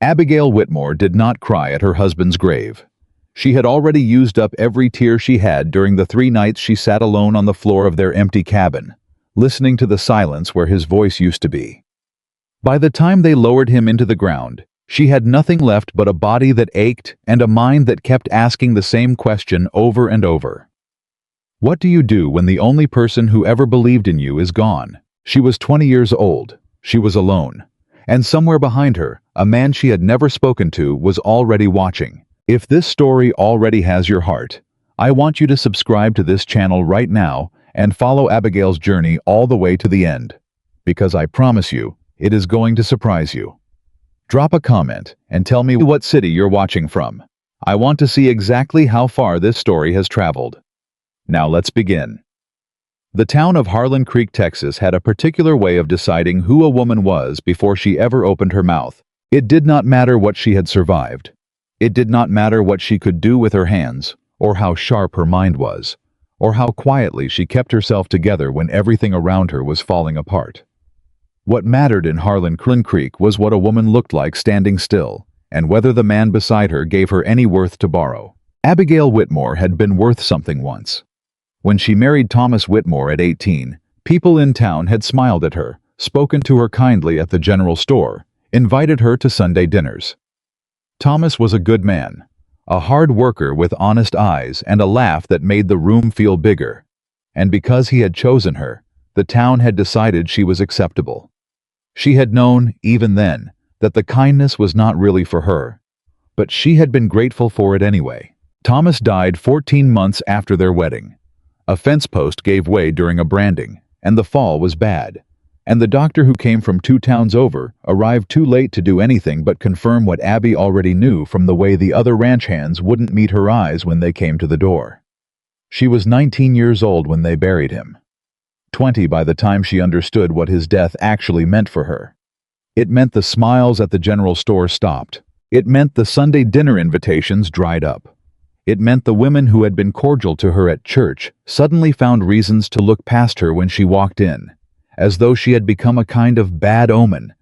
Abigail Whitmore did not cry at her husband's grave. She had already used up every tear she had during the 3 nights she sat alone on the floor of their empty cabin, listening to the silence where his voice used to be. By the time they lowered him into the ground, she had nothing left but a body that ached and a mind that kept asking the same question over and over. What do you do when the only person who ever believed in you is gone? She was 20 years old. She was alone. And somewhere behind her, a man she had never spoken to was already watching. If this story already has your heart, I want you to subscribe to this channel right now and follow Abigail's journey all the way to the end, because I promise you, it is going to surprise you. Drop a comment and tell me what city you're watching from. I want to see exactly how far this story has traveled. Now let's begin. The town of Harlan Creek, Texas had a particular way of deciding who a woman was before she ever opened her mouth. It did not matter what she had survived. It did not matter what she could do with her hands, or how sharp her mind was, or how quietly she kept herself together when everything around her was falling apart. What mattered in Harlan Creek was what a woman looked like standing still, and whether the man beside her gave her any worth to borrow. Abigail Whitmore had been worth something once. When she married Thomas Whitmore at 18, people in town had smiled at her, spoken to her kindly at the general store, invited her to Sunday dinners. Thomas was a good man, a hard worker with honest eyes and a laugh that made the room feel bigger. And because he had chosen her, the town had decided she was acceptable. She had known, even then, that the kindness was not really for her, but she had been grateful for it anyway. Thomas died 14 months after their wedding. A fence post gave way during a branding, and the fall was bad. And the doctor who came from 2 towns over arrived too late to do anything but confirm what Abby already knew from the way the other ranch hands wouldn't meet her eyes when they came to the door. She was 19 years old when they buried him. 20 by the time she understood what his death actually meant for her. It meant the smiles at the general store stopped. It meant the Sunday dinner invitations dried up. It meant the women who had been cordial to her at church suddenly found reasons to look past her when she walked in, as though she had become a kind of bad omen,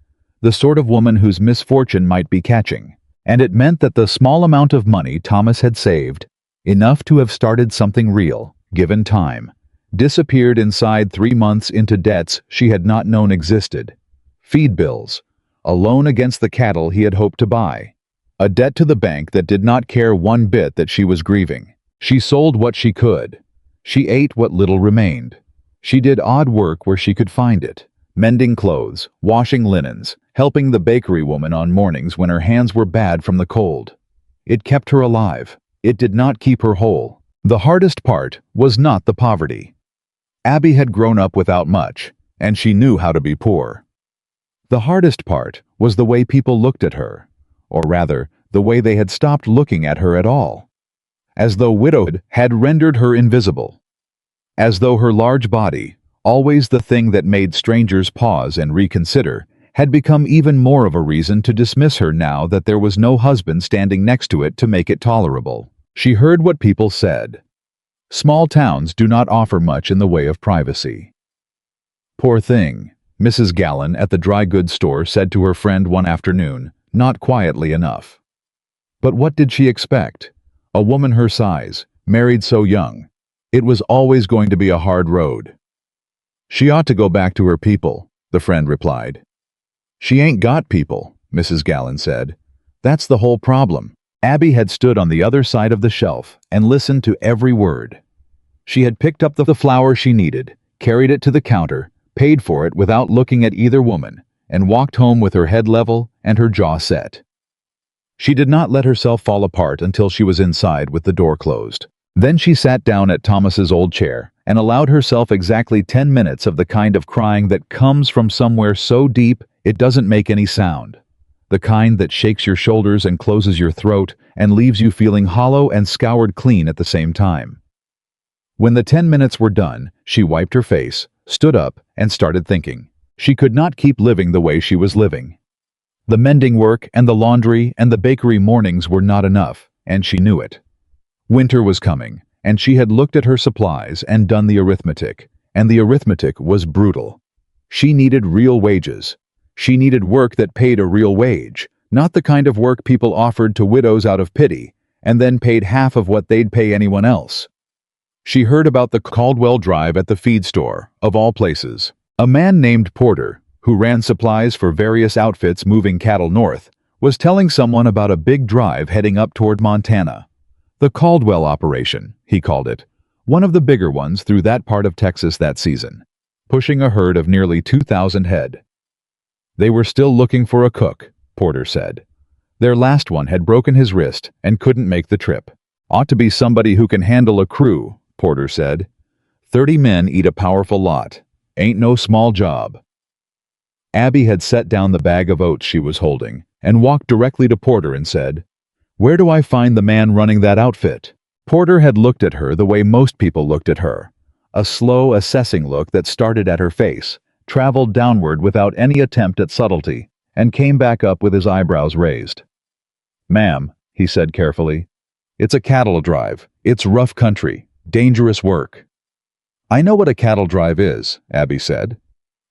the sort of woman whose misfortune might be catching. And it meant that the small amount of money Thomas had saved, enough to have started something real, given time, disappeared inside 3 months into debts she had not known existed. Feed bills, a loan against the cattle he had hoped to buy, a debt to the bank that did not care one bit that she was grieving. She sold what she could. She ate what little remained. She did odd work where she could find it, mending clothes, washing linens, helping the bakery woman on mornings when her hands were bad from the cold. It kept her alive. It did not keep her whole. The hardest part was not the poverty. Abby had grown up without much, and she knew how to be poor. The hardest part was the way people looked at her, or rather, the way they had stopped looking at her at all. As though widowhood had rendered her invisible. As though her large body, always the thing that made strangers pause and reconsider, had become even more of a reason to dismiss her now that there was no husband standing next to it to make it tolerable. She heard what people said. Small towns do not offer much in the way of privacy. Poor thing, Mrs. Gallen at the dry goods store said to her friend one afternoon, not quietly enough. But what did she expect? A woman her size, married so young. It was always going to be a hard road. She ought to go back to her people, the friend replied. She ain't got people, Mrs. Gallen said. That's the whole problem. Abby had stood on the other side of the shelf and listened to every word. She had picked up the flour she needed, carried it to the counter, paid for it without looking at either woman, and walked home with her head level and her jaw set. She did not let herself fall apart until she was inside with the door closed. Then she sat down at Thomas's old chair and allowed herself exactly 10 minutes of the kind of crying that comes from somewhere so deep it doesn't make any sound. The kind that shakes your shoulders and closes your throat and leaves you feeling hollow and scoured clean at the same time. When the 10 minutes were done, she wiped her face, stood up, and started thinking. She could not keep living the way she was living. The mending work and the laundry and the bakery mornings were not enough, and she knew it. Winter was coming, and she had looked at her supplies and done the arithmetic, and the arithmetic was brutal. She needed real wages. She needed work that paid a real wage, Not the kind of work people offered to widows out of pity, and then paid half of what they'd pay anyone else. She heard about the Caldwell Drive at the feed store, of all places. A man named Porter, who ran supplies for various outfits moving cattle north, was telling someone about a big drive heading up toward Montana. The Caldwell operation, he called it, one of the bigger ones through that part of Texas that season, pushing a herd of nearly 2,000 head. They were still looking for a cook, Porter said. Their last one had broken his wrist and couldn't make the trip. Ought to be somebody who can handle a crew, Porter said. 30 men eat a powerful lot. Ain't no small job. Abby had set down the bag of oats she was holding and walked directly to Porter and said, "Where do I find the man running that outfit?" Porter had looked at her the way most people looked at her. A slow, assessing look that started at her face, traveled downward without any attempt at subtlety, and came back up with his eyebrows raised. "Ma'am," he said carefully, "it's a cattle drive. It's rough country, dangerous work." "I know what a cattle drive is," Abby said.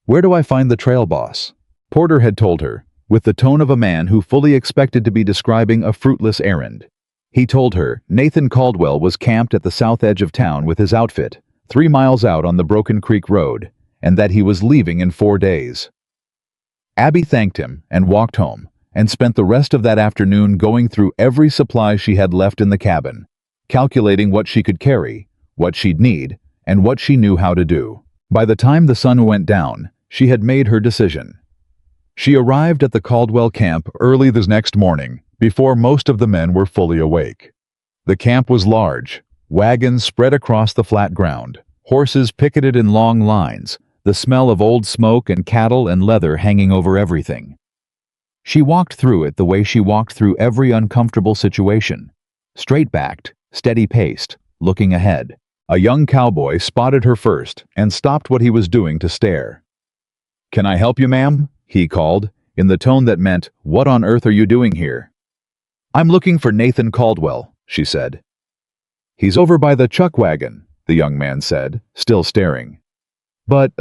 "Where do I find the trail boss?" Porter had told her, with the tone of a man who fully expected to be describing a fruitless errand. He told her Nathan Caldwell was camped at the south edge of town with his outfit, 3 miles out on the Broken Creek Road, and that he was leaving in 4 days. Abby thanked him and walked home, and spent the rest of that afternoon going through every supply she had left in the cabin, calculating what she could carry, what she'd need, and what she knew how to do. By the time the sun went down, she had made her decision. She arrived at the Caldwell camp early the next morning, before most of the men were fully awake. The camp was large, wagons spread across the flat ground, horses picketed in long lines, the smell of old smoke and cattle and leather hanging over everything. She walked through it the way she walked through every uncomfortable situation, straight-backed, steady-paced, looking ahead. A young cowboy spotted her first and stopped what he was doing to stare. "Can I help you, ma'am?" he called, in the tone that meant, "What on earth are you doing here?" "I'm looking for Nathan Caldwell," she said. "He's over by the chuck wagon," the young man said, still staring. "But,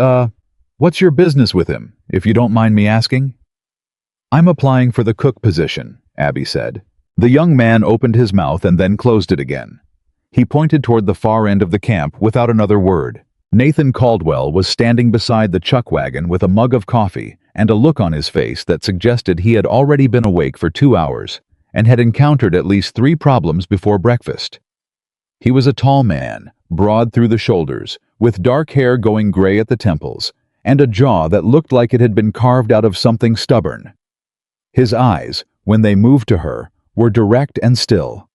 what's your business with him, if you don't mind me asking?" "I'm applying for the cook position," Abby said. The young man opened his mouth and then closed it again. He pointed toward the far end of the camp without another word. Nathan Caldwell was standing beside the chuck wagon with a mug of coffee and a look on his face that suggested he had already been awake for 2 hours and had encountered at least 3 problems before breakfast. He was a tall man, broad through the shoulders, with dark hair going gray at the temples, and a jaw that looked like it had been carved out of something stubborn. His eyes, when they moved to her, were direct and still.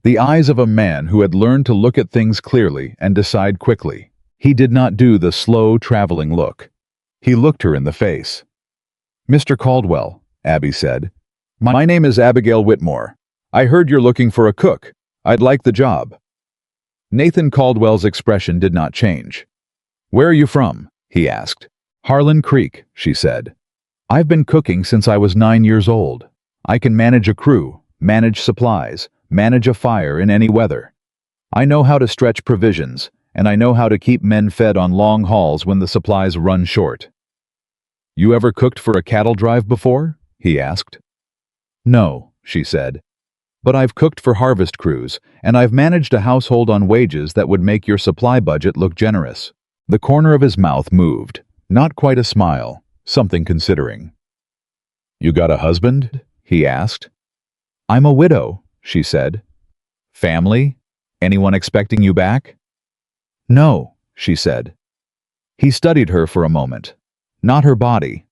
The eyes of a man who had learned to look at things clearly and decide quickly. He did not do the slow, traveling look. He looked her in the face. "Mr. Caldwell," Abby said, "my name is Abigail Whitmore. I heard you're looking for a cook. I'd like the job." Nathan Caldwell's expression did not change. "Where are you from?" he asked. "Harlan Creek," she said. "I've been cooking since I was 9 years old. I can manage a crew, manage supplies, manage a fire in any weather. I know how to stretch provisions, and I know how to keep men fed on long hauls when the supplies run short." "You ever cooked for a cattle drive before?" he asked. "No," she said. "But I've cooked for harvest crews, and I've managed a household on wages that would make your supply budget look generous." The corner of his mouth moved, not quite a smile, something considering. "You got a husband?" he asked. "I'm a widow," she said. "Family? Anyone expecting you back?" "No," she said. He studied her for a moment. Not her body.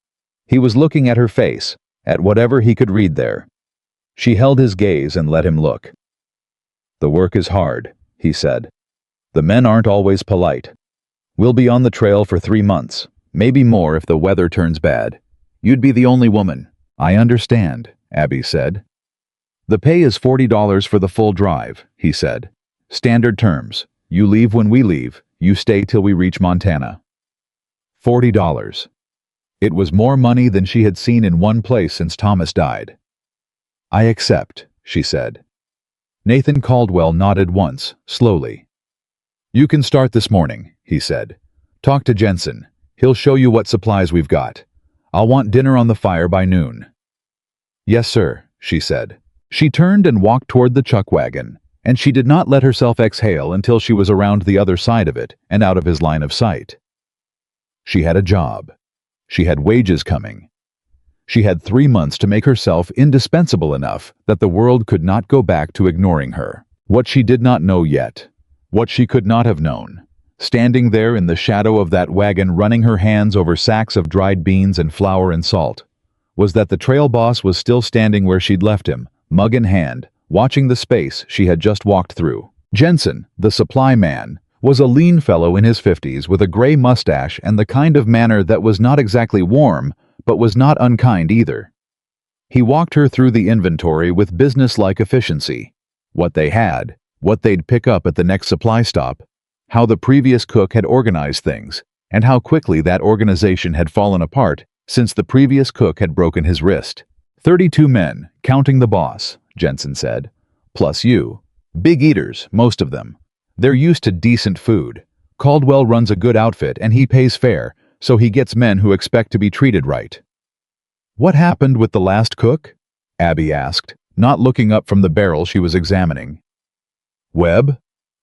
He was looking at her face, at whatever he could read there. She held his gaze and let him look. "The work is hard," he said. "The men aren't always polite. We'll be on the trail for 3 months, maybe more if the weather turns bad. You'd be the only woman." "I understand," Abby said. "The pay is $40 for the full drive," he said. "Standard terms. You leave when we leave, you stay till we reach Montana." $40. It was more money than she had seen in one place since Thomas died. "I accept," she said. Nathan Caldwell nodded once, slowly. "You can start this morning," he said. "Talk to Jensen. He'll show you what supplies we've got. I'll want dinner on the fire by noon." "Yes, sir," she said. She turned and walked toward the chuck wagon, and she did not let herself exhale until she was around the other side of it and out of his line of sight. She had a job. She had wages coming. She had 3 months to make herself indispensable enough that the world could not go back to ignoring her. What she did not know yet, what she could not have known, standing there in the shadow of that wagon running her hands over sacks of dried beans and flour and salt, was that the trail boss was still standing where she'd left him, mug in hand, watching the space she had just walked through. Jensen, the supply man, was a lean fellow in his 50s with a gray mustache and the kind of manner that was not exactly warm, but was not unkind either. He walked her through the inventory with business-like efficiency. What they had, what they'd pick up at the next supply stop, how the previous cook had organized things, and how quickly that organization had fallen apart since the previous cook had broken his wrist. 32 men, counting the boss, Jensen said. Plus you. Big eaters, most of them. They're used to decent food. Caldwell runs a good outfit and he pays fair, so he gets men who expect to be treated right. What happened with the last cook? Abby asked, not looking up from the barrel she was examining. Webb?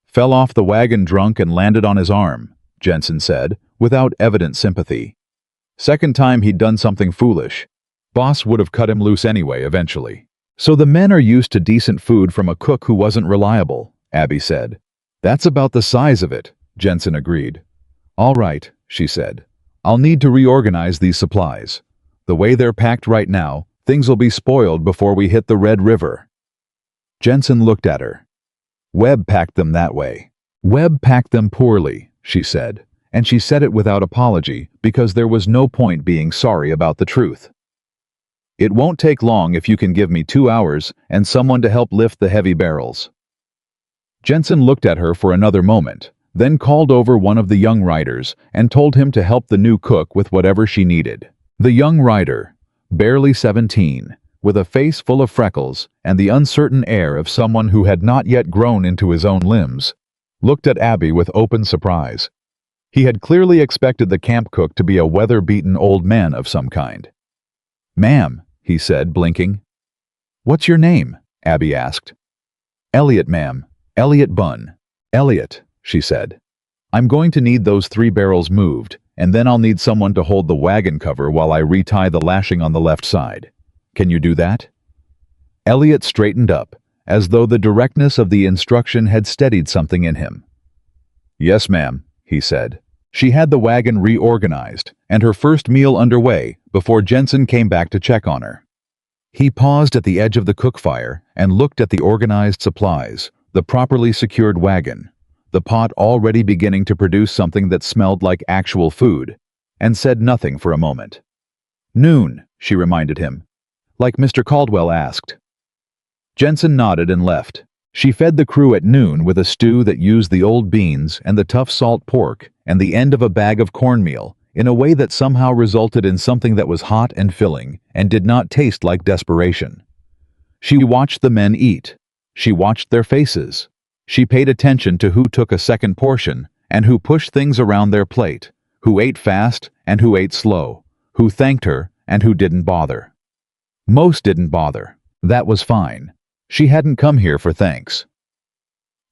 Fell off the wagon drunk and landed on his arm, Jensen said, without evident sympathy. Second time he'd done something foolish. Boss would have cut him loose anyway, eventually. So the men are used to decent food from a cook who wasn't reliable, Abby said. That's about the size of it, Jensen agreed. All right, she said. I'll need to reorganize these supplies. The way they're packed right now, things will be spoiled before we hit the Red River. Jensen looked at her. Webb packed them that way. Webb packed them poorly, she said, and she said it without apology because there was no point being sorry about the truth. It won't take long if you can give me 2 hours and someone to help lift the heavy barrels. Jensen looked at her for another moment, then called over one of the young riders and told him to help the new cook with whatever she needed. The young rider, barely 17, with a face full of freckles and the uncertain air of someone who had not yet grown into his own limbs, looked at Abby with open surprise. He had clearly expected the camp cook to be a weather-beaten old man of some kind. "Ma'am," he said, blinking. "What's your name?" Abby asked. "Elliot, ma'am. Elliot Bunn." "Elliot," she said. "I'm going to need those 3 barrels moved, and then I'll need someone to hold the wagon cover while I retie the lashing on the left side. Can you do that?" Elliot straightened up, as though the directness of the instruction had steadied something in him. "Yes, ma'am," he said. She had the wagon reorganized and her first meal underway before Jensen came back to check on her. He paused at the edge of the cook fire and looked at the organized supplies, the properly secured wagon, the pot already beginning to produce something that smelled like actual food, and said nothing for a moment. "Noon," she reminded him, like Mr. Caldwell asked. Jensen nodded and left. She fed the crew at noon with a stew that used the old beans and the tough salt pork and the end of a bag of cornmeal in a way that somehow resulted in something that was hot and filling and did not taste like desperation. She watched the men eat. She watched their faces. She paid attention to who took a second portion and who pushed things around their plate, who ate fast and who ate slow, who thanked her and who didn't bother. Most didn't bother. That was fine. She hadn't come here for thanks.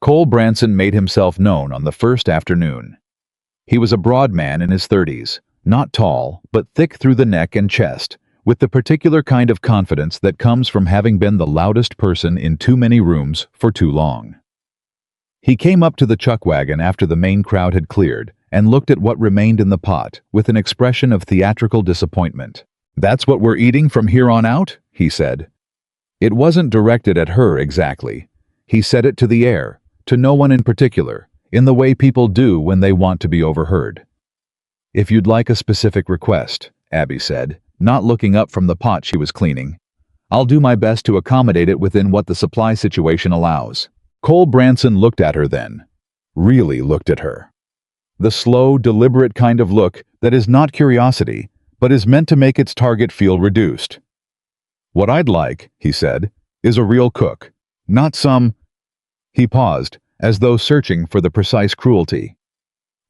Cole Branson made himself known on the first afternoon. He was a broad man in his 30s, not tall, but thick through the neck and chest, with the particular kind of confidence that comes from having been the loudest person in too many rooms for too long. He came up to the chuck wagon after the main crowd had cleared and looked at what remained in the pot with an expression of theatrical disappointment. "That's what we're eating from here on out?" he said. It wasn't directed at her exactly. He said it to the air, to no one in particular, in the way people do when they want to be overheard. "If you'd like a specific request," Abby said, not looking up from the pot she was cleaning, "I'll do my best to accommodate it within what the supply situation allows." Cole Branson looked at her then. Really looked at her. The slow, deliberate kind of look that is not curiosity, but is meant to make its target feel reduced. "What I'd like," he said, "is a real cook, not some—" He paused, as though searching for the precise cruelty.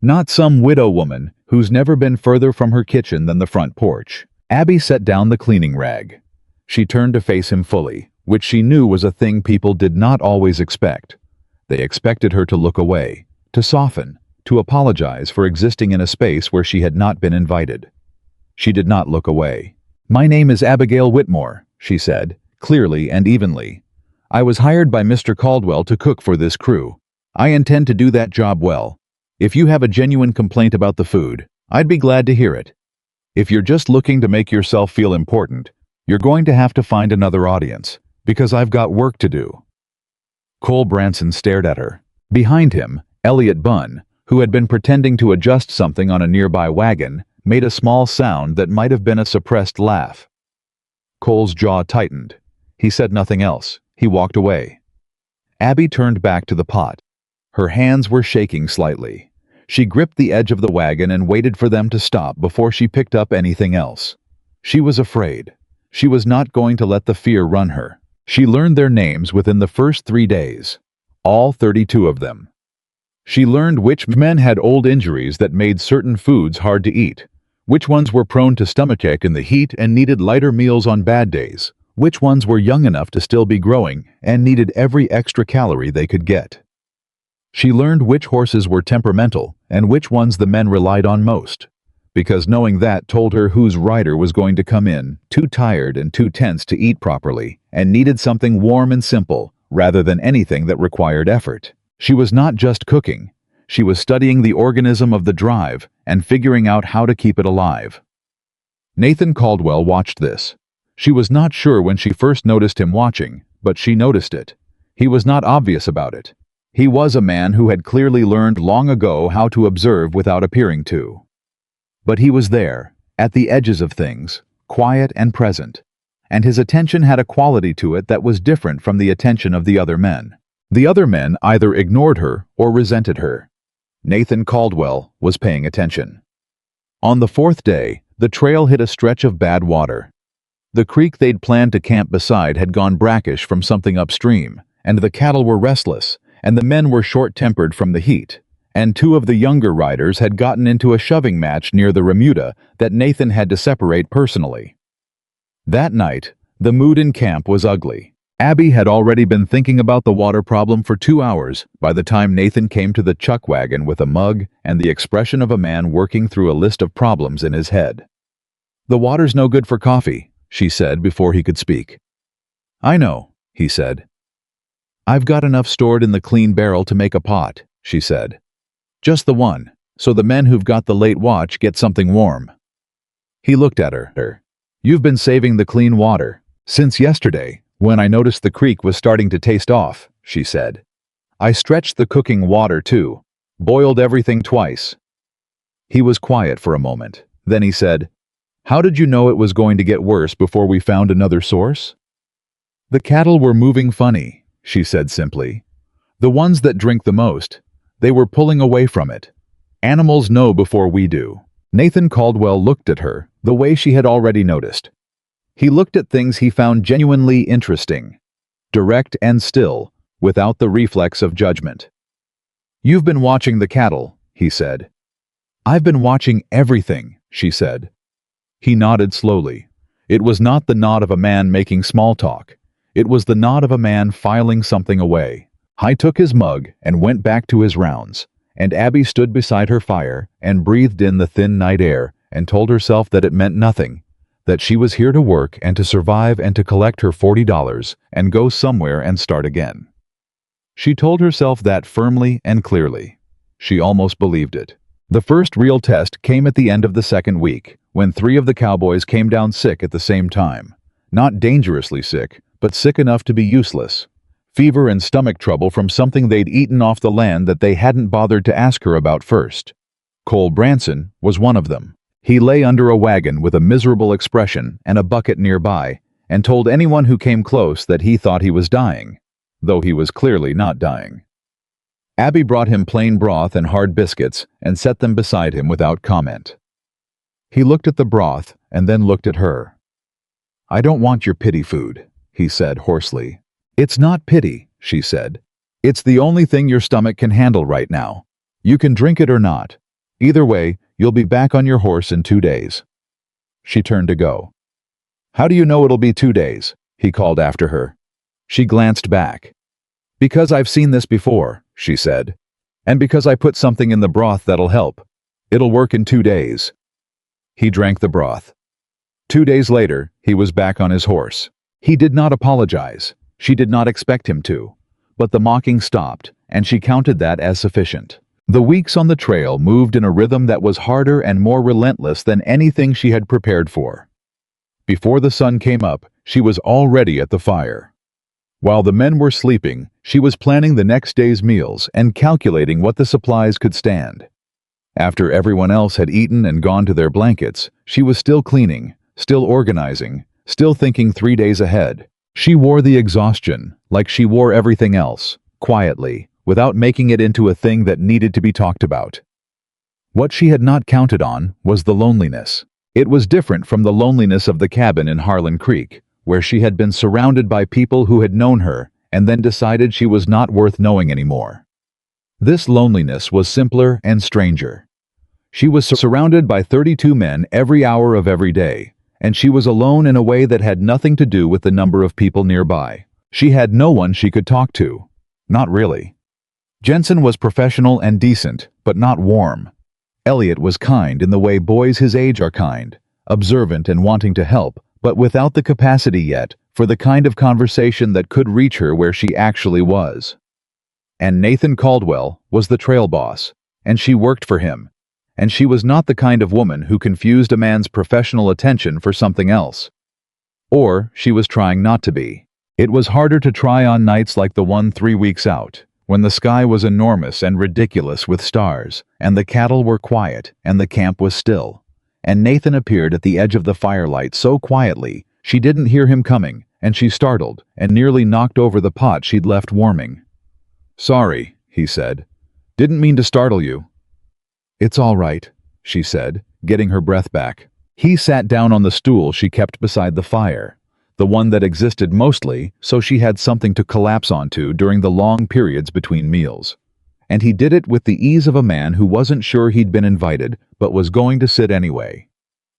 "Not some widow woman who's never been further from her kitchen than the front porch." Abby set down the cleaning rag. She turned to face him fully, which she knew was a thing people did not always expect. They expected her to look away, to soften, to apologize for existing in a space where she had not been invited. She did not look away. "My name is Abigail Whitmore," she said, clearly and evenly. "I was hired by Mr. Caldwell to cook for this crew. I intend to do that job well. If you have a genuine complaint about the food, I'd be glad to hear it. If you're just looking to make yourself feel important, you're going to have to find another audience, because I've got work to do." Cole Branson stared at her. Behind him, Elliot Bunn, who had been pretending to adjust something on a nearby wagon, made a small sound that might have been a suppressed laugh. Cole's jaw tightened. He said nothing else. He walked away. Abby turned back to the pot. Her hands were shaking slightly. She gripped the edge of the wagon and waited for them to stop before she picked up anything else. She was afraid. She was not going to let the fear run her. She learned their names within the first 3 days. All 32 of them. She learned which men had old injuries that made certain foods hard to eat, which ones were prone to stomachache in the heat and needed lighter meals on bad days, which ones were young enough to still be growing and needed every extra calorie they could get. She learned which horses were temperamental and which ones the men relied on most, because knowing that told her whose rider was going to come in, too tired and too tense to eat properly, and needed something warm and simple, rather than anything that required effort. She was not just cooking. She was studying the organism of the drive and figuring out how to keep it alive. Nathan Caldwell watched this. She was not sure when she first noticed him watching, but she noticed it. He was not obvious about it. He was a man who had clearly learned long ago how to observe without appearing to. But he was there, at the edges of things, quiet and present, and his attention had a quality to it that was different from the attention of the other men. The other men either ignored her or resented her. Nathan Caldwell was paying attention. On the 4th day, the trail hit a stretch of bad water. The creek they'd planned to camp beside had gone brackish from something upstream, and the cattle were restless, and the men were short-tempered from the heat, and 2 of the younger riders had gotten into a shoving match near the remuda that Nathan had to separate personally. That night, the mood in camp was ugly. Abby had already been thinking about the water problem for 2 hours by the time Nathan came to the chuck wagon with a mug and the expression of a man working through a list of problems in his head. "The water's no good for coffee," she said before he could speak. "I know," he said. "I've got enough stored in the clean barrel to make a pot," she said. "Just the one, so the men who've got the late watch get something warm." He looked at her. "You've been saving the clean water since yesterday, when I noticed the creek was starting to taste off," she said. "I stretched the cooking water too, boiled everything twice." He was quiet for a moment. Then he said, "How did you know it was going to get worse before we found another source?" "The cattle were moving funny," she said simply. "The ones that drink the most, they were pulling away from it. Animals know before we do." Nathan Caldwell looked at her the way she had already noticed. He looked at things he found genuinely interesting, direct and still, without the reflex of judgment. "You've been watching the cattle," he said. "I've been watching everything," she said. He nodded slowly. It was not the nod of a man making small talk. It was the nod of a man filing something away. He took his mug and went back to his rounds, and Abby stood beside her fire and breathed in the thin night air and told herself that it meant nothing, that she was here to work and to survive and to collect her $40 and go somewhere and start again. She told herself that firmly and clearly. She almost believed it. The first real test came at the end of the 2nd week, when 3 of the cowboys came down sick at the same time. Not dangerously sick, but sick enough to be useless. Fever and stomach trouble from something they'd eaten off the land that they hadn't bothered to ask her about first. Cole Branson was one of them. He lay under a wagon with a miserable expression and a bucket nearby, and told anyone who came close that he thought he was dying, though he was clearly not dying. Abby brought him plain broth and hard biscuits and set them beside him without comment. He looked at the broth and then looked at her. "I don't want your pity food," he said hoarsely. "It's not pity," she said. "It's the only thing your stomach can handle right now. You can drink it or not. Either way, you'll be back on your horse in 2 days." She turned to go. "How do you know it'll be 2 days?" he called after her. She glanced back. "Because I've seen this before," she said. "And because I put something in the broth that'll help. It'll work in 2 days." He drank the broth. 2 days later, he was back on his horse. He did not apologize. She did not expect him to. But the mocking stopped, and she counted that as sufficient. The weeks on the trail moved in a rhythm that was harder and more relentless than anything she had prepared for. Before the sun came up, she was already at the fire. While the men were sleeping, she was planning the next day's meals and calculating what the supplies could stand. After everyone else had eaten and gone to their blankets, she was still cleaning, still organizing, still thinking 3 days ahead. She wore the exhaustion, like she wore everything else, quietly, without making it into a thing that needed to be talked about. What she had not counted on was the loneliness. It was different from the loneliness of the cabin in Harlan Creek, where she had been surrounded by people who had known her and then decided she was not worth knowing anymore. This loneliness was simpler and stranger. She was surrounded by 32 men every hour of every day, and she was alone in a way that had nothing to do with the number of people nearby. She had no one she could talk to. Not really. Jensen was professional and decent, but not warm. Elliot was kind in the way boys his age are kind, observant and wanting to help, but without the capacity yet for the kind of conversation that could reach her where she actually was. And Nathan Caldwell was the trail boss, and she worked for him. And she was not the kind of woman who confused a man's professional attention for something else. Or she was trying not to be. It was harder to try on nights like the one 3 weeks out, when the sky was enormous and ridiculous with stars, and the cattle were quiet, and the camp was still. And Nathan appeared at the edge of the firelight so quietly, she didn't hear him coming, and she startled, and nearly knocked over the pot she'd left warming. "Sorry," he said. "Didn't mean to startle you." "It's all right," she said, getting her breath back. He sat down on the stool she kept beside the fire, the one that existed mostly so she had something to collapse onto during the long periods between meals. And he did it with the ease of a man who wasn't sure he'd been invited but was going to sit anyway.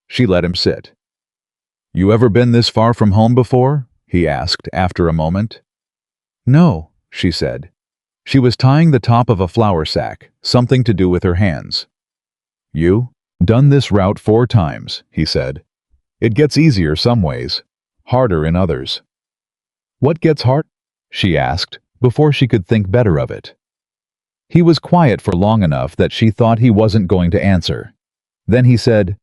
She let him sit. "You ever been this far from home before?" he asked after a moment. "No," she said. She was tying the top of a flour sack, something to do with her hands. "You? Done this route 4 times, he said. "It gets easier some ways, harder in others." "What gets hard?" she asked, before she could think better of it. He was quiet for long enough that she thought he wasn't going to answer. Then he said,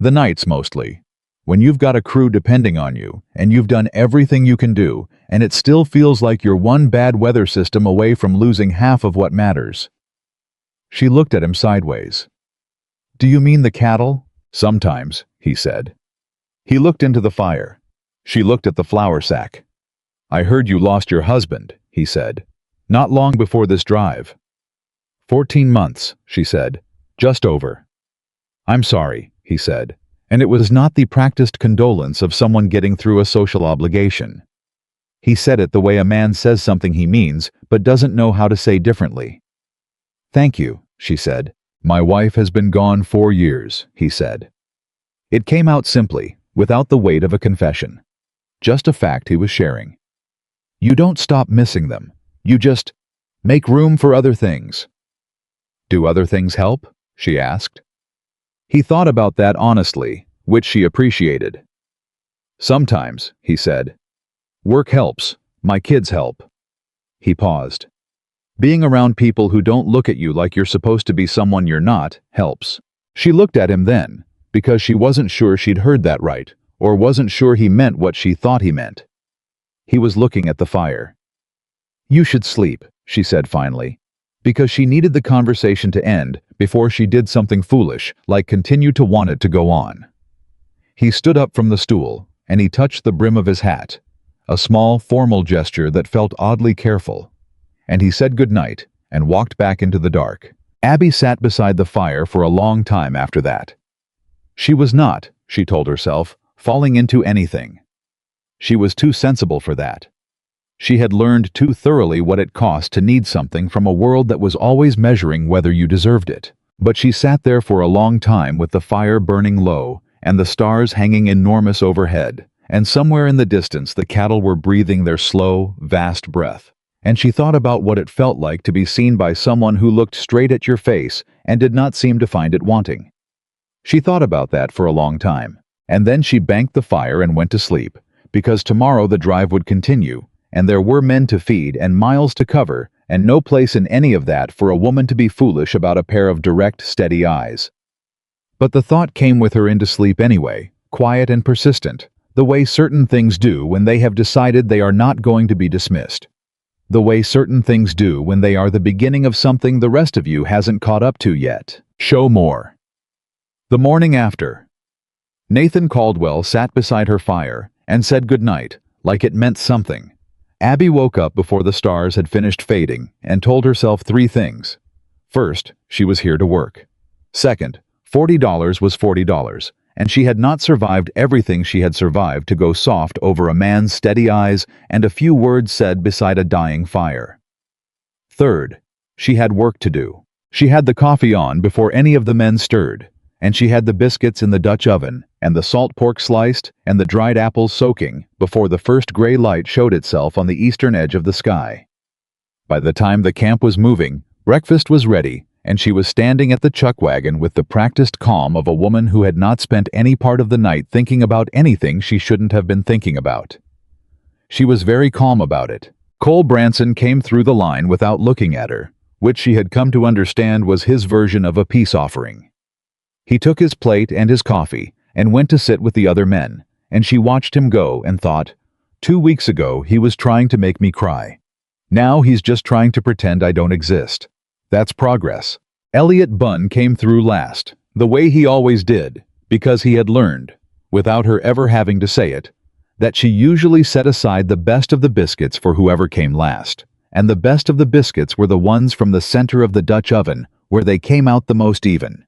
"The nights mostly. When you've got a crew depending on you, and you've done everything you can do, and it still feels like you're one bad weather system away from losing half of what matters." She looked at him sideways. "Do you mean the cattle?" "Sometimes," he said. He looked into the fire. She looked at the flour sack. "I heard you lost your husband," he said. "Not long before this drive." 14 months, she said. "Just over." "I'm sorry," he said. And it was not the practiced condolence of someone getting through a social obligation. He said it the way a man says something he means, but doesn't know how to say differently. "Thank you," she said. "My wife has been gone 4 years," he said. It came out simply, without the weight of a confession. Just a fact he was sharing. You don't stop missing them. You just make room for other things. "Do other things help?" she asked. He thought about that honestly, which she appreciated. "Sometimes," he said. "Work helps. My kids help." He paused. "Being around people who don't look at you like you're supposed to be someone you're not helps." She looked at him then, because she wasn't sure she'd heard that right, or wasn't sure he meant what she thought he meant. He was looking at the fire. "You should sleep," she said finally, because she needed the conversation to end before she did something foolish, like continue to want it to go on. He stood up from the stool, and he touched the brim of his hat, a small, formal gesture that felt oddly careful. And he said goodnight and walked back into the dark. Abby sat beside the fire for a long time after that. She was not, she told herself, falling into anything. She was too sensible for that. She had learned too thoroughly what it cost to need something from a world that was always measuring whether you deserved it. But she sat there for a long time with the fire burning low and the stars hanging enormous overhead, and somewhere in the distance the cattle were breathing their slow, vast breath. And she thought about what it felt like to be seen by someone who looked straight at your face and did not seem to find it wanting. She thought about that for a long time, and then she banked the fire and went to sleep, because tomorrow the drive would continue, and there were men to feed and miles to cover, and no place in any of that for a woman to be foolish about a pair of direct, steady eyes. But the thought came with her into sleep anyway, quiet and persistent, the way certain things do when they have decided they are not going to be dismissed. The way certain things do when they are the beginning of something the rest of you hasn't caught up to yet. Show more. The morning after. Nathan Caldwell sat beside her fire and said goodnight, like it meant something. Abby woke up before the stars had finished fading and told herself 3 things. First, she was here to work. Second, $40 was $40, and she had not survived everything she had survived to go soft over a man's steady eyes and a few words said beside a dying fire. Third, she had work to do. She had the coffee on before any of the men stirred, and she had the biscuits in the Dutch oven, and the salt pork sliced, and the dried apples soaking before the first gray light showed itself on the eastern edge of the sky. By the time the camp was moving, breakfast was ready, and she was standing at the chuck wagon with the practiced calm of a woman who had not spent any part of the night thinking about anything she shouldn't have been thinking about. She was very calm about it. Cole Branson came through the line without looking at her, which she had come to understand was his version of a peace offering. He took his plate and his coffee and went to sit with the other men, and she watched him go and thought, 2 weeks ago he was trying to make me cry. Now he's just trying to pretend I don't exist. That's progress. Elliot Bunn came through last, the way he always did, because he had learned, without her ever having to say it, that she usually set aside the best of the biscuits for whoever came last, and the best of the biscuits were the ones from the center of the Dutch oven, where they came out the most even.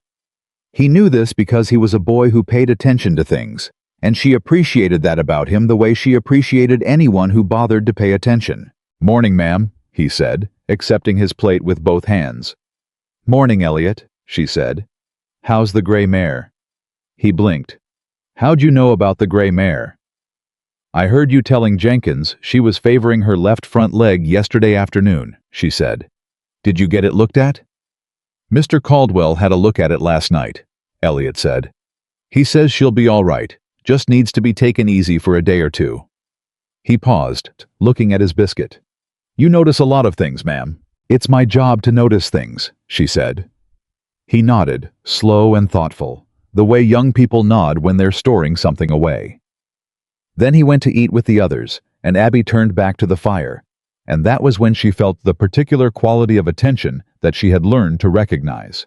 He knew this because he was a boy who paid attention to things, and she appreciated that about him the way she appreciated anyone who bothered to pay attention. "Morning, ma'am," he said, accepting his plate with both hands. "Morning, Elliot," she said. "How's the gray mare?" He blinked. "How'd you know about the gray mare?" "I heard you telling Jenkins she was favoring her left front leg yesterday afternoon," she said. "Did you get it looked at?" "Mr. Caldwell had a look at it last night," Elliot said. "He says she'll be all right, just needs to be taken easy for a day or 2. He paused, looking at his biscuit. "You notice a lot of things, ma'am." "It's my job to notice things," she said. He nodded, slow and thoughtful, the way young people nod when they're storing something away. Then he went to eat with the others, and Abby turned back to the fire, and that was when she felt the particular quality of attention that she had learned to recognize.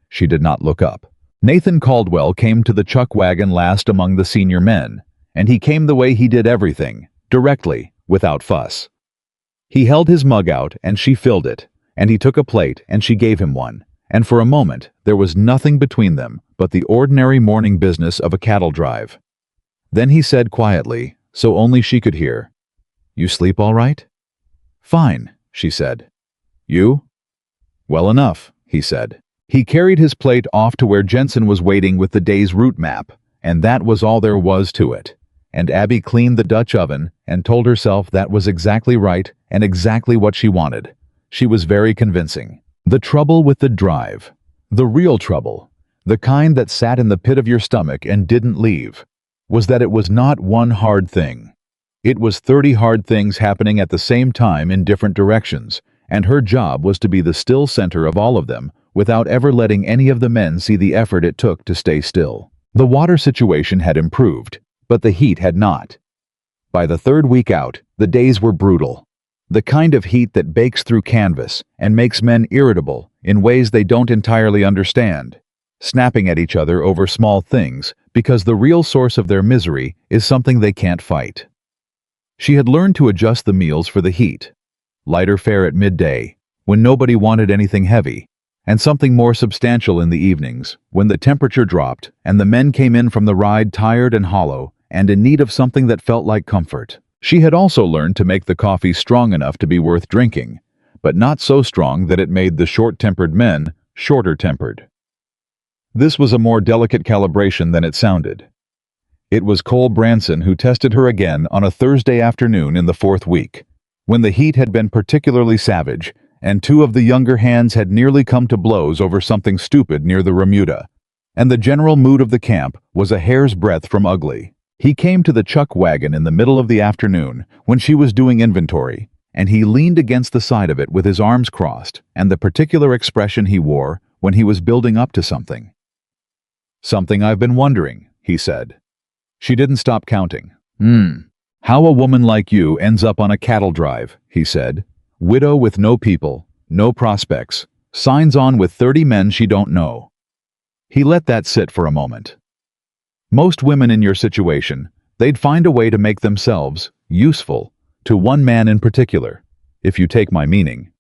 She did not look up. Nathan Caldwell came to the chuck wagon last among the senior men, and he came the way he did everything, directly, without fuss. He held his mug out and she filled it, and he took a plate and she gave him one, and for a moment there was nothing between them but the ordinary morning business of a cattle drive. Then he said quietly, so only she could hear, "You sleep all right?" "Fine," she said. "You?" "Well enough," he said. He carried his plate off to where Jensen was waiting with the day's route map, and that was all there was to it. And Abby cleaned the Dutch oven and told herself that was exactly right and exactly what she wanted. She was very convincing. The trouble with the drive, the real trouble, the kind that sat in the pit of your stomach and didn't leave, was that it was not one hard thing. It was 30 hard things happening at the same time in different directions, and her job was to be the still center of all of them without ever letting any of the men see the effort it took to stay still. The water situation had improved, but the heat had not. By the 3rd week out, the days were brutal. The kind of heat that bakes through canvas and makes men irritable in ways they don't entirely understand, snapping at each other over small things because the real source of their misery is something they can't fight. She had learned to adjust the meals for the heat. Lighter fare at midday, when nobody wanted anything heavy, and something more substantial in the evenings, when the temperature dropped and the men came in from the ride tired and hollow and in need of something that felt like comfort. She had also learned to make the coffee strong enough to be worth drinking, but not so strong that it made the short-tempered men shorter-tempered. This was a more delicate calibration than it sounded. It was Cole Branson who tested her again on a Thursday afternoon in the fourth week, when the heat had been particularly savage, and two of the younger hands had nearly come to blows over something stupid near the remuda, and the general mood of the camp was a hair's breadth from ugly. He came to the chuck wagon in the middle of the afternoon when she was doing inventory, and he leaned against the side of it with his arms crossed and the particular expression he wore when he was building up to something. "Something I've been wondering," he said. She didn't stop counting. How a woman like you ends up on a cattle drive," he said. "Widow with no people, no prospects, signs on with 30 men she don't know." He let that sit for a moment. "Most women in your situation, they'd find a way to make themselves useful to one man in particular, if you take my meaning."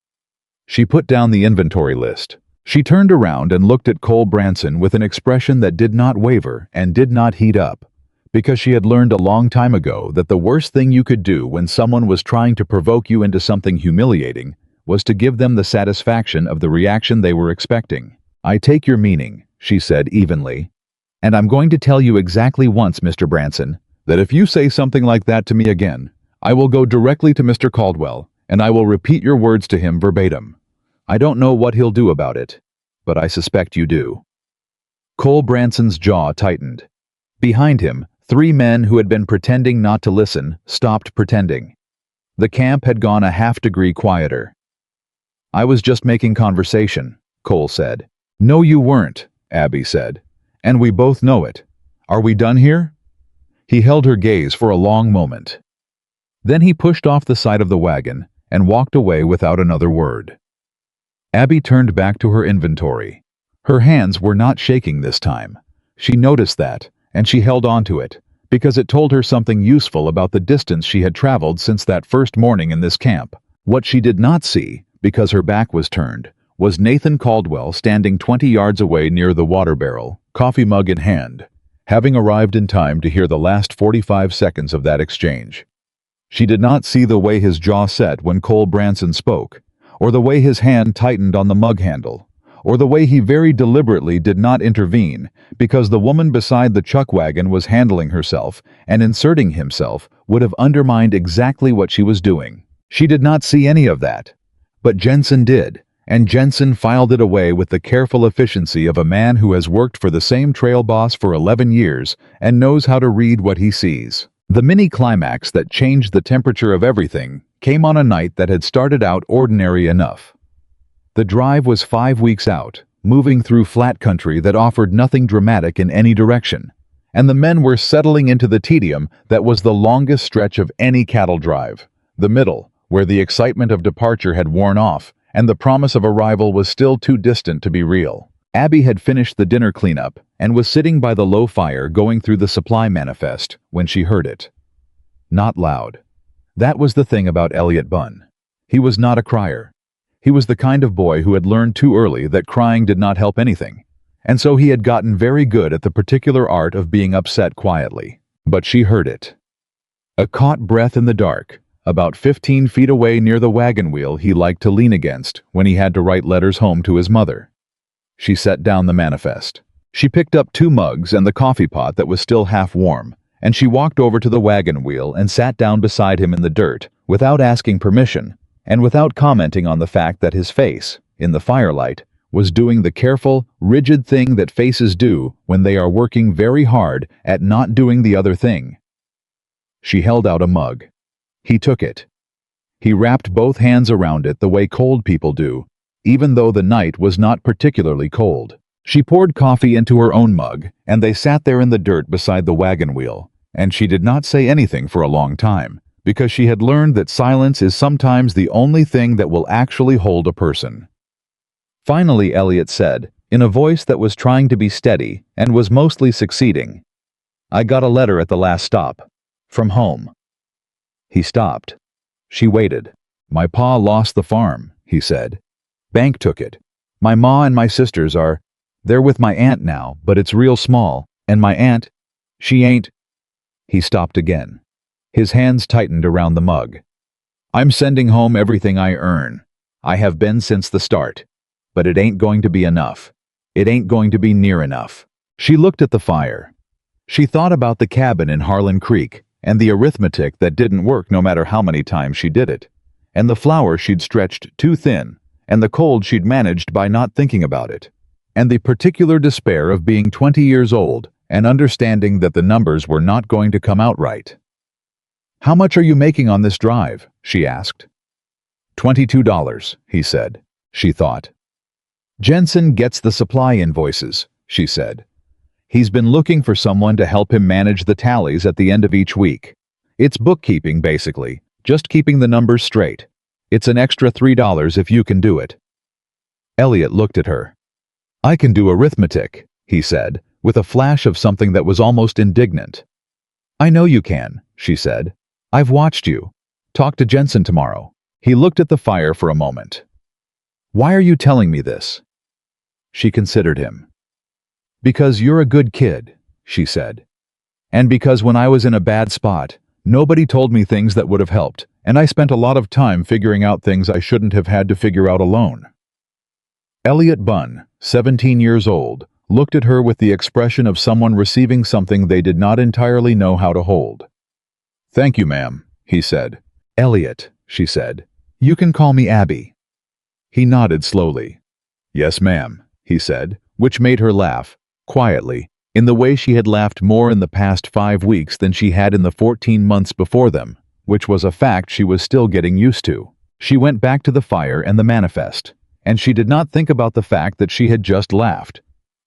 She put down the inventory list. She turned around and looked at Cole Branson with an expression that did not waver and did not heat up, because she had learned a long time ago that the worst thing you could do when someone was trying to provoke you into something humiliating was to give them the satisfaction of the reaction they were expecting. "I take your meaning," she said evenly, "and I'm going to tell you exactly once, Mr. Branson, that if you say something like that to me again, I will go directly to Mr. Caldwell, and I will repeat your words to him verbatim. I don't know what he'll do about it, but I suspect you do." Cole Branson's jaw tightened. Behind him, 3 men who had been pretending not to listen stopped pretending. The camp had gone a half-degree quieter. "I was just making conversation," Cole said. "No, you weren't," Abby said. "And we both know it. Are we done here?" He held her gaze for a long moment. Then he pushed off the side of the wagon and walked away without another word. Abby turned back to her inventory. Her hands were not shaking this time. She noticed that, and she held on to it, because it told her something useful about the distance she had traveled since that first morning in this camp. What she did not see, because her back was turned, was Nathan Caldwell standing 20 yards away near the water barrel, coffee mug in hand, having arrived in time to hear the last 45 seconds of that exchange. She did not see the way his jaw set when Cole Branson spoke, or the way his hand tightened on the mug handle, or the way he very deliberately did not intervene because the woman beside the chuck wagon was handling herself, and inserting himself would have undermined exactly what she was doing. She did not see any of that. But Jensen did, and Jensen filed it away with the careful efficiency of a man who has worked for the same trail boss for 11 years and knows how to read what he sees. The mini-climax that changed the temperature of everything came on a night that had started out ordinary enough. The drive was 5 weeks out, moving through flat country that offered nothing dramatic in any direction, and the men were settling into the tedium that was the longest stretch of any cattle drive, the middle, where the excitement of departure had worn off, and the promise of arrival was still too distant to be real. Abby had finished the dinner cleanup and was sitting by the low fire going through the supply manifest when she heard it. Not loud. That was the thing about Elliot Bunn. He was not a crier. He was the kind of boy who had learned too early that crying did not help anything, and so he had gotten very good at the particular art of being upset quietly. But she heard it. A caught breath in the dark, about 15 feet away near the wagon wheel he liked to lean against when he had to write letters home to his mother. She set down the manifest. She picked up 2 mugs and the coffee pot that was still half warm, and she walked over to the wagon wheel and sat down beside him in the dirt, without asking permission, and without commenting on the fact that his face, in the firelight, was doing the careful, rigid thing that faces do when they are working very hard at not doing the other thing. She held out a mug. He took it. He wrapped both hands around it the way cold people do, even though the night was not particularly cold. She poured coffee into her own mug, and they sat there in the dirt beside the wagon wheel, and she did not say anything for a long time, because she had learned that silence is sometimes the only thing that will actually hold a person. Finally, Elliot said, in a voice that was trying to be steady and was mostly succeeding, "I got a letter at the last stop. From home." He stopped. She waited. "My pa lost the farm," he said. "Bank took it. My ma and my sisters they're with my aunt now, but it's real small, and my aunt, she ain't." He stopped again. His hands tightened around the mug. "I'm sending home everything I earn. I have been since the start. But it ain't going to be enough. It ain't going to be near enough." She looked at the fire. She thought about the cabin in Harlan Creek, and the arithmetic that didn't work no matter how many times she did it, and the flour she'd stretched too thin, and the cold she'd managed by not thinking about it, and the particular despair of being 20 years old and understanding that the numbers were not going to come out right. "How much are you making on this drive?" she asked. $22, he said. She thought. "Jensen gets the supply invoices," she said. "He's been looking for someone to help him manage the tallies at the end of each week. It's bookkeeping, basically, just keeping the numbers straight. It's an extra $3 if you can do it." Elliot looked at her. "I can do arithmetic," he said, with a flash of something that was almost indignant. "I know you can," she said. "I've watched you. Talk to Jensen tomorrow." He looked at the fire for a moment. "Why are you telling me this?" She considered him. "Because you're a good kid," she said. "And because when I was in a bad spot, nobody told me things that would have helped, and I spent a lot of time figuring out things I shouldn't have had to figure out alone." Elliot Bunn, 17 years old, looked at her with the expression of someone receiving something they did not entirely know how to hold. "Thank you, ma'am," he said. "Elliot," she said. "You can call me Abby." He nodded slowly. "Yes, ma'am," he said, which made her laugh, quietly, in the way she had laughed more in the past 5 weeks than she had in the 14 months before them, which was a fact she was still getting used to. She went back to the fire and the manifest, and she did not think about the fact that she had just laughed.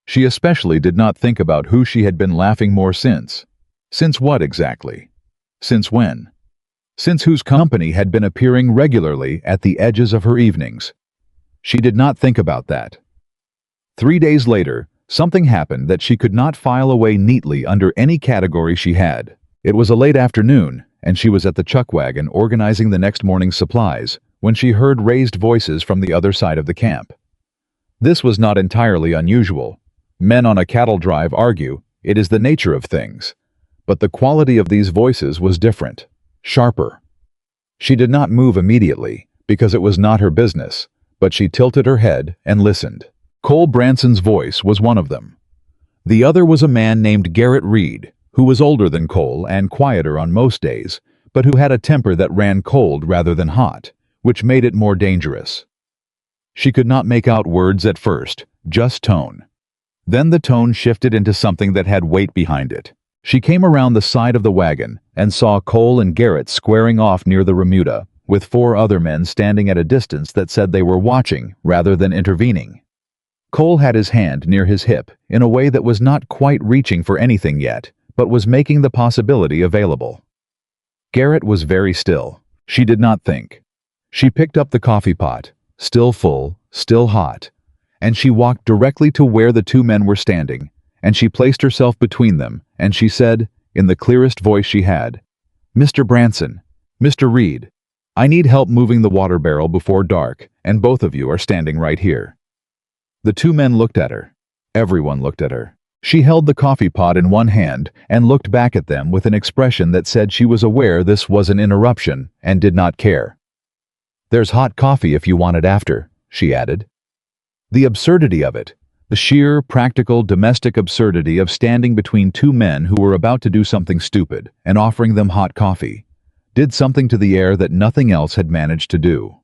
She especially did not think about who she had been laughing more since. Since what exactly? Since when? Since whose company had been appearing regularly at the edges of her evenings. She did not think about that. 3 days later, something happened that she could not file away neatly under any category she had. It was a late afternoon, and she was at the chuck wagon organizing the next morning's supplies, when she heard raised voices from the other side of the camp. This was not entirely unusual. Men on a cattle drive argue, it is the nature of things. But the quality of these voices was different, sharper. She did not move immediately, because it was not her business, but she tilted her head and listened. Cole Branson's voice was one of them. The other was a man named Garrett Reed, who was older than Cole and quieter on most days, but who had a temper that ran cold rather than hot, which made it more dangerous. She could not make out words at first, just tone. Then the tone shifted into something that had weight behind it. She came around the side of the wagon and saw Cole and Garrett squaring off near the remuda, with 4 other men standing at a distance that said they were watching rather than intervening. Cole had his hand near his hip in a way that was not quite reaching for anything yet, but was making the possibility available. Garrett was very still. She did not think. She picked up the coffee pot, still full, still hot, and she walked directly to where the 2 men were standing, and she placed herself between them, and she said, in the clearest voice she had, "Mr. Branson, Mr. Reed, I need help moving the water barrel before dark, and both of you are standing right here." The 2 men looked at her. Everyone looked at her. She held the coffee pot in one hand and looked back at them with an expression that said she was aware this was an interruption and did not care. "There's hot coffee if you want it after," she added. The absurdity of it, the sheer, practical, domestic absurdity of standing between 2 men who were about to do something stupid and offering them hot coffee, did something to the air that nothing else had managed to do.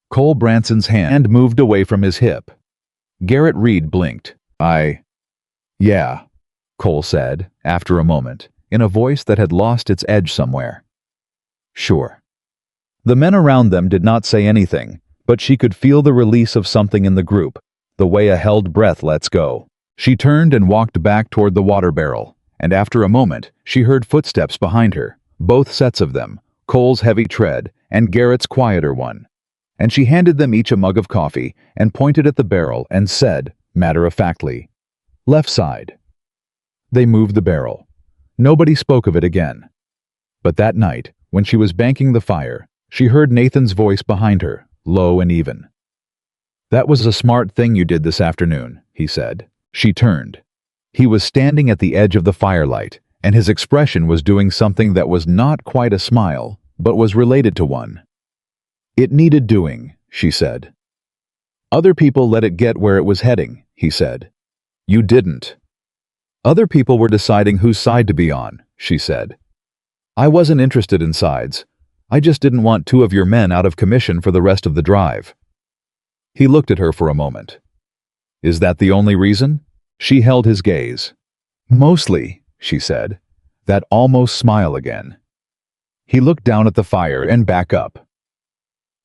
Cole Branson's hand moved away from his hip. Garrett Reed blinked. Yeah," Cole said, after a moment, in a voice that had lost its edge somewhere. "Sure." The men around them did not say anything, but she could feel the release of something in the group, the way a held breath lets go. She turned and walked back toward the water barrel, and after a moment, she heard footsteps behind her, both sets of them, Cole's heavy tread and Garrett's quieter one. And she handed them each a mug of coffee and pointed at the barrel and said, matter-of-factly, "Left side." They moved the barrel. Nobody spoke of it again. But that night, when she was banking the fire, she heard Nathan's voice behind her, low and even. "That was a smart thing you did this afternoon," he said. She turned. He was standing at the edge of the firelight, and his expression was doing something that was not quite a smile, but was related to one. "It needed doing," she said. "Other people let it get where it was heading," he said. "You didn't." Other people were deciding whose side to be on, she said. I wasn't interested in sides. I just didn't want two of your men out of commission for the rest of the drive. He looked at her for a moment. Is that the only reason? She held his gaze. Mostly, she said, that almost smile again. He looked down at the fire and back up.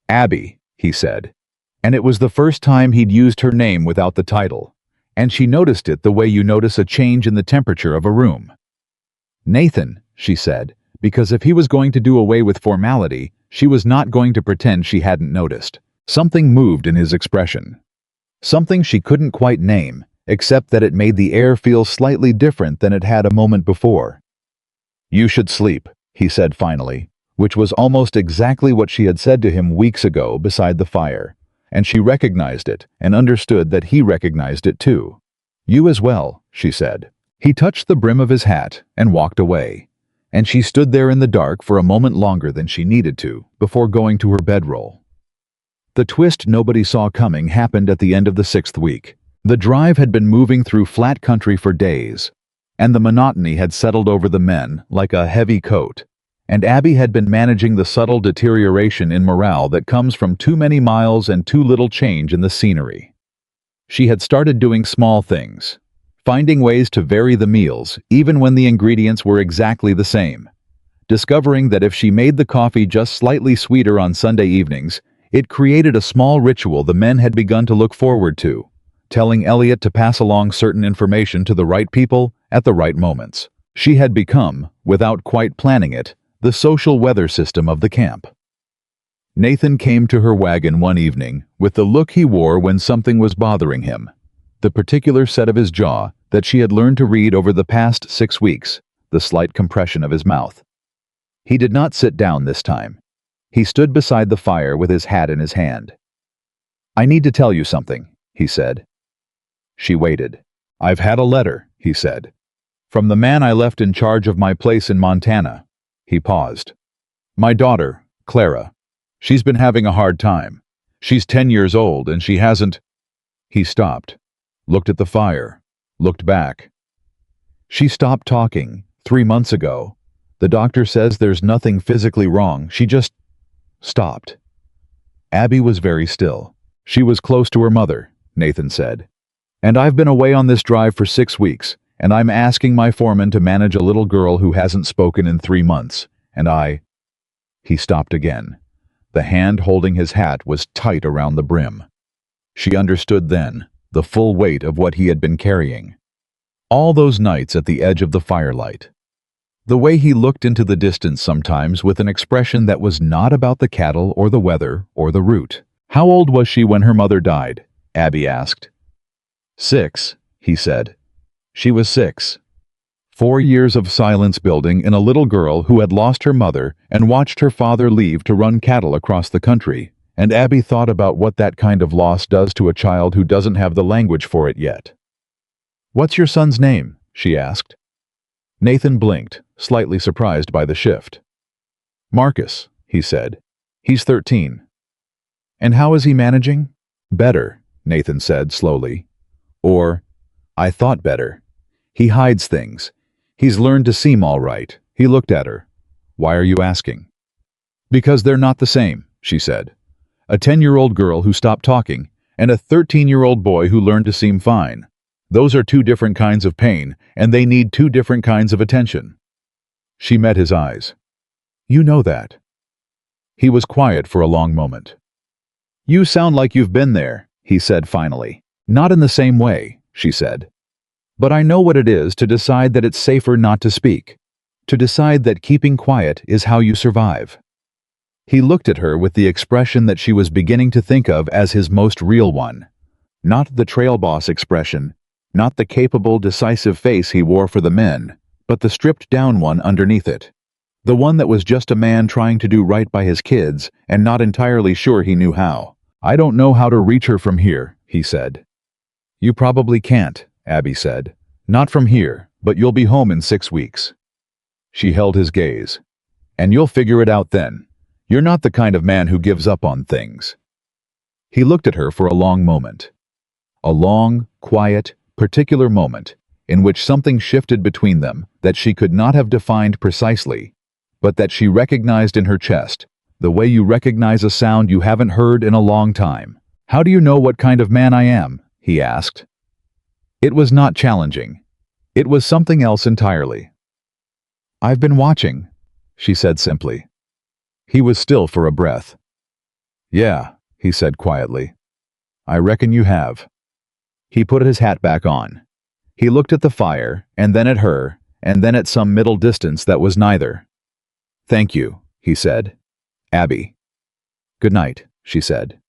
Abby, he said, and it was the first time he'd used her name without the title, and she noticed it the way you notice a change in the temperature of a room. Nathan, she said, because if he was going to do away with formality, she was not going to pretend she hadn't noticed. Something moved in his expression. Something she couldn't quite name, except that it made the air feel slightly different than it had a moment before. You should sleep, he said finally, which was almost exactly what she had said to him weeks ago beside the fire, and she recognized it and understood that he recognized it too. You as well, she said. He touched the brim of his hat and walked away, and she stood there in the dark for a moment longer than she needed to before going to her bedroll. The twist nobody saw coming happened at the end of the 6th week. The drive had been moving through flat country for days, and the monotony had settled over the men like a heavy coat, and Abby had been managing the subtle deterioration in morale that comes from too many miles and too little change in the scenery. She had started doing small things, finding ways to vary the meals even when the ingredients were exactly the same, discovering that if she made the coffee just slightly sweeter on Sunday evenings, it created a small ritual the men had begun to look forward to, telling Elliot to pass along certain information to the right people at the right moments. She had become, without quite planning it, the social weather system of the camp. Nathan came to her wagon one evening with the look he wore when something was bothering him, the particular set of his jaw that she had learned to read over the past 6 weeks, the slight compression of his mouth. He did not sit down this time. He stood beside the fire with his hat in his hand. I need to tell you something, he said. She waited. I've had a letter, he said. From the man I left in charge of my place in Montana. He paused. My daughter, Clara. She's been having a hard time. She's 10 years old and she hasn't... He stopped, looked at the fire, looked back. She stopped talking 3 months ago. The doctor says there's nothing physically wrong. She just stopped. Abby was very still. She was close to her mother, Nathan said. And I've been away on this drive for 6 weeks, and I'm asking my foreman to manage a little girl who hasn't spoken in 3 months, and He stopped again. The hand holding his hat was tight around the brim. She understood then the full weight of what he had been carrying. All those nights at the edge of the firelight. The way he looked into the distance sometimes with an expression that was not about the cattle or the weather or the route. How old was she when her mother died? Abby asked. 6, he said. She was 6. 4 years of silence building in a little girl who had lost her mother and watched her father leave to run cattle across the country, and Abby thought about what that kind of loss does to a child who doesn't have the language for it yet. What's your son's name? She asked. Nathan blinked, slightly surprised by the shift. Marcus, he said. He's 13. And how is he managing? Better, Nathan said slowly. Or, I thought better. He hides things. He's learned to seem all right. He looked at her. Why are you asking? Because they're not the same, she said. A 10-year-old girl who stopped talking and a 13-year-old boy who learned to seem fine. Those are 2 different kinds of pain, and they need 2 different kinds of attention. She met his eyes. You know that. He was quiet for a long moment. You sound like you've been there, he said finally. Not in the same way, she said. But I know what it is to decide that it's safer not to speak, to decide that keeping quiet is how you survive. He looked at her with the expression that she was beginning to think of as his most real one. Not the trail boss expression, not the capable, decisive face he wore for the men, but the stripped-down one underneath it. The one that was just a man trying to do right by his kids and not entirely sure he knew how. I don't know how to reach her from here, he said. You probably can't, Abby said. Not from here, but you'll be home in 6 weeks. She held his gaze. And you'll figure it out then. You're not the kind of man who gives up on things. He looked at her for a long moment. A long, quiet, particular moment, in which something shifted between them that she could not have defined precisely, but that she recognized in her chest, the way you recognize a sound you haven't heard in a long time. "How do you know what kind of man I am?" he asked. It was not challenging. It was something else entirely. "I've been watching," she said simply. He was still for a breath. "Yeah," he said quietly. "I reckon you have." He put his hat back on. He looked at the fire, and then at her, and then at some middle distance that was neither. "Thank you," he said. "Abby." "Good night," she said.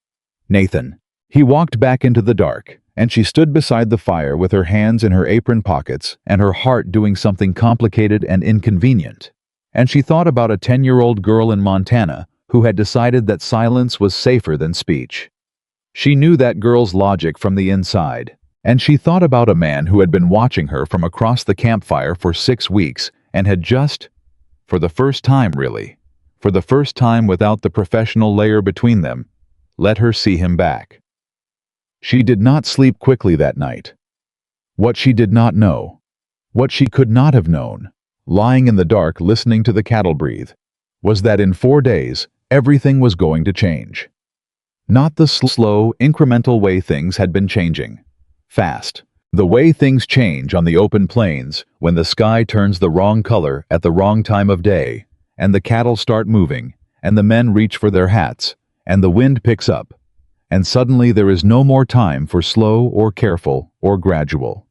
"Nathan." He walked back into the dark, and she stood beside the fire with her hands in her apron pockets and her heart doing something complicated and inconvenient. And she thought about a 10-year-old girl in Montana who had decided that silence was safer than speech. She knew that girl's logic from the inside, and she thought about a man who had been watching her from across the campfire for 6 weeks and had just, for the first time really, for the first time without the professional layer between them, let her see him back. She did not sleep quickly that night. What she did not know, what she could not have known, lying in the dark listening to the cattle breathe, was that in 4 days, everything was going to change. Not the slow, incremental way things had been changing. Fast. The way things change on the open plains when the sky turns the wrong color at the wrong time of day, and the cattle start moving, and the men reach for their hats, and the wind picks up, and suddenly there is no more time for slow or careful or gradual.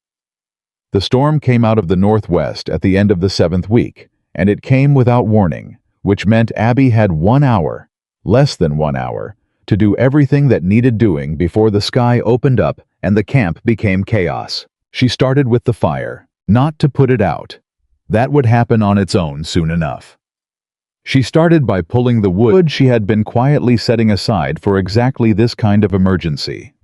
The storm came out of the northwest at the end of the 7th week, and it came without warning, which meant Abby had 1 hour, less than 1 hour, to do everything that needed doing before the sky opened up and the camp became chaos. She started with the fire, not to put it out. That would happen on its own soon enough. She started by pulling the wood she had been quietly setting aside for exactly this kind of emergency.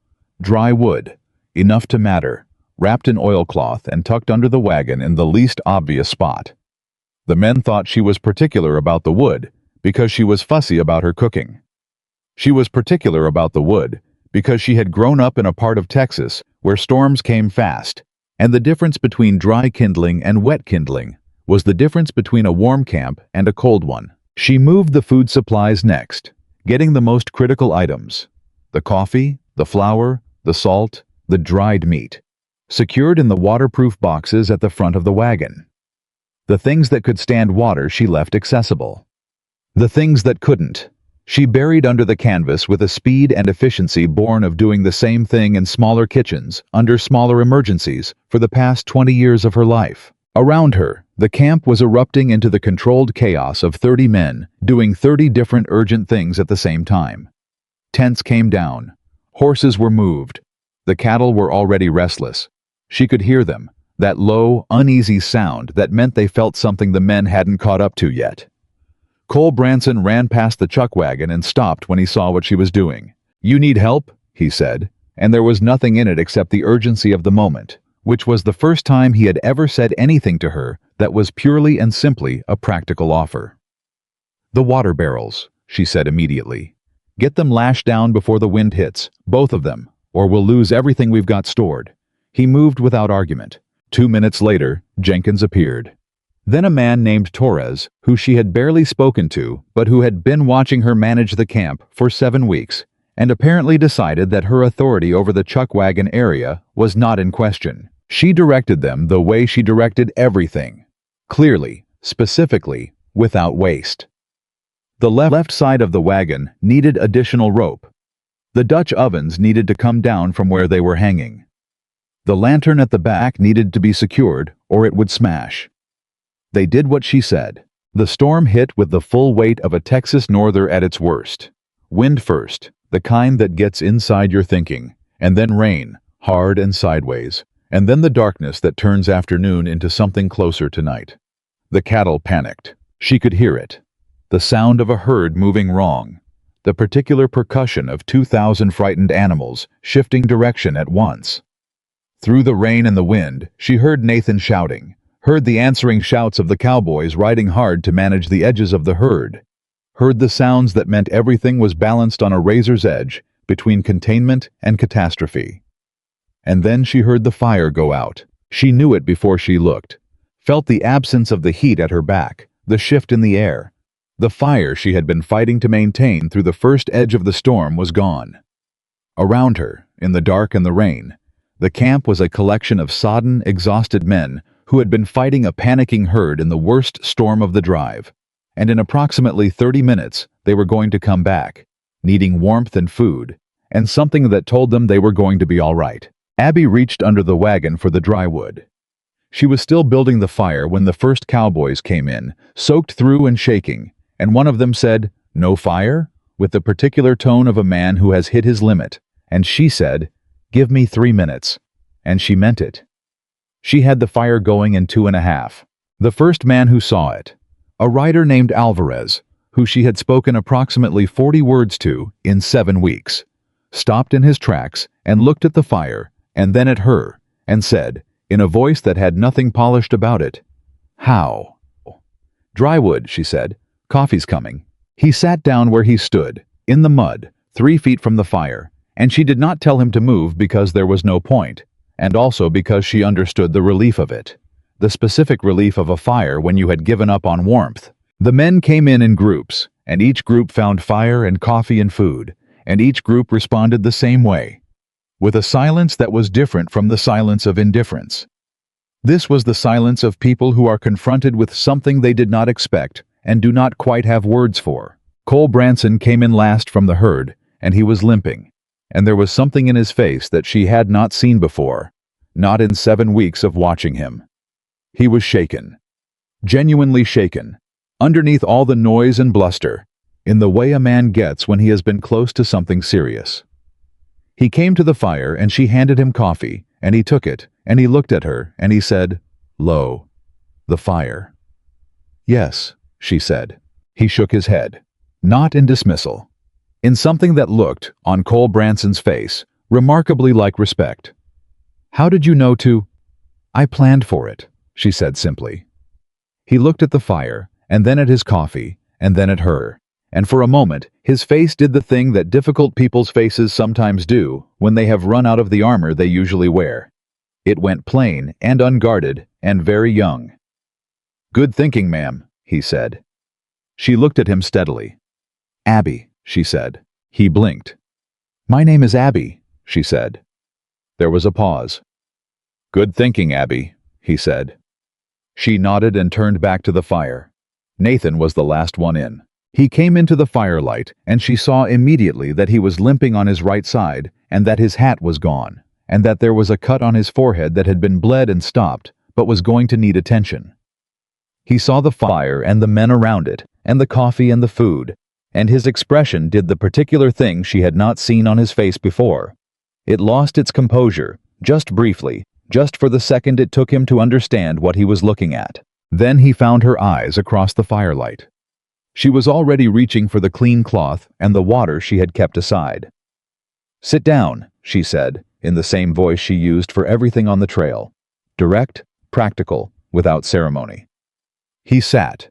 Dry wood, enough to matter, wrapped in oilcloth and tucked under the wagon in the least obvious spot. The men thought she was particular about the wood because she was fussy about her cooking. She was particular about the wood because she had grown up in a part of Texas where storms came fast, and the difference between dry kindling and wet kindling was the difference between a warm camp and a cold one. She moved the food supplies next, getting the most critical items: the coffee, the flour, the salt, the dried meat, secured in the waterproof boxes at the front of the wagon. The things that could stand water she left accessible. The things that couldn't, she buried under the canvas with a speed and efficiency born of doing the same thing in smaller kitchens, under smaller emergencies, for the past 20 years of her life. Around her, the camp was erupting into the controlled chaos of 30 men doing 30 different urgent things at the same time. Tents came down. Horses were moved. The cattle were already restless. She could hear them, that low, uneasy sound that meant they felt something the men hadn't caught up to yet. Cole Branson ran past the chuck wagon and stopped when he saw what she was doing. "You need help?" he said, and there was nothing in it except the urgency of the moment, which was the first time he had ever said anything to her that was purely and simply a practical offer. "The water barrels," she said immediately. "Get them lashed down before the wind hits, both of them, or we'll lose everything we've got stored." He moved without argument. 2 minutes later, Jenkins appeared. Then a man named Torres, who she had barely spoken to, but who had been watching her manage the camp for 7 weeks, and apparently decided that her authority over the chuck wagon area was not in question. She directed them the way she directed everything. Clearly, specifically, without waste. The left side of the wagon needed additional rope. The Dutch ovens needed to come down from where they were hanging. The lantern at the back needed to be secured, or it would smash. They did what she said. The storm hit with the full weight of a Texas norther at its worst. Wind first, the kind that gets inside your thinking, and then rain, hard and sideways, and then the darkness that turns afternoon into something closer to night. The cattle panicked. She could hear it. The sound of a herd moving wrong. The particular percussion of 2,000 frightened animals shifting direction at once. Through the rain and the wind, she heard Nathan shouting, heard the answering shouts of the cowboys riding hard to manage the edges of the herd, heard the sounds that meant everything was balanced on a razor's edge between containment and catastrophe. And then she heard the fire go out, She knew it before she looked, felt the absence of the heat at her back, the shift in the air. The fire she had been fighting to maintain through the first edge of the storm was gone. Around her, in the dark and the rain, the camp was a collection of sodden, exhausted men who had been fighting a panicking herd in the worst storm of the drive. And in approximately 30 minutes, they were going to come back, needing warmth and food, and something that told them they were going to be all right. Abby reached under the wagon for the dry wood. She was still building the fire when the first cowboys came in, soaked through and shaking, and one of them said, "No fire?" with the particular tone of a man who has hit his limit, and she said, "Give me 3 minutes." And she meant it. She had the fire going in 2.5. The first man who saw it, a rider named Alvarez, who she had spoken approximately 40 words to in 7 weeks, stopped in his tracks and looked at the fire, and then at her, and said, in a voice that had nothing polished about it, "How?" "Dry wood," she said. "Coffee's coming." He sat down where he stood, in the mud, 3 feet from the fire, and she did not tell him to move because there was no point, and also because she understood the relief of it, the specific relief of a fire when you had given up on warmth. The men came in groups, and each group found fire and coffee and food, and each group responded the same way, with a silence that was different from the silence of indifference. This was the silence of people who are confronted with something they did not expect and do not quite have words for. Cole Branson came in last from the herd, and he was limping, and there was something in his face that she had not seen before, not in 7 weeks of watching him. He was shaken, genuinely shaken, underneath all the noise and bluster, in the way a man gets when he has been close to something serious. He came to the fire and she handed him coffee, and he took it, and he looked at her, and he said, "Lo, the fire." "Yes," she said. He shook his head, not in dismissal, in something that looked, on Cole Branson's face, remarkably like respect. "How did you know to—" "I planned for it," she said simply. He looked at the fire, and then at his coffee, and then at her, and for a moment his face did the thing that difficult people's faces sometimes do when they have run out of the armor they usually wear. It went plain and unguarded and very young. "Good thinking, ma'am," he said. She looked at him steadily. "Abby," she said. He blinked. "My name is Abby," she said. There was a pause. "Good thinking, Abby," he said. She nodded and turned back to the fire. Nathan was the last one in. He came into the firelight, and she saw immediately that he was limping on his right side, and that his hat was gone, and that there was a cut on his forehead that had been bled and stopped, but was going to need attention. He saw the fire and the men around it, and the coffee and the food, and his expression did the particular thing she had not seen on his face before. It lost its composure, just briefly, just for the second it took him to understand what he was looking at. Then he found her eyes across the firelight. She was already reaching for the clean cloth and the water she had kept aside. "Sit down," she said, in the same voice she used for everything on the trail. Direct, practical, without ceremony. He sat.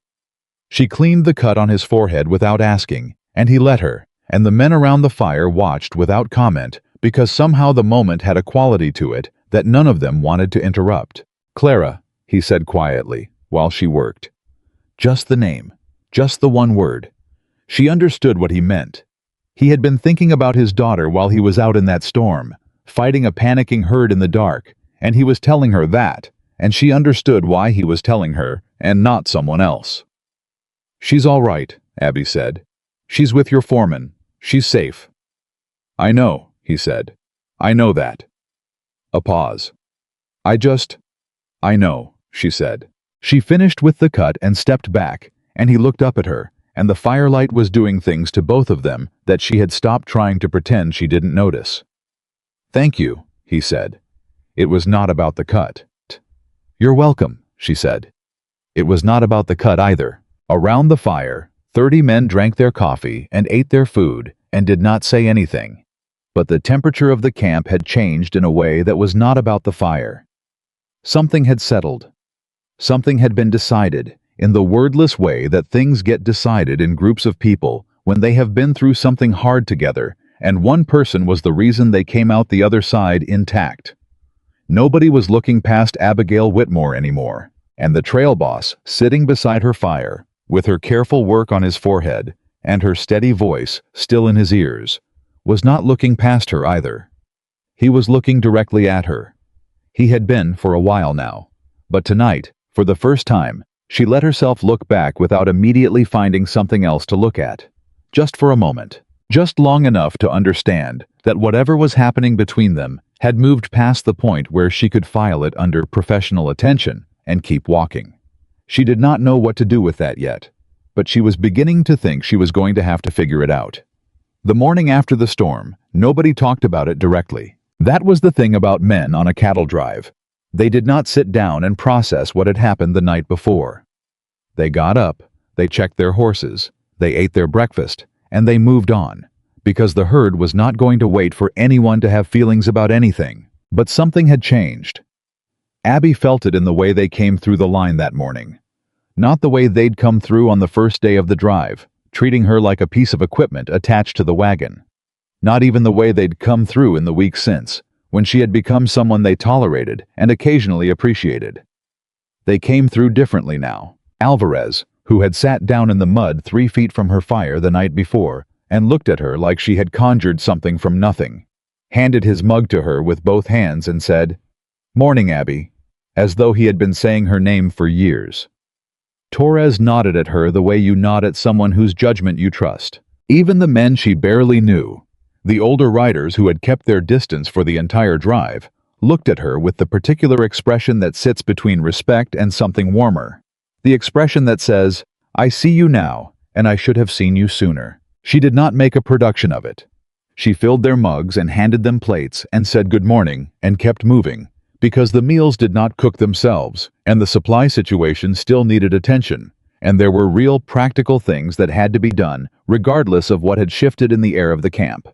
She cleaned the cut on his forehead without asking, and he let her, and the men around the fire watched without comment because somehow the moment had a quality to it that none of them wanted to interrupt. "Clara," he said quietly, while she worked. Just the name. Just the one word. She understood what he meant. He had been thinking about his daughter while he was out in that storm, fighting a panicking herd in the dark, and he was telling her that, and she understood why he was telling her, and not someone else. "She's all right," Abby said. "She's with your foreman. She's safe." "I know," he said. "I know that." A pause. I know," she said. She finished with the cut and stepped back, and he looked up at her, and the firelight was doing things to both of them that she had stopped trying to pretend she didn't notice. "Thank you," he said. It was not about the cut. "You're welcome," she said. It was not about the cut either. Around the fire, 30 men drank their coffee and ate their food and did not say anything. But the temperature of the camp had changed in a way that was not about the fire. Something had settled. Something had been decided, in the wordless way that things get decided in groups of people when they have been through something hard together, and one person was the reason they came out the other side intact. Nobody was looking past Abigail Whitmore anymore, and the trail boss, sitting beside her fire, with her careful work on his forehead and her steady voice still in his ears, was not looking past her either. He was looking directly at her. He had been for a while now, but tonight, for the first time, she let herself look back without immediately finding something else to look at. Just for a moment. Just long enough to understand that whatever was happening between them had moved past the point where she could file it under professional attention and keep walking. She did not know what to do with that yet, but she was beginning to think she was going to have to figure it out. The morning after the storm, nobody talked about it directly. That was the thing about men on a cattle drive. They did not sit down and process what had happened the night before. They got up, they checked their horses, they ate their breakfast, and they moved on, because the herd was not going to wait for anyone to have feelings about anything. But something had changed. Abby felt it in the way they came through the line that morning. Not the way they'd come through on the first day of the drive, treating her like a piece of equipment attached to the wagon. Not even the way they'd come through in the weeks since, when she had become someone they tolerated and occasionally appreciated. They came through differently now. Alvarez, who had sat down in the mud 3 feet from her fire the night before and looked at her like she had conjured something from nothing, handed his mug to her with both hands and said, "Morning, Abby," as though he had been saying her name for years. Torres nodded at her the way you nod at someone whose judgment you trust. Even the men she barely knew, the older riders who had kept their distance for the entire drive, looked at her with the particular expression that sits between respect and something warmer. The expression that says, "I see you now, and I should have seen you sooner." She did not make a production of it. She filled their mugs and handed them plates and said good morning and kept moving, because the meals did not cook themselves, and the supply situation still needed attention, and there were real practical things that had to be done regardless of what had shifted in the air of the camp.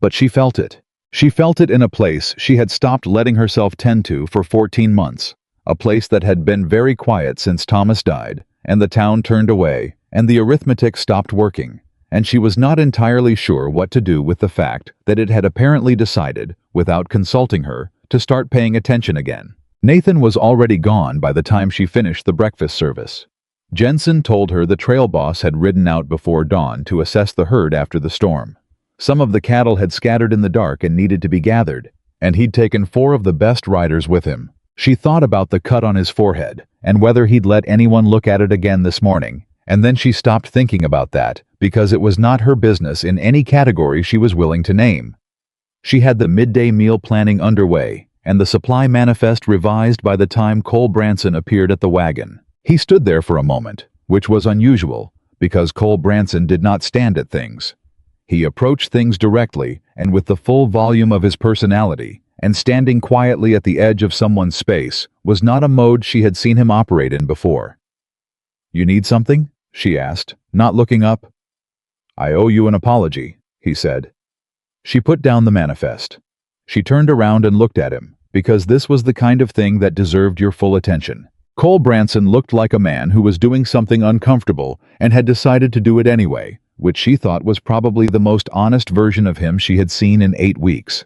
But she felt it. She felt it in a place she had stopped letting herself tend to for 14 months, a place that had been very quiet since Thomas died, and the town turned away, and the arithmetic stopped working, and she was not entirely sure what to do with the fact that it had apparently decided, without consulting her, to start paying attention again. Nathan was already gone by the time she finished the breakfast service. Jensen told her the trail boss had ridden out before dawn to assess the herd after the storm. Some of the cattle had scattered in the dark and needed to be gathered, and he'd taken 4 of the best riders with him. She thought about the cut on his forehead and whether he'd let anyone look at it again this morning, and then she stopped thinking about that because it was not her business in any category she was willing to name. She had the midday meal planning underway and the supply manifest revised by the time Cole Branson appeared at the wagon. He stood there for a moment, which was unusual because Cole Branson did not stand at things. He approached things directly and with the full volume of his personality, and standing quietly at the edge of someone's space was not a mode she had seen him operate in before. "You need something?" she asked, not looking up. "I owe you an apology," he said. She put down the manifest. She turned around and looked at him, because this was the kind of thing that deserved your full attention. Cole Branson looked like a man who was doing something uncomfortable and had decided to do it anyway, which she thought was probably the most honest version of him she had seen in 8 weeks.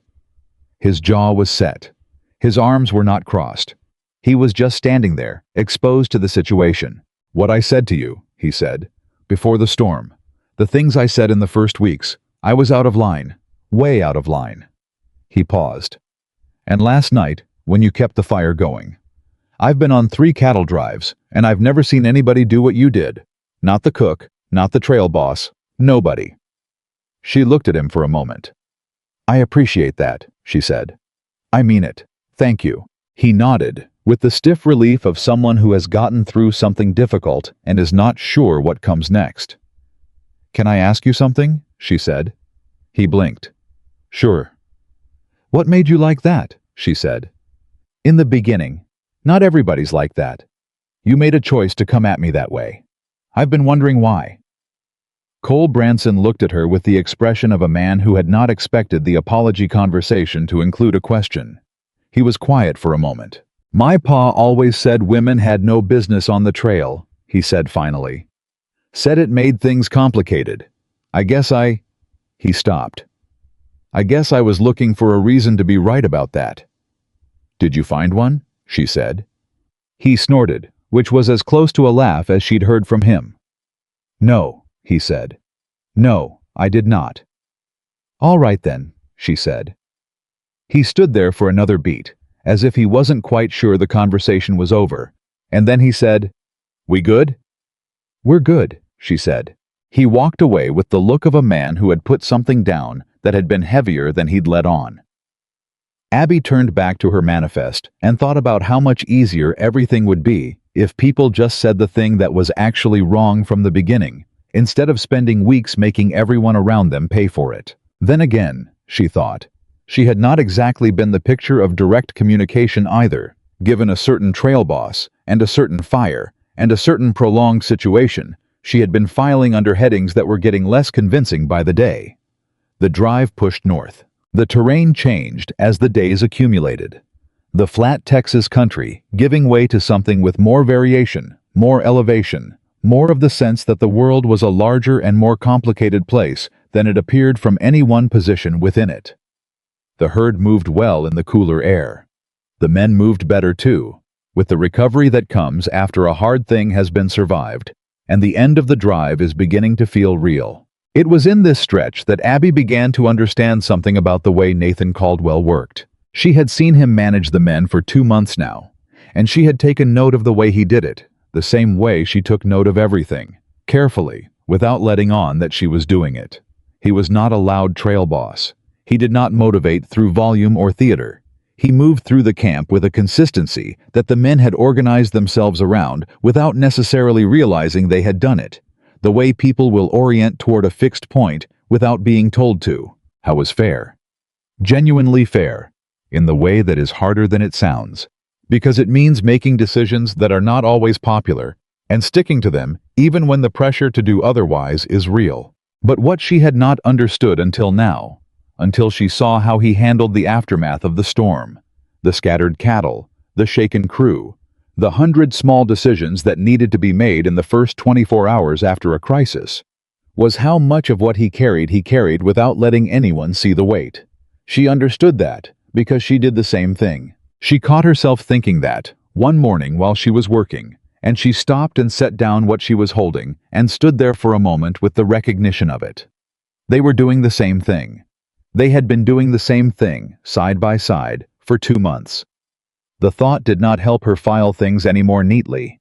His jaw was set. His arms were not crossed. He was just standing there, exposed to the situation. "What I said to you," he said, "before the storm. The things I said in the first weeks. I was out of line. Way out of line." He paused. "And last night, when you kept the fire going. I've been on 3 cattle drives, and I've never seen anybody do what you did. Not the cook, not the trail boss, nobody." She looked at him for a moment. "I appreciate that," she said. "I mean it. Thank you." He nodded, with the stiff relief of someone who has gotten through something difficult and is not sure what comes next. "Can I ask you something?" she said. He blinked. "Sure." "What made you like that?" she said. "In the beginning. Not everybody's like that. You made a choice to come at me that way. I've been wondering why." Cole Branson looked at her with the expression of a man who had not expected the apology conversation to include a question. He was quiet for a moment. "My pa always said women had no business on the trail," he said finally. "Said it made things complicated. I guess I—" He stopped. "I guess I was looking for a reason to be right about that." "Did you find one?" she said. He snorted, which was as close to a laugh as she'd heard from him. "No," he said. "No, I did not." "All right then," she said. He stood there for another beat, as if he wasn't quite sure the conversation was over, and then he said, "We good?" "We're good," she said. He walked away with the look of a man who had put something down that had been heavier than he'd let on. Abby turned back to her manifest and thought about how much easier everything would be if people just said the thing that was actually wrong from the beginning, instead of spending weeks making everyone around them pay for it. Then again, she thought, she had not exactly been the picture of direct communication either, given a certain trail boss, and a certain fire, and a certain prolonged situation. She had been filing under headings that were getting less convincing by the day. The drive pushed north. The terrain changed as the days accumulated. The flat Texas country giving way to something with more variation, more elevation, more of the sense that the world was a larger and more complicated place than it appeared from any one position within it. The herd moved well in the cooler air. The men moved better too, with the recovery that comes after a hard thing has been survived, and the end of the drive is beginning to feel real. It was in this stretch that Abby began to understand something about the way Nathan Caldwell worked. She had seen him manage the men for 2 months now, and she had taken note of the way he did it, the same way she took note of everything, carefully, without letting on that she was doing it. He was not a loud trail boss. He did not motivate through volume or theater. He moved through the camp with a consistency that the men had organized themselves around without necessarily realizing they had done it. The way people will orient toward a fixed point without being told to. How was fair? Genuinely fair, in the way that is harder than it sounds, because it means making decisions that are not always popular, and sticking to them even when the pressure to do otherwise is real. But what she had not understood until now, until she saw how he handled the aftermath of the storm, the scattered cattle, the shaken crew, the 100 small decisions that needed to be made in the first 24 hours after a crisis, was how much of what he carried without letting anyone see the weight. She understood that, because she did the same thing. She caught herself thinking that, one morning while she was working, and she stopped and set down what she was holding and stood there for a moment with the recognition of it. They were doing the same thing. They had been doing the same thing, side by side, for 2 months. The thought did not help her file things any more neatly.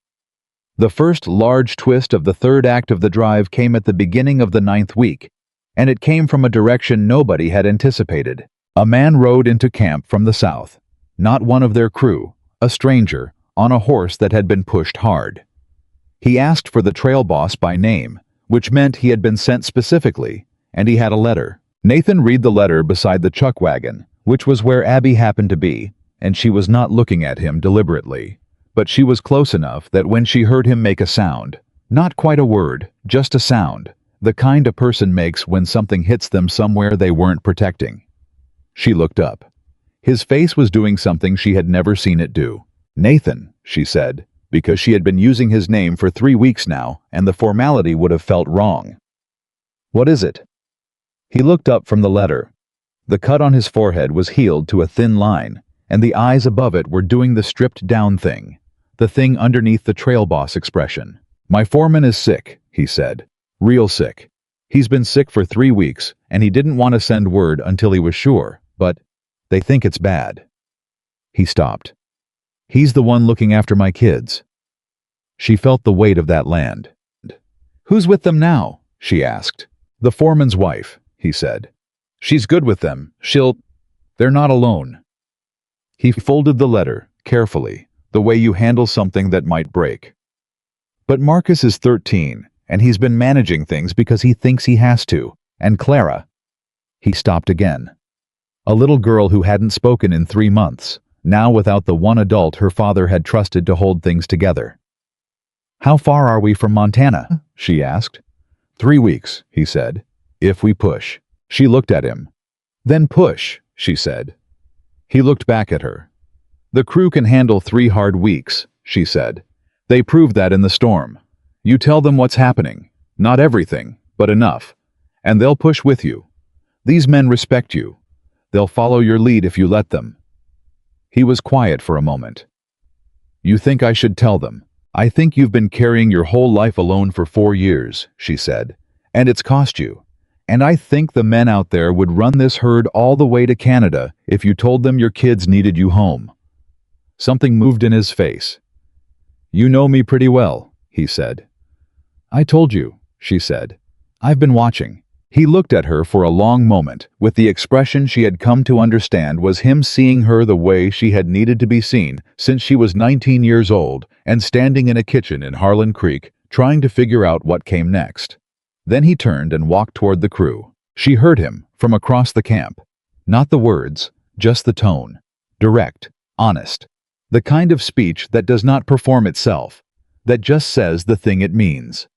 The first large twist of the third act of the drive came at the beginning of the 9th week, and it came from a direction nobody had anticipated. A man rode into camp from the south, not one of their crew, a stranger, on a horse that had been pushed hard. He asked for the trail boss by name, which meant he had been sent specifically, and he had a letter. Nathan read the letter beside the chuck wagon, which was where Abby happened to be, and she was not looking at him deliberately, but she was close enough that when she heard him make a sound, not quite a word, just a sound, the kind a person makes when something hits them somewhere they weren't protecting. She looked up. His face was doing something she had never seen it do. "Nathan," she said, because she had been using his name for 3 weeks now, and the formality would have felt wrong. "What is it?" He looked up from the letter. The cut on his forehead was healed to a thin line, and the eyes above it were doing the stripped-down thing, the thing underneath the trail boss expression. "My foreman is sick," he said. "Real sick. He's been sick for 3 weeks, and he didn't want to send word until he was sure, but they think it's bad." He stopped. "He's the one looking after my kids." She felt the weight of that land. "Who's with them now?" she asked. "The foreman's wife," he said. "She's good with them. They're not alone." He folded the letter, carefully, the way you handle something that might break. "But Marcus is 13, and he's been managing things because he thinks he has to, and Clara—" He stopped again. A little girl who hadn't spoken in 3 months, now without the one adult her father had trusted to hold things together. "How far are we from Montana?" she asked. 3 weeks, he said. "If we push." She looked at him. "Then push," she said. He looked back at her. "The crew can handle 3 hard weeks," she said. "They proved that in the storm. You tell them what's happening. Not everything, but enough. And they'll push with you. These men respect you. They'll follow your lead if you let them." He was quiet for a moment. "You think I should tell them? I think you've been carrying your whole life alone for 4 years," she said, "and it's cost you. And I think the men out there would run this herd all the way to Canada if you told them your kids needed you home." Something moved in his face. "You know me pretty well," he said. "I told you," she said. "I've been watching." He looked at her for a long moment, with the expression she had come to understand was him seeing her the way she had needed to be seen since she was 19 years old and standing in a kitchen in Harlan Creek, trying to figure out what came next. Then he turned and walked toward the crew. She heard him from across the camp. Not the words, just the tone. Direct, honest. The kind of speech that does not perform itself, that just says the thing it means.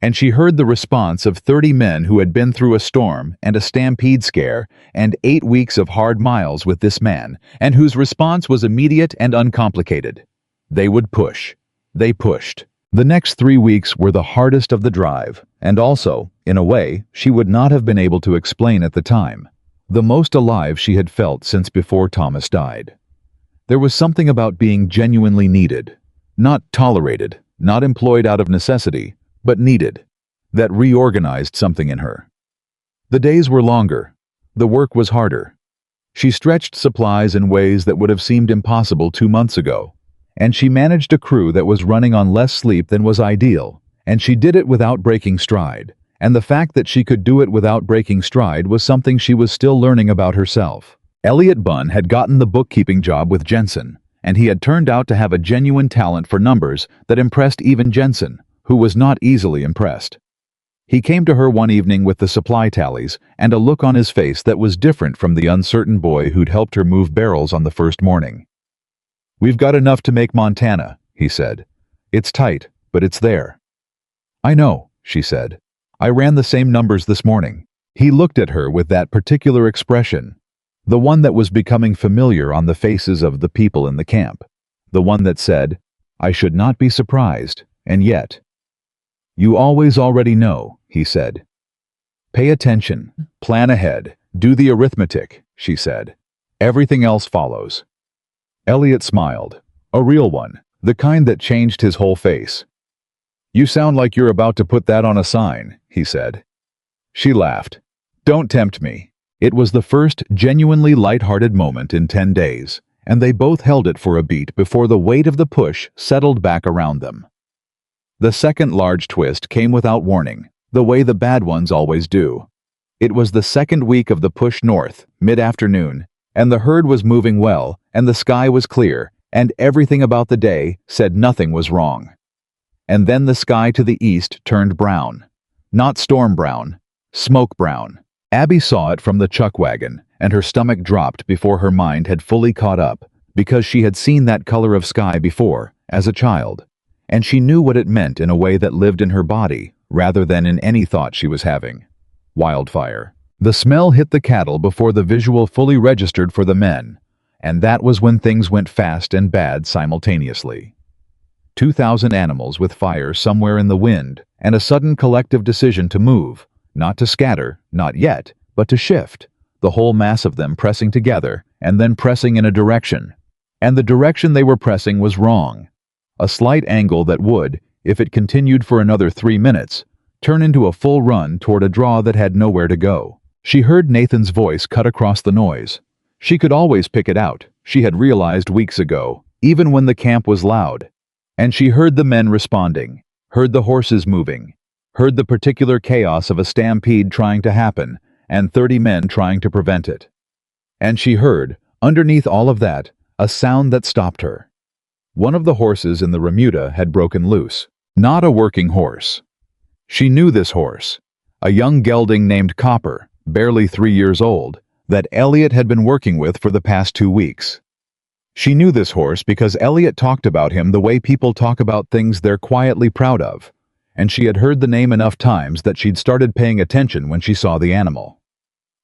And she heard the response of 30 men who had been through a storm and a stampede scare and 8 weeks of hard miles with this man, and whose response was immediate and uncomplicated. They would push. They pushed. The next 3 weeks were the hardest of the drive, and also, in a way, she would not have been able to explain at the time. The most alive she had felt since before Thomas died. There was something about being genuinely needed. Not tolerated, not employed out of necessity, but needed, that reorganized something in her. The days were longer. The work was harder. She stretched supplies in ways that would have seemed impossible 2 months ago, and she managed a crew that was running on less sleep than was ideal, and she did it without breaking stride, and the fact that she could do it without breaking stride was something she was still learning about herself. Elliot Bunn had gotten the bookkeeping job with Jensen, and he had turned out to have a genuine talent for numbers that impressed even Jensen, who was not easily impressed. He came to her one evening with the supply tallies and a look on his face that was different from the uncertain boy who'd helped her move barrels on the first morning. "We've got enough to make Montana," he said. "It's tight, but it's there." "I know," she said. "I ran the same numbers this morning." He looked at her with that particular expression, the one that was becoming familiar on the faces of the people in the camp, the one that said, "I should not be surprised, and yet." "You always already know," he said. "Pay attention, plan ahead, do the arithmetic," she said. "Everything else follows." Elliot smiled, a real one, the kind that changed his whole face. "You sound like you're about to put that on a sign," he said. She laughed. "Don't tempt me." It was the first genuinely light-hearted moment in 10 days, and they both held it for a beat before the weight of the push settled back around them. The second large twist came without warning, the way the bad ones always do. It was the second week of the push north, mid-afternoon, and the herd was moving well, and the sky was clear, and everything about the day said nothing was wrong. And then the sky to the east turned brown. Not storm brown, smoke brown. Abby saw it from the chuck wagon, and her stomach dropped before her mind had fully caught up, because she had seen that color of sky before, as a child. And she knew what it meant in a way that lived in her body, rather than in any thought she was having. Wildfire. The smell hit the cattle before the visual fully registered for the men, and that was when things went fast and bad simultaneously. 2,000 animals with fire somewhere in the wind, and a sudden collective decision to move, not to scatter, not yet, but to shift, the whole mass of them pressing together, and then pressing in a direction. And the direction they were pressing was wrong. A slight angle that would, if it continued for another 3 minutes, turn into a full run toward a draw that had nowhere to go. She heard Nathan's voice cut across the noise. She could always pick it out, she had realized weeks ago, even when the camp was loud. And she heard the men responding, heard the horses moving, heard the particular chaos of a stampede trying to happen, and 30 men trying to prevent it. And she heard, underneath all of that, a sound that stopped her. One of the horses in the remuda had broken loose. Not a working horse. She knew this horse, a young gelding named Copper, barely 3 years old, that Elliot had been working with for the past 2 weeks. She knew this horse because Elliot talked about him the way people talk about things they're quietly proud of, and she had heard the name enough times that she'd started paying attention when she saw the animal.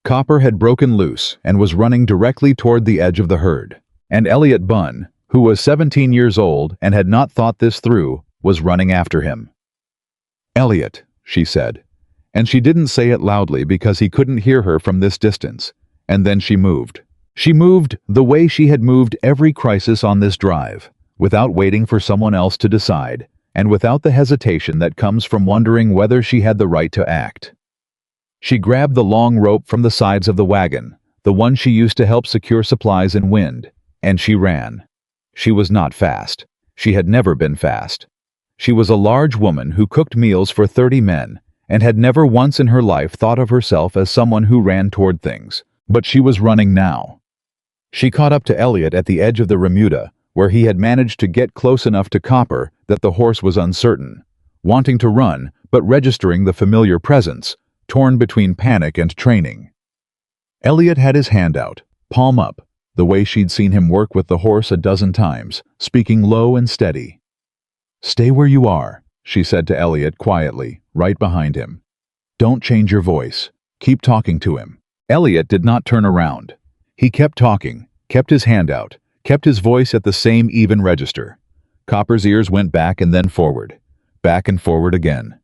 Copper had broken loose and was running directly toward the edge of the herd, and Elliot Bunn, who was 17 years old and had not thought this through, was running after him. "Elliot," she said, and she didn't say it loudly because he couldn't hear her from this distance, and then she moved. She moved the way she had moved every crisis on this drive, without waiting for someone else to decide, and without the hesitation that comes from wondering whether she had the right to act. She grabbed the long rope from the sides of the wagon, the one she used to help secure supplies in wind, and she ran. She was not fast. She had never been fast. She was a large woman who cooked meals for 30 men, and had never once in her life thought of herself as someone who ran toward things. But she was running now. She caught up to Elliot at the edge of the remuda, where he had managed to get close enough to Copper that the horse was uncertain, wanting to run, but registering the familiar presence, torn between panic and training. Elliot had his hand out, palm up, the way she'd seen him work with the horse a dozen times, speaking low and steady. "Stay where you are," she said to Elliot quietly, right behind him. "Don't change your voice. Keep talking to him." Elliot did not turn around. He kept talking, kept his hand out, kept his voice at the same even register. Copper's ears went back and then forward, back and forward again.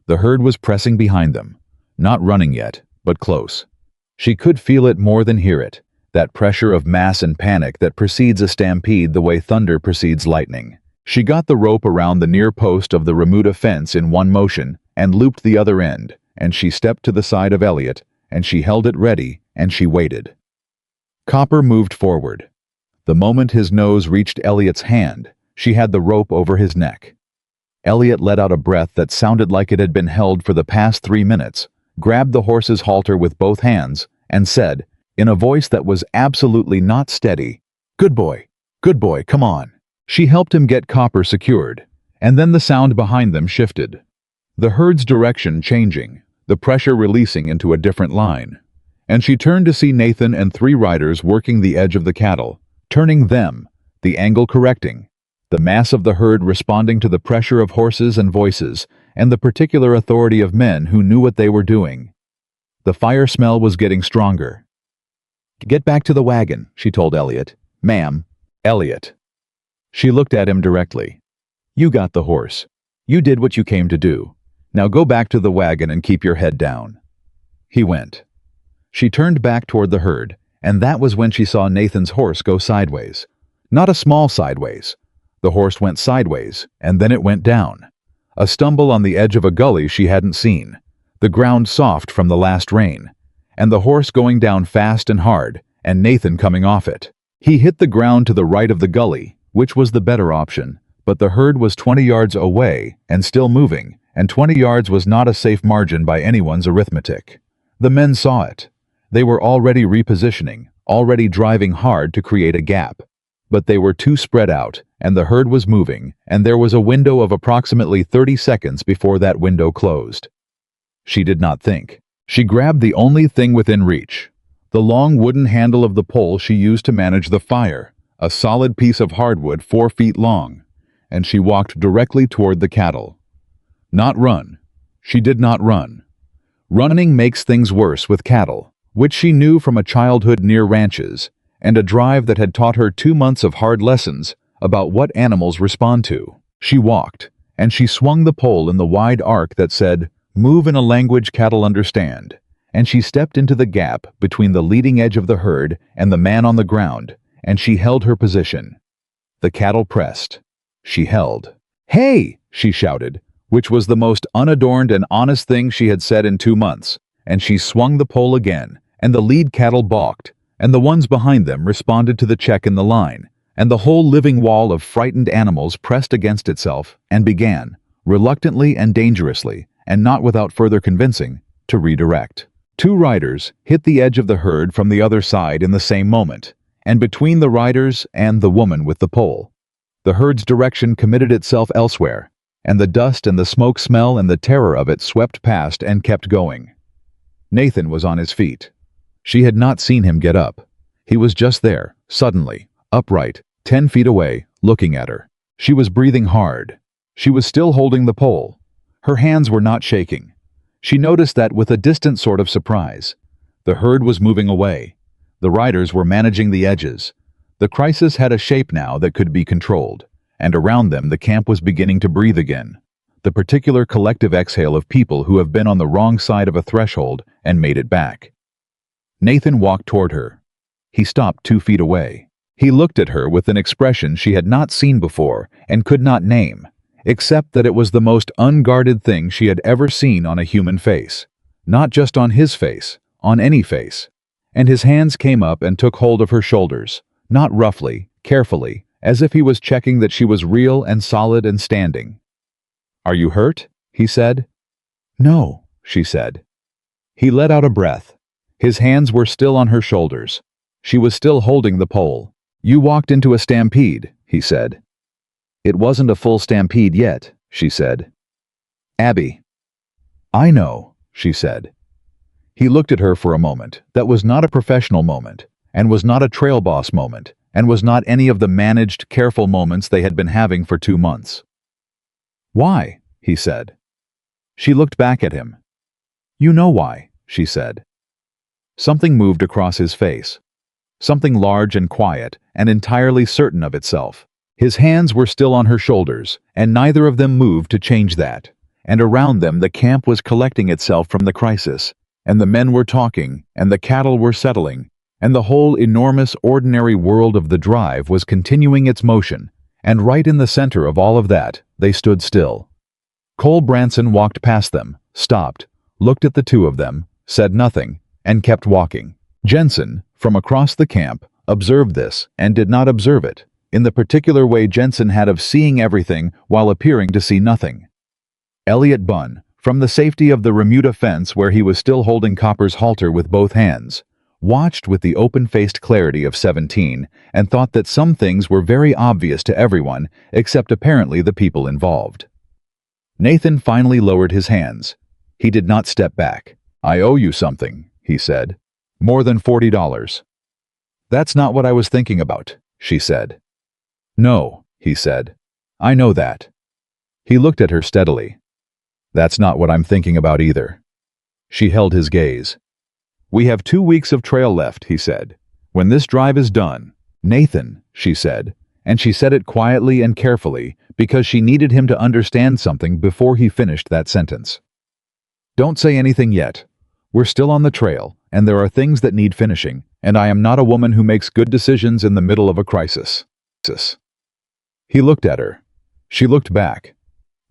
The herd was pressing behind them, not running yet, but close. She could feel it more than hear it, that pressure of mass and panic that precedes a stampede the way thunder precedes lightning. She got the rope around the near post of the remuda fence in one motion and looped the other end, and she stepped to the side of Elliot, and she held it ready, and she waited. Copper moved forward. The moment his nose reached Elliot's hand, she had the rope over his neck. Elliot let out a breath that sounded like it had been held for the past 3 minutes, grabbed the horse's halter with both hands, and said, in a voice that was absolutely not steady, good boy, come on." She helped him get Copper secured, and then the sound behind them shifted. The herd's direction changing, the pressure releasing into a different line. And she turned to see Nathan and 3 riders working the edge of the cattle, turning them, the angle correcting, the mass of the herd responding to the pressure of horses and voices, and the particular authority of men who knew what they were doing. The fire smell was getting stronger. "Get back to the wagon," she told Elliot. "Ma'am." "Elliot." She looked at him directly. "You got the horse. You did what you came to do. Now go back to the wagon and keep your head down." He went. She turned back toward the herd, and that was when she saw Nathan's horse go sideways. Not a small sideways. The horse went sideways, and then it went down. A stumble on the edge of a gully she hadn't seen, the ground soft from the last rain, and the horse going down fast and hard, and Nathan coming off it. He hit the ground to the right of the gully, which was the better option, but the herd was 20 yards away and still moving, and 20 yards was not a safe margin by anyone's arithmetic. The men saw it. They were already repositioning, already driving hard to create a gap. But they were too spread out, and the herd was moving, and there was a window of approximately 30 seconds before that window closed. She did not think. She grabbed the only thing within reach, the long wooden handle of the pole she used to manage the fire, a solid piece of hardwood 4 feet long, and she walked directly toward the cattle. Not run. She did not run. Running makes things worse with cattle, which she knew from a childhood near ranches, and a drive that had taught her 2 months of hard lessons about what animals respond to. She walked, and she swung the pole in the wide arc that said, "Move in a language cattle understand," and she stepped into the gap between the leading edge of the herd and the man on the ground, and she held her position. The cattle pressed. She held. "Hey!" she shouted, which was the most unadorned and honest thing she had said in 2 months, and she swung the pole again, and the lead cattle balked, and the ones behind them responded to the check in the line, and the whole living wall of frightened animals pressed against itself and began, reluctantly and dangerously, and not without further convincing, to redirect. 2 riders hit the edge of the herd from the other side in the same moment, and between the riders and the woman with the pole, the herd's direction committed itself elsewhere, and the dust and the smoke smell and the terror of it swept past and kept going. Nathan was on his feet. She had not seen him get up. He was just there, suddenly, upright, 10 feet away, looking at her. She was breathing hard. She was still holding the pole. Her hands were not shaking. She noticed that with a distant sort of surprise. The herd was moving away. The riders were managing the edges. The crisis had a shape now that could be controlled, and around them the camp was beginning to breathe again. The particular collective exhale of people who have been on the wrong side of a threshold and made it back. Nathan walked toward her. He stopped 2 feet away. He looked at her with an expression she had not seen before and could not name, except that it was the most unguarded thing she had ever seen on a human face. Not just on his face, on any face. And his hands came up and took hold of her shoulders, not roughly, carefully, as if he was checking that she was real and solid and standing. "Are you hurt?" he said. "No," she said. He let out a breath. His hands were still on her shoulders. She was still holding the pole. "You walked into a stampede," he said. "It wasn't a full stampede yet," she said. "Abby." "I know," she said. He looked at her for a moment. That was not a professional moment, and was not a trail boss moment, and was not any of the managed, careful moments they had been having for 2 months. "Why?" he said. She looked back at him. "You know why," she said. Something moved across his face. Something large and quiet, and entirely certain of itself. His hands were still on her shoulders, and neither of them moved to change that. And around them the camp was collecting itself from the crisis, and the men were talking, and the cattle were settling, and the whole enormous ordinary world of the drive was continuing its motion, and right in the center of all of that, they stood still. Cole Branson walked past them, stopped, looked at the two of them, said nothing, and kept walking. Jensen, from across the camp, observed this and did not observe it, in the particular way Jensen had of seeing everything while appearing to see nothing. Elliot Bunn, from the safety of the remuda fence where he was still holding Copper's halter with both hands, watched with the open-faced clarity of 17 and thought that some things were very obvious to everyone except apparently the people involved. Nathan finally lowered his hands. He did not step back. "I owe you something," he said. "More than $40. "That's not what I was thinking about," she said. "No," he said. "I know that." He looked at her steadily. "That's not what I'm thinking about either." She held his gaze. "We have 2 weeks of trail left," he said. "When this drive is done—" "Nathan," she said, and she said it quietly and carefully because she needed him to understand something before he finished that sentence. "Don't say anything yet. We're still on the trail, and there are things that need finishing, and I am not a woman who makes good decisions in the middle of a crisis." He looked at her. She looked back.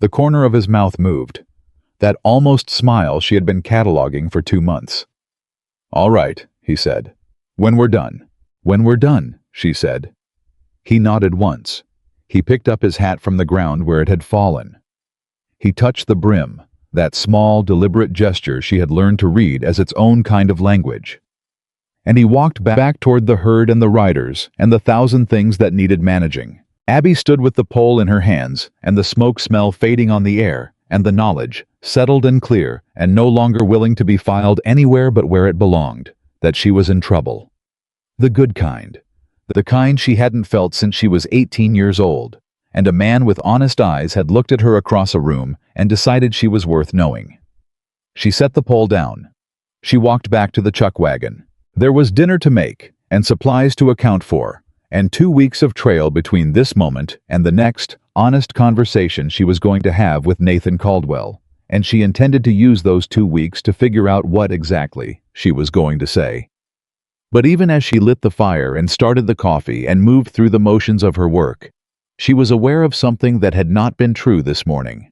The corner of his mouth moved. That almost smile she had been cataloging for 2 months. "All right," he said. "When we're done." "When we're done," she said. He nodded once. He picked up his hat from the ground where it had fallen. He touched the brim, that small, deliberate gesture she had learned to read as its own kind of language. And he walked back toward the herd and the riders and the 1,000 things that needed managing. Abby stood with the pole in her hands and the smoke smell fading on the air, and the knowledge, settled and clear and no longer willing to be filed anywhere but where it belonged, that she was in trouble. The good kind. The kind she hadn't felt since she was 18 years old, and a man with honest eyes had looked at her across a room and decided she was worth knowing. She set the pole down. She walked back to the chuck wagon. There was dinner to make, and supplies to account for, and 2 weeks of trail between this moment and the next honest conversation she was going to have with Nathan Caldwell, and she intended to use those 2 weeks to figure out what exactly she was going to say. But even as she lit the fire and started the coffee and moved through the motions of her work, she was aware of something that had not been true this morning.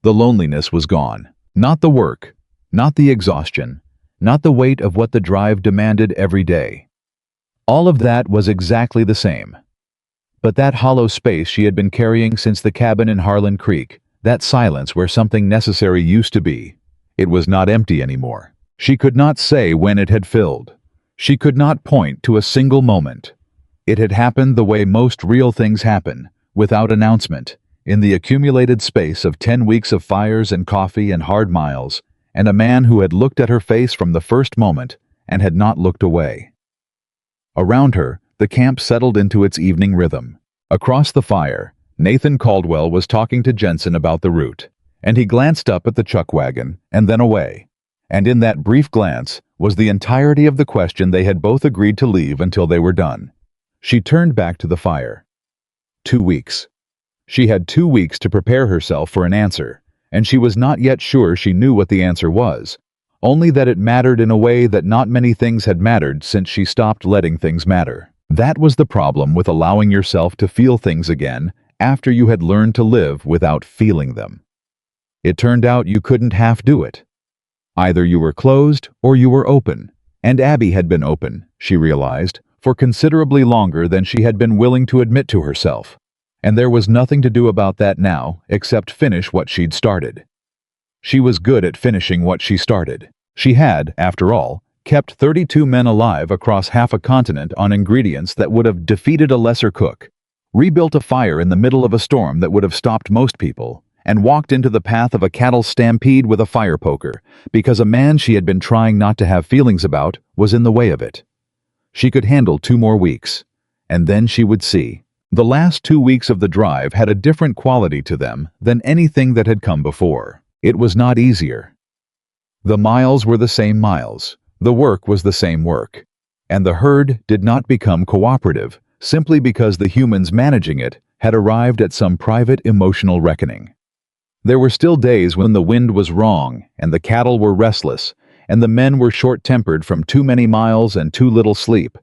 The loneliness was gone. Not the work, not the exhaustion, not the weight of what the drive demanded every day. All of that was exactly the same. But that hollow space she had been carrying since the cabin in Harlan Creek, that silence where something necessary used to be, it was not empty anymore. She could not say when it had filled. She could not point to a single moment. It had happened the way most real things happen, without announcement, in the accumulated space of 10 weeks of fires and coffee and hard miles, and a man who had looked at her face from the first moment and had not looked away. Around her, the camp settled into its evening rhythm. Across the fire, Nathan Caldwell was talking to Jensen about the route, and he glanced up at the chuck wagon and then away. And in that brief glance was the entirety of the question they had both agreed to leave until they were done. She turned back to the fire. 2 weeks. She had 2 weeks to prepare herself for an answer, and she was not yet sure she knew what the answer was, only that it mattered in a way that not many things had mattered since she stopped letting things matter. That was the problem with allowing yourself to feel things again after you had learned to live without feeling them. It turned out you couldn't half do it. Either you were closed or you were open, and Abby had been open, she realized, for considerably longer than she had been willing to admit to herself. And there was nothing to do about that now except finish what she'd started. She was good at finishing what she started. She had, after all, kept 32 men alive across half a continent on ingredients that would have defeated a lesser cook, rebuilt a fire in the middle of a storm that would have stopped most people, and walked into the path of a cattle stampede with a fire poker because a man she had been trying not to have feelings about was in the way of it. She could handle 2 more weeks, and then she would see. The last 2 weeks of the drive had a different quality to them than anything that had come before. It was not easier. The miles were the same miles, the work was the same work, and the herd did not become cooperative simply because the humans managing it had arrived at some private emotional reckoning. There were still days when the wind was wrong and the cattle were restless and the men were short-tempered from too many miles and too little sleep.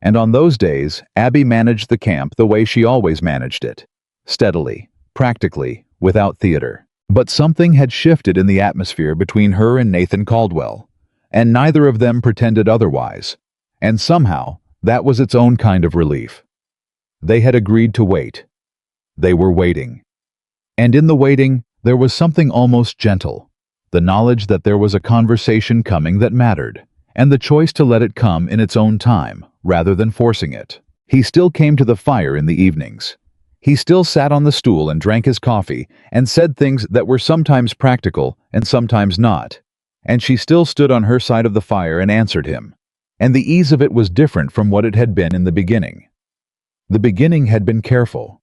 And on those days, Abby managed the camp the way she always managed it, steadily, practically, without theater. But something had shifted in the atmosphere between her and Nathan Caldwell, and neither of them pretended otherwise, and somehow that was its own kind of relief. They had agreed to wait. They were waiting. And in the waiting, there was something almost gentle, the knowledge that there was a conversation coming that mattered, and the choice to let it come in its own time, rather than forcing it. He still came to the fire in the evenings. He still sat on the stool and drank his coffee and said things that were sometimes practical and sometimes not. And she still stood on her side of the fire and answered him. And the ease of it was different from what it had been in the beginning. The beginning had been careful.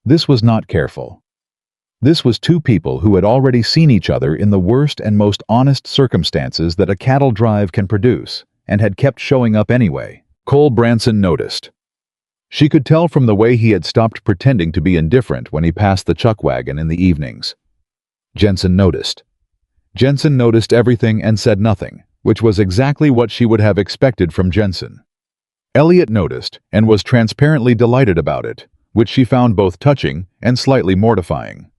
This was not careful. This was 2 people who had already seen each other in the worst and most honest circumstances that a cattle drive can produce, and had kept showing up anyway. Cole Branson noticed. She could tell from the way he had stopped pretending to be indifferent when he passed the chuck wagon in the evenings. Jensen noticed. Jensen noticed everything and said nothing, which was exactly what she would have expected from Jensen. Elliot noticed and was transparently delighted about it, which she found both touching and slightly mortifying.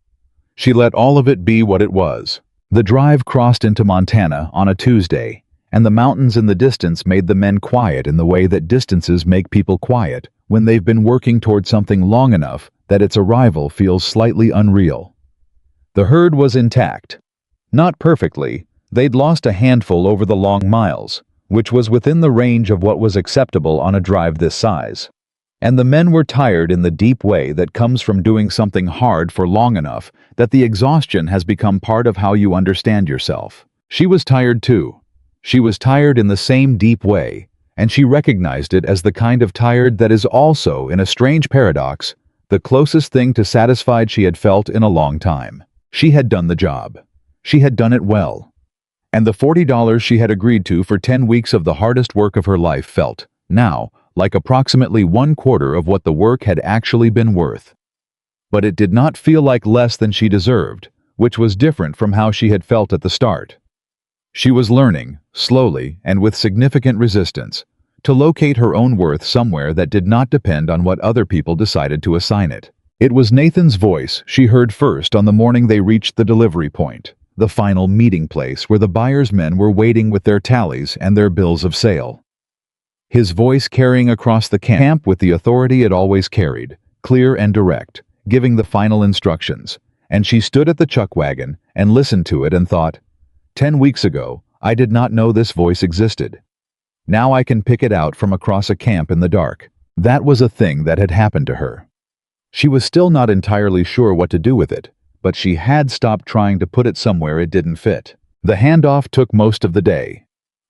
She let all of it be what it was. The drive crossed into Montana on a Tuesday, and the mountains in the distance made the men quiet in the way that distances make people quiet when they've been working toward something long enough that its arrival feels slightly unreal. The herd was intact. Not perfectly, they'd lost a handful over the long miles, which was within the range of what was acceptable on a drive this size. And the men were tired in the deep way that comes from doing something hard for long enough that the exhaustion has become part of how you understand yourself. She was tired too. She was tired in the same deep way, and she recognized it as the kind of tired that is also, in a strange paradox, the closest thing to satisfied she had felt in a long time. She had done the job. She had done it well. And the $40 she had agreed to for 10 weeks of the hardest work of her life felt, now, like approximately 1/4 of what the work had actually been worth. But it did not feel like less than she deserved, which was different from how she had felt at the start. She was learning, slowly and with significant resistance, to locate her own worth somewhere that did not depend on what other people decided to assign it. It was Nathan's voice she heard first on the morning they reached the delivery point, the final meeting place where the buyer's men were waiting with their tallies and their bills of sale. His voice carrying across the camp with the authority it always carried, clear and direct, giving the final instructions, and she stood at the chuck wagon and listened to it and thought, 10 weeks ago, I did not know this voice existed. Now I can pick it out from across a camp in the dark. That was a thing that had happened to her. She was still not entirely sure what to do with it, but she had stopped trying to put it somewhere it didn't fit. The handoff took most of the day.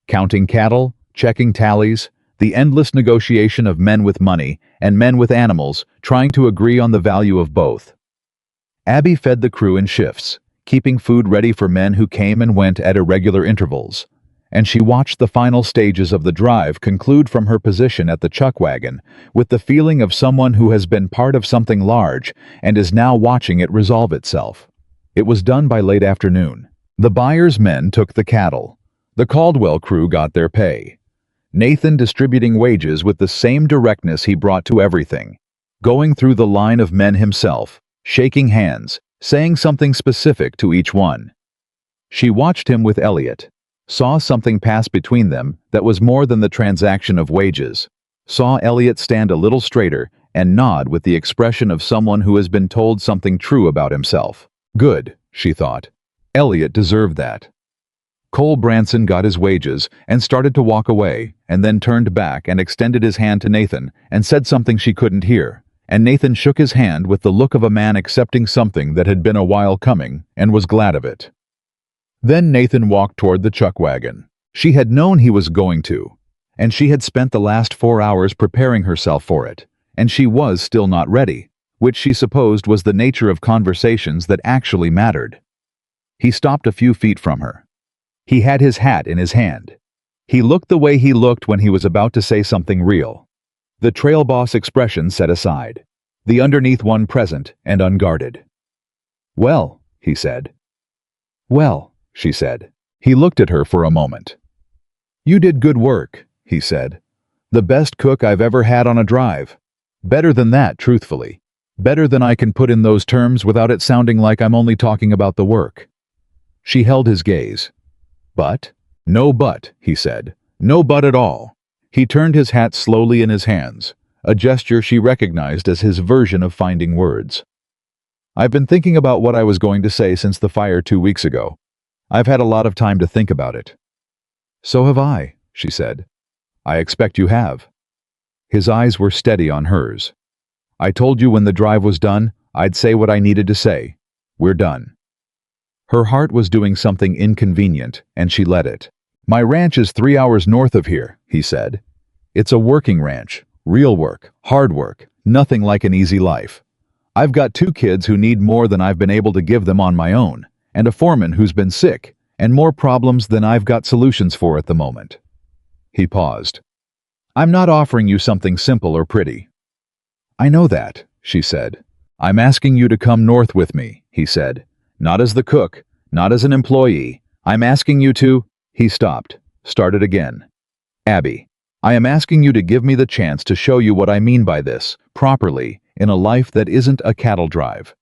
Counting cattle, checking tallies, the endless negotiation of men with money and men with animals trying to agree on the value of both. Abby fed the crew in shifts, keeping food ready for men who came and went at irregular intervals, and she watched the final stages of the drive conclude from her position at the chuck wagon with the feeling of someone who has been part of something large and is now watching it resolve itself. It was done by late afternoon. The buyer's men took the cattle. The Caldwell crew got their pay. Nathan distributing wages with the same directness he brought to everything, going through the line of men himself, shaking hands, saying something specific to each one. She watched him with Elliot, saw something pass between them that was more than the transaction of wages, saw Elliot stand a little straighter and nod with the expression of someone who has been told something true about himself. Good, she thought. Elliot deserved that. Cole Branson got his wages and started to walk away, and then turned back and extended his hand to Nathan and said something she couldn't hear, and Nathan shook his hand with the look of a man accepting something that had been a while coming and was glad of it. Then Nathan walked toward the chuck wagon. She had known he was going to, and she had spent the last 4 hours preparing herself for it, and she was still not ready, which she supposed was the nature of conversations that actually mattered. He stopped a few feet from her. He had his hat in his hand. He looked the way he looked when he was about to say something real. The trail boss expression set aside, the underneath one present and unguarded. "Well," he said. "Well," she said. He looked at her for a moment. "You did good work," he said. "The best cook I've ever had on a drive. Better than that, truthfully. Better than I can put in those terms without it sounding like I'm only talking about the work." She held his gaze. "But?" "No but," he said. "No but at all." He turned his hat slowly in his hands, a gesture she recognized as his version of finding words. "I've been thinking about what I was going to say since the fire 2 weeks ago. I've had a lot of time to think about it." "So have I," she said. "I expect you have." His eyes were steady on hers. "I told you when the drive was done, I'd say what I needed to say. We're done." Her heart was doing something inconvenient, and she let it. "My ranch is 3 hours north of here," he said. "It's a working ranch, real work, hard work, nothing like an easy life. I've got 2 kids who need more than I've been able to give them on my own, and a foreman who's been sick, and more problems than I've got solutions for at the moment." He paused. "I'm not offering you something simple or pretty." "I know that," she said. "I'm asking you to come north with me," he said. "Not as the cook, not as an employee. I'm asking you to—" He stopped, started again. "Abby, I am asking you to give me the chance to show you what I mean by this, properly, in a life that isn't a cattle drive.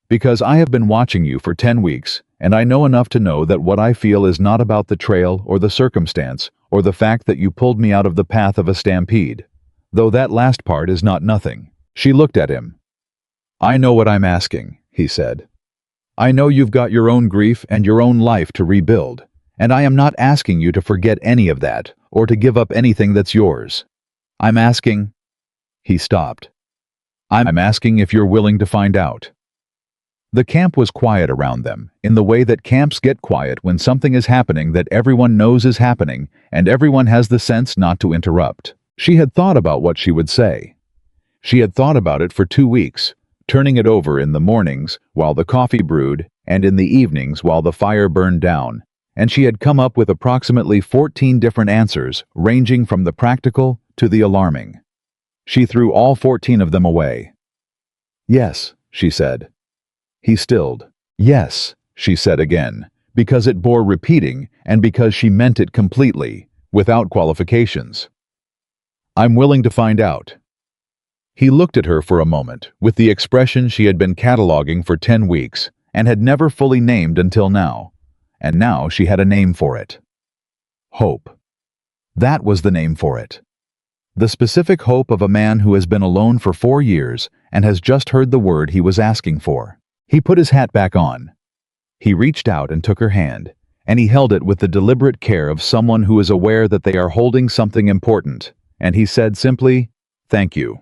Because I have been watching you for 10 weeks, and I know enough to know that what I feel is not about the trail or the circumstance or the fact that you pulled me out of the path of a stampede. Though that last part is not nothing." She looked at him. "I know what I'm asking," he said. "I know you've got your own grief and your own life to rebuild, and I am not asking you to forget any of that or to give up anything that's yours. I'm asking—" He stopped. I'm asking if you're willing to find out." The camp was quiet around them, in the way that camps get quiet when something is happening that everyone knows is happening and everyone has the sense not to interrupt. She had thought about what she would say. She had thought about it for 2 weeks, turning it over in the mornings while the coffee brewed and in the evenings while the fire burned down, and she had come up with approximately 14 different answers, ranging from the practical to the alarming. She threw all 14 of them away. "Yes," she said. He stilled. "Yes," she said again, because it bore repeating and because she meant it completely, without qualifications. "I'm willing to find out." He looked at her for a moment with the expression she had been cataloging for 10 weeks and had never fully named until now, and now she had a name for it. Hope. That was the name for it. The specific hope of a man who has been alone for 4 years and has just heard the word he was asking for. He put his hat back on. He reached out and took her hand, and he held it with the deliberate care of someone who is aware that they are holding something important, and he said simply, "Thank you."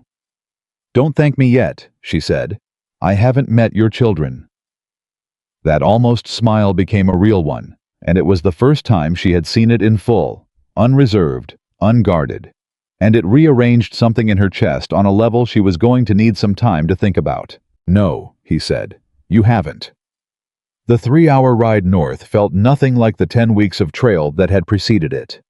"Don't thank me yet," she said. "I haven't met your children." That almost smile became a real one, and it was the first time she had seen it in full, unreserved, unguarded, and it rearranged something in her chest on a level she was going to need some time to think about. "No," he said, "you haven't." The 3-hour ride north felt nothing like the 10 weeks of trail that had preceded it.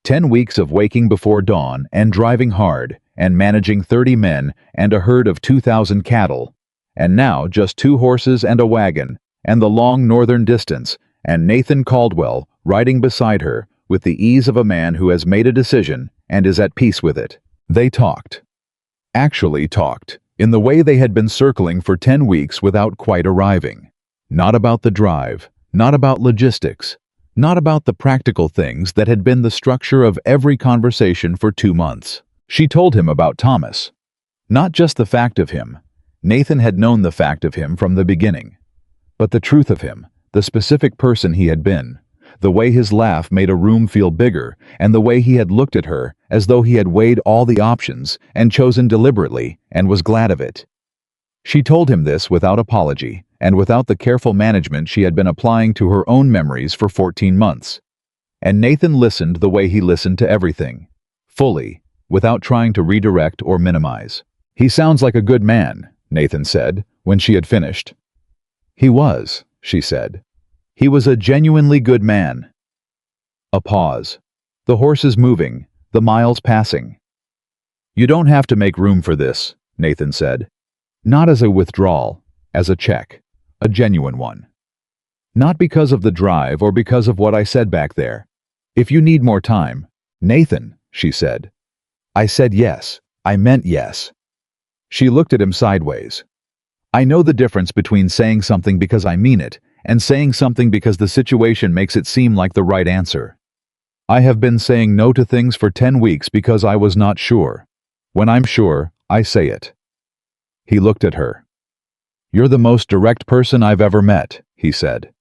10 weeks of waking before dawn and driving hard and managing 30 men and a herd of 2,000 cattle, and now just 2 horses and a wagon, and the long northern distance, and Nathan Caldwell riding beside her, with the ease of a man who has made a decision and is at peace with it. They talked. Actually talked, in the way they had been circling for 10 weeks without quite arriving. Not about the drive, not about logistics, not about the practical things that had been the structure of every conversation for 2 months. She told him about Thomas. Not just the fact of him. Nathan had known the fact of him from the beginning. But the truth of him, the specific person he had been, the way his laugh made a room feel bigger, and the way he had looked at her as though he had weighed all the options and chosen deliberately and was glad of it. She told him this without apology and without the careful management she had been applying to her own memories for 14 months. And Nathan listened the way he listened to everything, fully, without trying to redirect or minimize. "He sounds like a good man," Nathan said, when she had finished. "He was," she said. "He was a genuinely good man." A pause. The horses moving, the miles passing. "You don't have to make room for this," Nathan said. "Not as a withdrawal, as a check, a genuine one. Not because of the drive or because of what I said back there. If you need more time." "Nathan," she said. "I said yes. I meant yes." She looked at him sideways. "I know the difference between saying something because I mean it and saying something because the situation makes it seem like the right answer. I have been saying no to things for 10 weeks because I was not sure. When I'm sure, I say it." He looked at her. "You're the most direct person I've ever met," he said.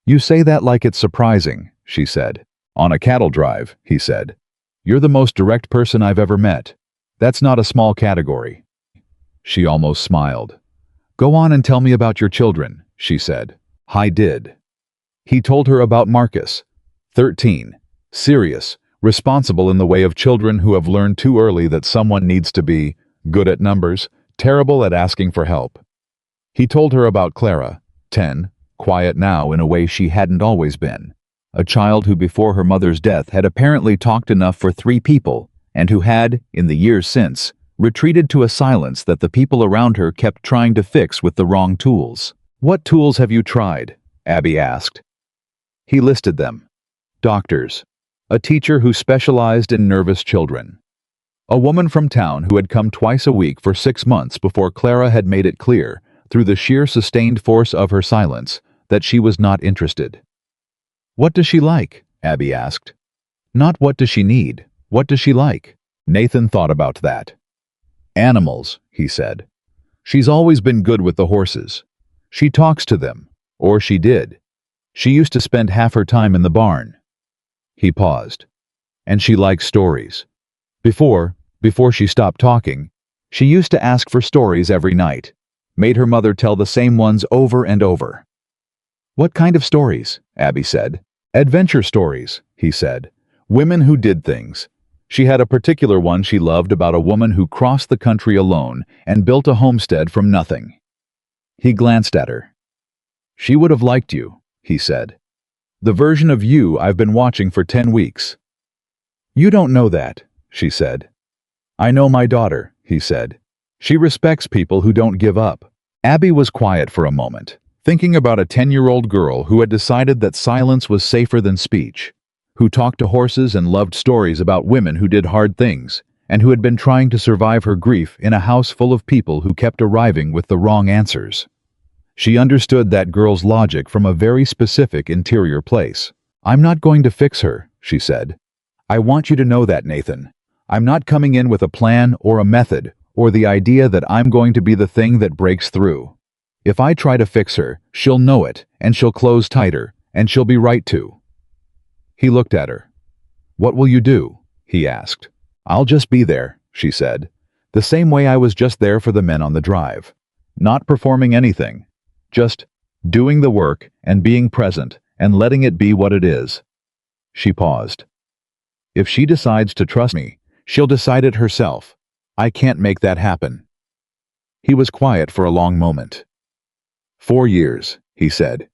"You say that like it's surprising," she said. "On a cattle drive," he said. "You're the most direct person I've ever met. That's not a small category." She almost smiled. "Go on and tell me about your children," she said. I did. He told her about Marcus, 13, serious, responsible in the way of children who have learned too early that someone needs to be good at numbers, terrible at asking for help. He told her about Clara, 10, quiet now in a way she hadn't always been, a child who before her mother's death had apparently talked enough for 3 people, and who had, in the years since, retreated to a silence that the people around her kept trying to fix with the wrong tools. "What tools have you tried?" Abby asked. He listed them. Doctors. A teacher who specialized in nervous children. A woman from town who had come twice a week for 6 months before Clara had made it clear, through the sheer sustained force of her silence, that she was not interested. "What does she like?" Abby asked. Not what does she need, what does she like? Nathan thought about that. "Animals," he said. "She's always been good with the horses. She talks to them, or she did. She used to spend half her time in the barn." He paused. "And she likes stories. Before she stopped talking, she used to ask for stories every night, made her mother tell the same ones over and over." "What kind of stories?" Abby said. "Adventure stories," he said. "Women who did things. She had a particular one she loved about a woman who crossed the country alone and built a homestead from nothing." He glanced at her. "She would have liked you," he said. "The version of you I've been watching for 10 weeks. "You don't know that," she said. "I know my daughter," he said. "She respects people who don't give up." Abby was quiet for a moment, thinking about a 10-year-old girl who had decided that silence was safer than speech, who talked to horses and loved stories about women who did hard things, and who had been trying to survive her grief in a house full of people who kept arriving with the wrong answers. She understood that girl's logic from a very specific interior place. "I'm not going to fix her," she said. "I want you to know that, Nathan. I'm not coming in with a plan or a method or the idea that I'm going to be the thing that breaks through. If I try to fix her, she'll know it, and she'll close tighter, and she'll be right to." He looked at her. "What will you do?" he asked. "I'll just be there," she said. "The same way I was just there for the men on the drive. Not performing anything. Just doing the work and being present and letting it be what it is." She paused. "If she decides to trust me, she'll decide it herself. I can't make that happen." He was quiet for a long moment. "4 years," he said.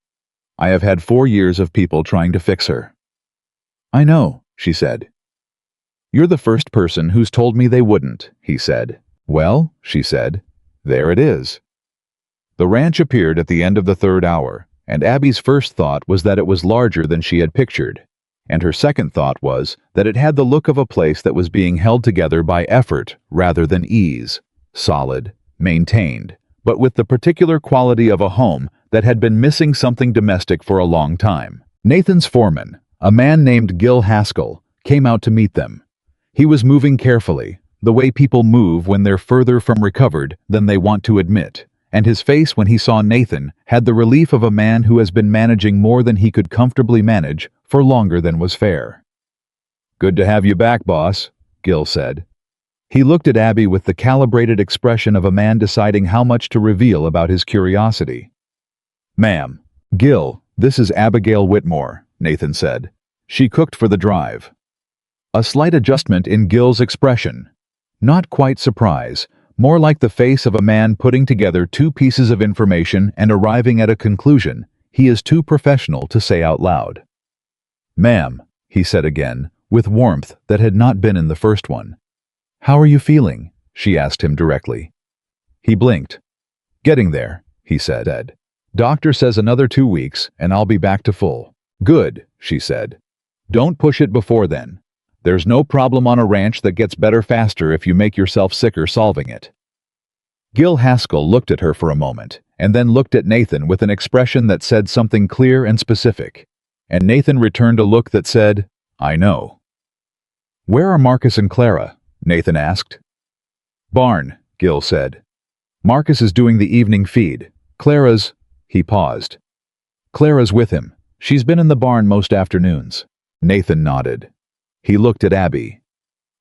"I have had 4 years of people trying to fix her." "I know," she said. "You're the first person who's told me they wouldn't," he said. "Well," she said, "there it is." The ranch appeared at the end of the 3rd hour, and Abby's first thought was that it was larger than she had pictured. and her second thought was that it had the look of a place that was being held together by effort rather than ease. Solid, maintained, but with the particular quality of a home that had been missing something domestic for a long time. Nathan's foreman, a man named Gil Haskell, came out to meet them. He was moving carefully, the way people move when they're further from recovered than they want to admit, and his face when he saw Nathan had the relief of a man who has been managing more than he could comfortably manage for longer than was fair. "Good to have you back, boss," Gil said. He looked at Abby with the calibrated expression of a man deciding how much to reveal about his curiosity. "Ma'am, Gil, this is Abigail Whitmore," Nathan said. "She cooked for the drive." A slight adjustment in Gil's expression. Not quite surprise, more like the face of a man putting together two pieces of information and arriving at a conclusion he is too professional to say out loud. "Ma'am," he said again, with warmth that had not been in the first one. "How are you feeling?" she asked him directly. He blinked. "Getting there," he said. "Doctor says another 2 weeks, and I'll be back to full." "Good," she said. "Don't push it before then. There's no problem on a ranch that gets better faster if you make yourself sicker solving it." Gil Haskell looked at her for a moment, and then looked at Nathan with an expression that said something clear and specific. And Nathan returned a look that said, "I know." "Where are Marcus and Clara?" Nathan asked. "Barn," Gil said. "Marcus is doing the evening feed. Clara's—" He paused. "Clara's with him. She's been in the barn most afternoons." Nathan nodded. He looked at Abby.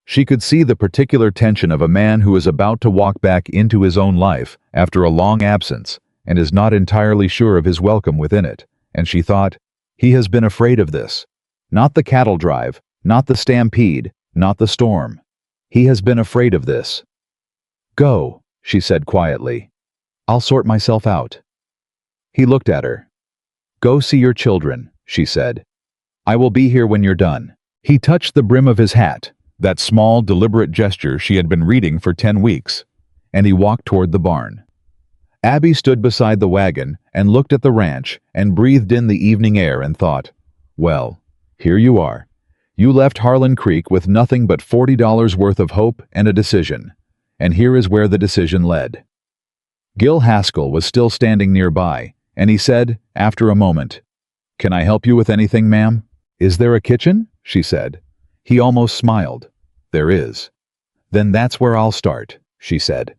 She could see the particular tension of a man who is about to walk back into his own life after a long absence and is not entirely sure of his welcome within it, and she thought, he has been afraid of this. Not the cattle drive, not the stampede, not the storm. He has been afraid of this. "Go," she said quietly. "I'll sort myself out." He looked at her. "Go see your children," she said. "I will be here when you're done." He touched the brim of his hat, that small, deliberate gesture she had been reading for 10 weeks, and he walked toward the barn. Abby stood beside the wagon and looked at the ranch and breathed in the evening air and thought, well, here you are. You left Harlan Creek with nothing but $40 worth of hope and a decision, and here is where the decision led. Gil Haskell was still standing nearby, and he said, after a moment, "Can I help you with anything, ma'am?" "Is there a kitchen?" she said. He almost smiled. "There is." "Then that's where I'll start," she said.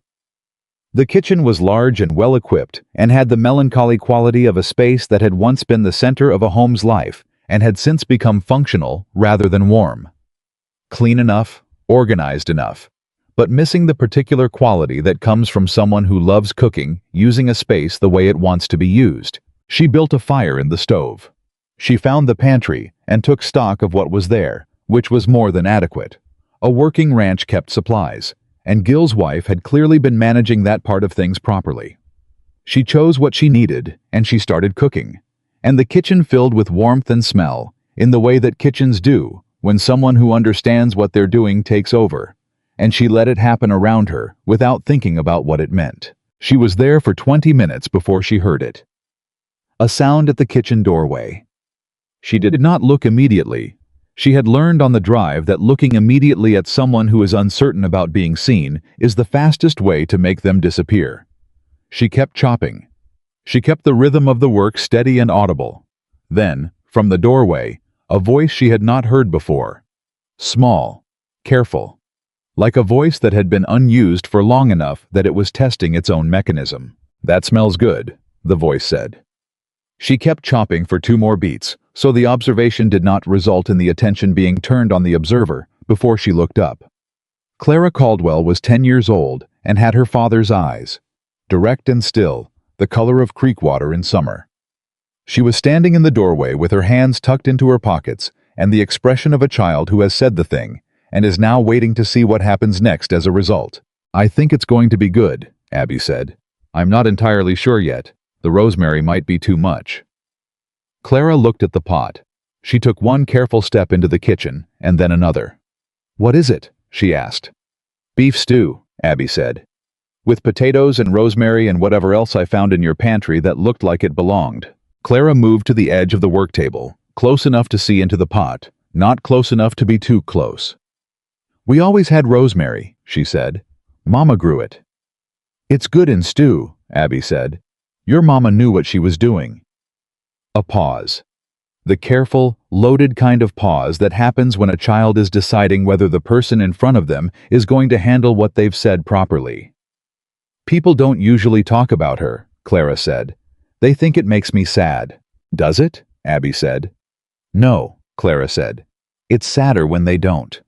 The kitchen was large and well-equipped and had the melancholy quality of a space that had once been the center of a home's life and had since become functional rather than warm. Clean enough, organized enough, but missing the particular quality that comes from someone who loves cooking, using a space the way it wants to be used. She built a fire in the stove. She found the pantry and took stock of what was there, which was more than adequate. A working ranch kept supplies, and Gil's wife had clearly been managing that part of things properly. She chose what she needed, and she started cooking, and the kitchen filled with warmth and smell, in the way that kitchens do when someone who understands what they're doing takes over, and she let it happen around her without thinking about what it meant. She was there for 20 minutes before she heard it. A sound at the kitchen doorway. She did not look immediately. She had learned on the drive that looking immediately at someone who is uncertain about being seen is the fastest way to make them disappear. She kept chopping. She kept the rhythm of the work steady and audible. Then, from the doorway, a voice she had not heard before. Small, careful, like a voice that had been unused for long enough that it was testing its own mechanism. "That smells good," the voice said. She kept chopping for 2 more beats, so the observation did not result in the attention being turned on the observer before she looked up. Clara Caldwell was 10 years old and had her father's eyes, direct and still, the color of creek water in summer. She was standing in the doorway with her hands tucked into her pockets and the expression of a child who has said the thing and is now waiting to see what happens next as a result. "I think it's going to be good," Abby said. "I'm not entirely sure yet. The rosemary might be too much." Clara looked at the pot. She took one careful step into the kitchen, and then another. "What is it?" she asked. "Beef stew," Abby said. "With potatoes and rosemary and whatever else I found in your pantry that looked like it belonged." Clara moved to the edge of the work table, close enough to see into the pot, not close enough to be too close. "We always had rosemary," she said. "Mama grew it." "It's good in stew," Abby said. "Your mama knew what she was doing." A pause. The careful, loaded kind of pause that happens when a child is deciding whether the person in front of them is going to handle what they've said properly. "People don't usually talk about her," Clara said. "They think it makes me sad." "Does it?" Abby said. "No," Clara said. "It's sadder when they don't."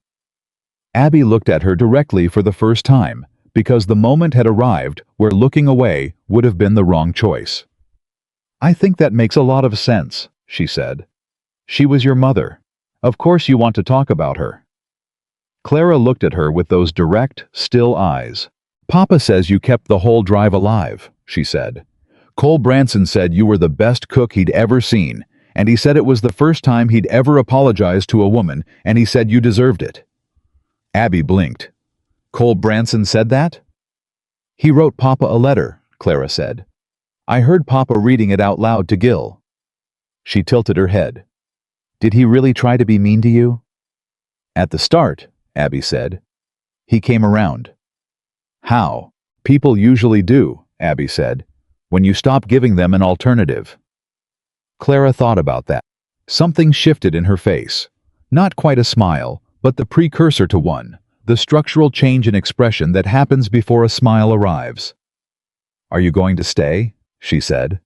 Abby looked at her directly for the first time, because the moment had arrived where looking away would have been the wrong choice. "I think that makes a lot of sense," she said. "She was your mother. Of course you want to talk about her." Clara looked at her with those direct, still eyes. "Papa says you kept the whole drive alive," she said. "Cole Branson said you were the best cook he'd ever seen, and he said it was the first time he'd ever apologized to a woman, and he said you deserved it." Abby blinked. "Cole Branson said that?" "He wrote Papa a letter," Clara said. "I heard Papa reading it out loud to Gil." She tilted her head. "Did he really try to be mean to you?" "At the start," Abby said. "He came around." "How?" "People usually do," Abby said, "when you stop giving them an alternative." Clara thought about that. Something shifted in her face. Not quite a smile, but the precursor to one, the structural change in expression that happens before a smile arrives. "Are you going to stay?" she said.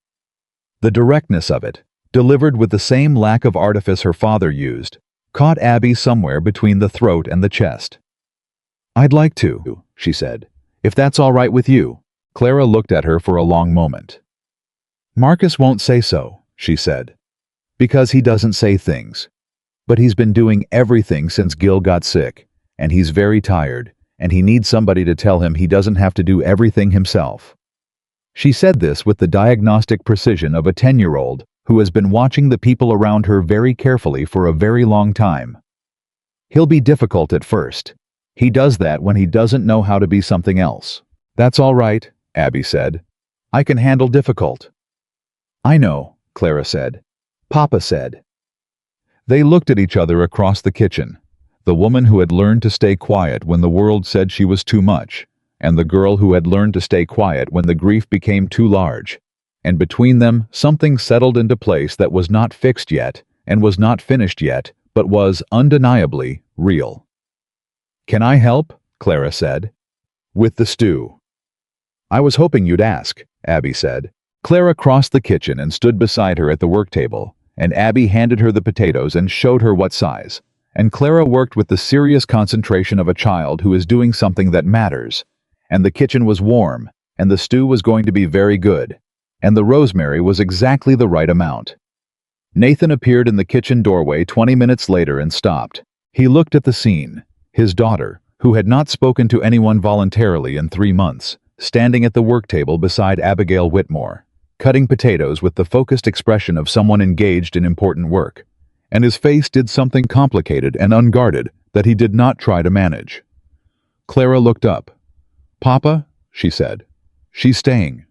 The directness of it, delivered with the same lack of artifice her father used, caught Abby somewhere between the throat and the chest. "I'd like to," she said, "if that's all right with you." Clara looked at her for a long moment. "Marcus won't say so," she said, "because he doesn't say things. But he's been doing everything since Gil got sick, and he's very tired, and he needs somebody to tell him he doesn't have to do everything himself." She said this with the diagnostic precision of a 10-year-old who has been watching the people around her very carefully for a very long time. "He'll be difficult at first. He does that when he doesn't know how to be something else." "That's all right," Abby said. "I can handle difficult." "I know," Clara said. "Papa said." They looked at each other across the kitchen, the woman who had learned to stay quiet when the world said she was too much, and the girl who had learned to stay quiet when the grief became too large. And between them, something settled into place that was not fixed yet, and was not finished yet, but was undeniably real. "Can I help?" Clara said. "With the stew." "I was hoping you'd ask," Abby said. Clara crossed the kitchen and stood beside her at the work table, and Abby handed her the potatoes and showed her what size. And Clara worked with the serious concentration of a child who is doing something that matters. And the kitchen was warm, and the stew was going to be very good, and the rosemary was exactly the right amount. Nathan appeared in the kitchen doorway 20 minutes later and stopped. He looked at the scene, his daughter, who had not spoken to anyone voluntarily in 3 months, standing at the work table beside Abigail Whitmore, cutting potatoes with the focused expression of someone engaged in important work. And his face did something complicated and unguarded that he did not try to manage. Clara looked up. "Papa," she said. "She's staying."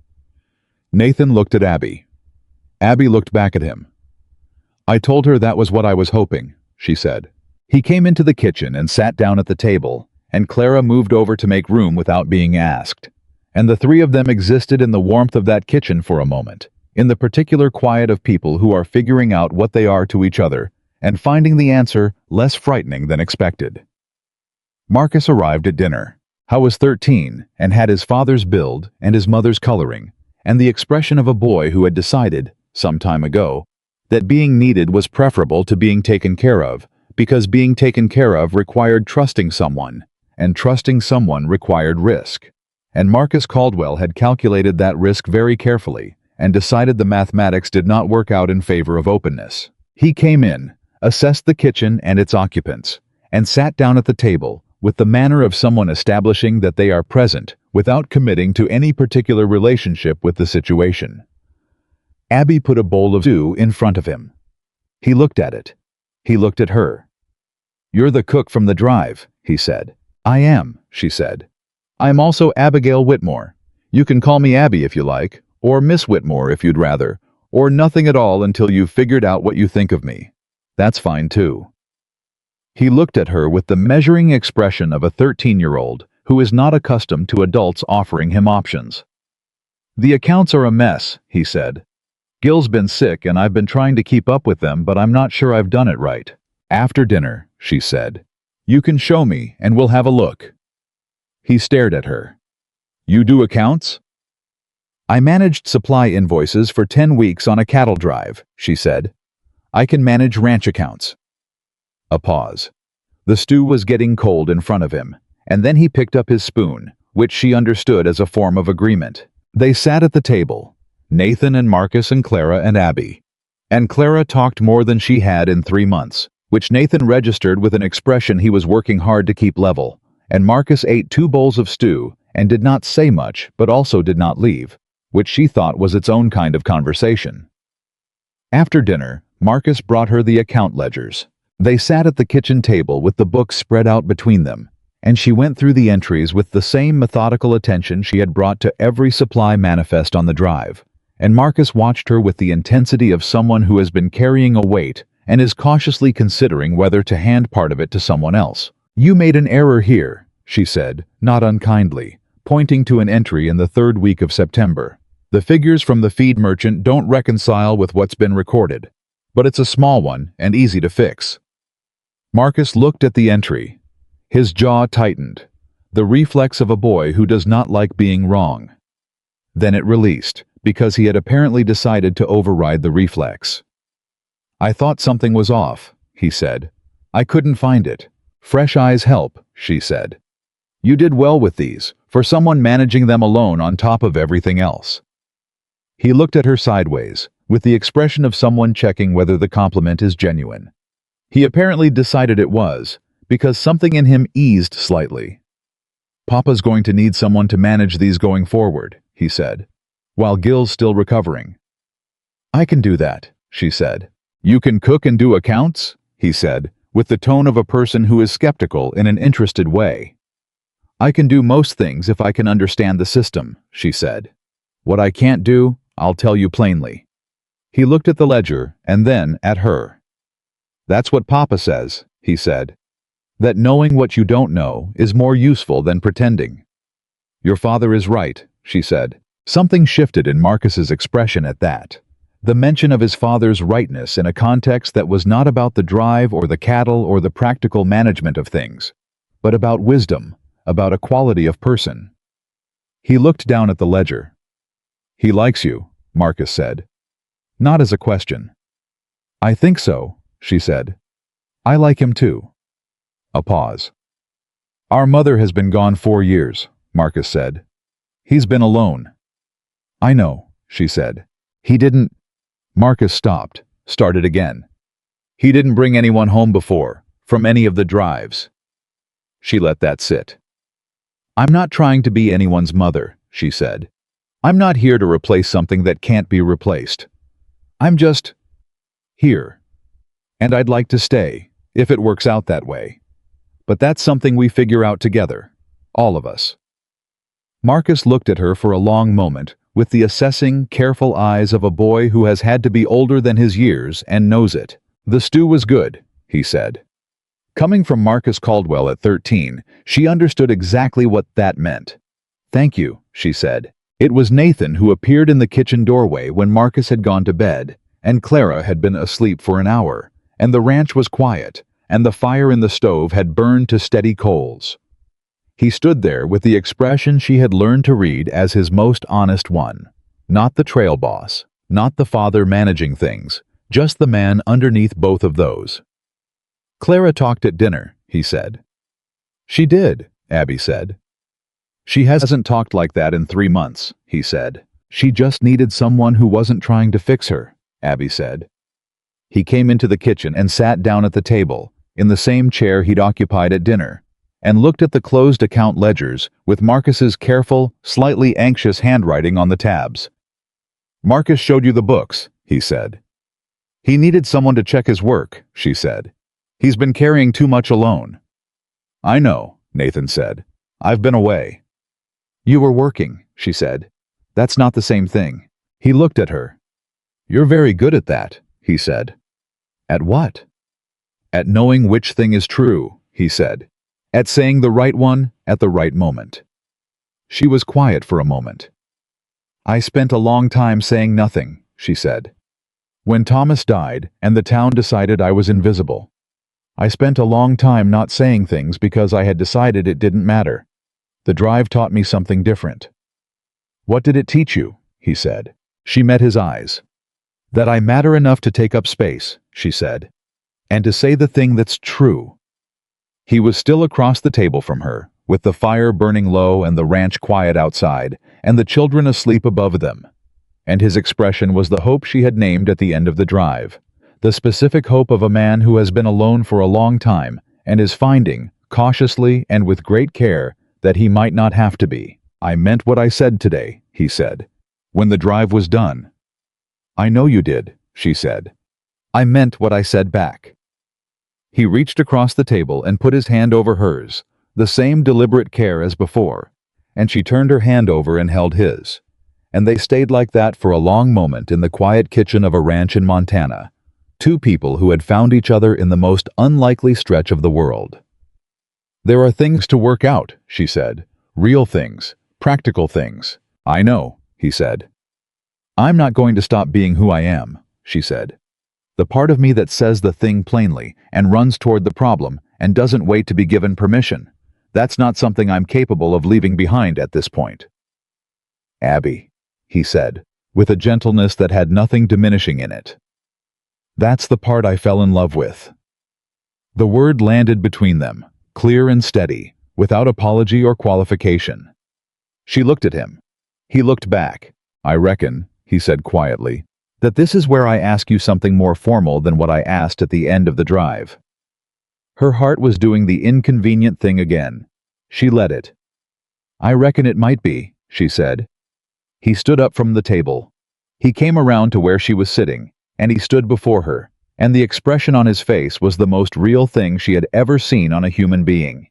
Nathan looked at Abby. Abby looked back at him. "I told her that was what I was hoping," she said. He came into the kitchen and sat down at the table, and Clara moved over to make room without being asked. And the three of them existed in the warmth of that kitchen for a moment, in the particular quiet of people who are figuring out what they are to each other, and finding the answer less frightening than expected. Marcus arrived at dinner. He was 13 and had his father's build and his mother's coloring, and the expression of a boy who had decided, some time ago, that being needed was preferable to being taken care of, because being taken care of required trusting someone, and trusting someone required risk. And Marcus Caldwell had calculated that risk very carefully, and decided the mathematics did not work out in favor of openness. He came in, assessed the kitchen and its occupants, and sat down at the table, with the manner of someone establishing that they are present, without committing to any particular relationship with the situation. Abby put a bowl of stew in front of him. He looked at it. He looked at her. "You're the cook from the drive," he said. "I am," she said. "I'm also Abigail Whitmore. You can call me Abby if you like, or Miss Whitmore if you'd rather, or nothing at all until you've figured out what you think of me." That's fine too. He looked at her with the measuring expression of a 13-year-old who is not accustomed to adults offering him options. The accounts are a mess, he said. Gil's been sick and I've been trying to keep up with them, but I'm not sure I've done it right. After dinner, she said. You can show me and we'll have a look. He stared at her. You do accounts? I managed supply invoices for 10 weeks on a cattle drive, she said. I can manage ranch accounts. A pause. The stew was getting cold in front of him, and then he picked up his spoon, which she understood as a form of agreement. They sat at the table, Nathan and Marcus and Clara and Abby. And Clara talked more than she had in 3 months, which Nathan registered with an expression he was working hard to keep level, and Marcus ate 2 bowls of stew and did not say much but also did not leave, which she thought was its own kind of conversation. After dinner, Marcus brought her the account ledgers. They sat at the kitchen table with the books spread out between them, and she went through the entries with the same methodical attention she had brought to every supply manifest on the drive, and Marcus watched her with the intensity of someone who has been carrying a weight and is cautiously considering whether to hand part of it to someone else. You made an error here, she said, not unkindly, pointing to an entry in the 3rd week of September. The figures from the feed merchant don't reconcile with what's been recorded, but it's a small one and easy to fix. Marcus looked at the entry. His jaw tightened, the reflex of a boy who does not like being wrong. Then it released, because he had apparently decided to override the reflex. I thought something was off, he said. I couldn't find it. Fresh eyes help, she said. You did well with these, for someone managing them alone on top of everything else. He looked at her sideways, with the expression of someone checking whether the compliment is genuine. He apparently decided it was, because something in him eased slightly. Papa's going to need someone to manage these going forward, he said, while Gil's still recovering. I can do that, she said. You can cook and do accounts? He said, with the tone of a person who is skeptical in an interested way. I can do most things if I can understand the system, she said. What I can't do, I'll tell you plainly. He looked at the ledger and then at her. That's what Papa says, he said. That knowing what you don't know is more useful than pretending. Your father is right, she said. Something shifted in Marcus's expression at that. The mention of his father's rightness in a context that was not about the drive or the cattle or the practical management of things, but about wisdom, about a quality of person. He looked down at the ledger. He likes you, Marcus said. Not as a question. I think so, she said. I like him too. A pause. Our mother has been gone 4 years, Marcus said. He's been alone. I know, she said. He didn't... Marcus stopped, started again. He didn't bring anyone home before, from any of the drives. She let that sit. I'm not trying to be anyone's mother, she said. I'm not here to replace something that can't be replaced. I'm just... here. And I'd like to stay, if it works out that way. But that's something we figure out together, all of us. Marcus looked at her for a long moment, with the assessing, careful eyes of a boy who has had to be older than his years and knows it. The stew was good, he said. Coming from Marcus Caldwell at 13, she understood exactly what that meant. Thank you, she said. It was Nathan who appeared in the kitchen doorway when Marcus had gone to bed, and Clara had been asleep for an hour, and the ranch was quiet, and the fire in the stove had burned to steady coals. He stood there with the expression she had learned to read as his most honest one. Not the trail boss, not the father managing things, just the man underneath both of those. Clara talked at dinner, he said. She did, Abby said. She hasn't talked like that in 3 months, he said. She just needed someone who wasn't trying to fix her, Abby said. He came into the kitchen and sat down at the table, in the same chair he'd occupied at dinner, and looked at the closed account ledgers with Marcus's careful, slightly anxious handwriting on the tabs. Marcus showed you the books, he said. He needed someone to check his work, she said. He's been carrying too much alone. I know, Nathan said. I've been away. You were working, she said. That's not the same thing. He looked at her. You're very good at that, he said. At what? At knowing which thing is true, he said. At saying the right one at the right moment. She was quiet for a moment. I spent a long time saying nothing, she said. When Thomas died and the town decided I was invisible. I spent a long time not saying things because I had decided it didn't matter. The drive taught me something different. What did it teach you? He said. She met his eyes. That I matter enough to take up space, she said. And to say the thing that's true. He was still across the table from her, with the fire burning low and the ranch quiet outside, and the children asleep above them. And his expression was the hope she had named at the end of the drive. The specific hope of a man who has been alone for a long time and is finding, cautiously and with great care, that he might not have to be. I meant what I said today, he said, when the drive was done. I know you did, she said. I meant what I said back. He reached across the table and put his hand over hers, the same deliberate care as before, and she turned her hand over and held his. And they stayed like that for a long moment in the quiet kitchen of a ranch in Montana, two people who had found each other in the most unlikely stretch of the world. There are things to work out, she said. Real things, practical things. I know, he said. I'm not going to stop being who I am, she said. The part of me that says the thing plainly and runs toward the problem and doesn't wait to be given permission. That's not something I'm capable of leaving behind at this point. Abby, he said, with a gentleness that had nothing diminishing in it. That's the part I fell in love with. The word landed between them, clear and steady, without apology or qualification. She looked at him. He looked back. I reckon, he said quietly, that this is where I ask you something more formal than what I asked at the end of the drive. Her heart was doing the inconvenient thing again. She let it. I reckon it might be, she said. He stood up from the table. He came around to where she was sitting, and he stood before her, and the expression on his face was the most real thing she had ever seen on a human being.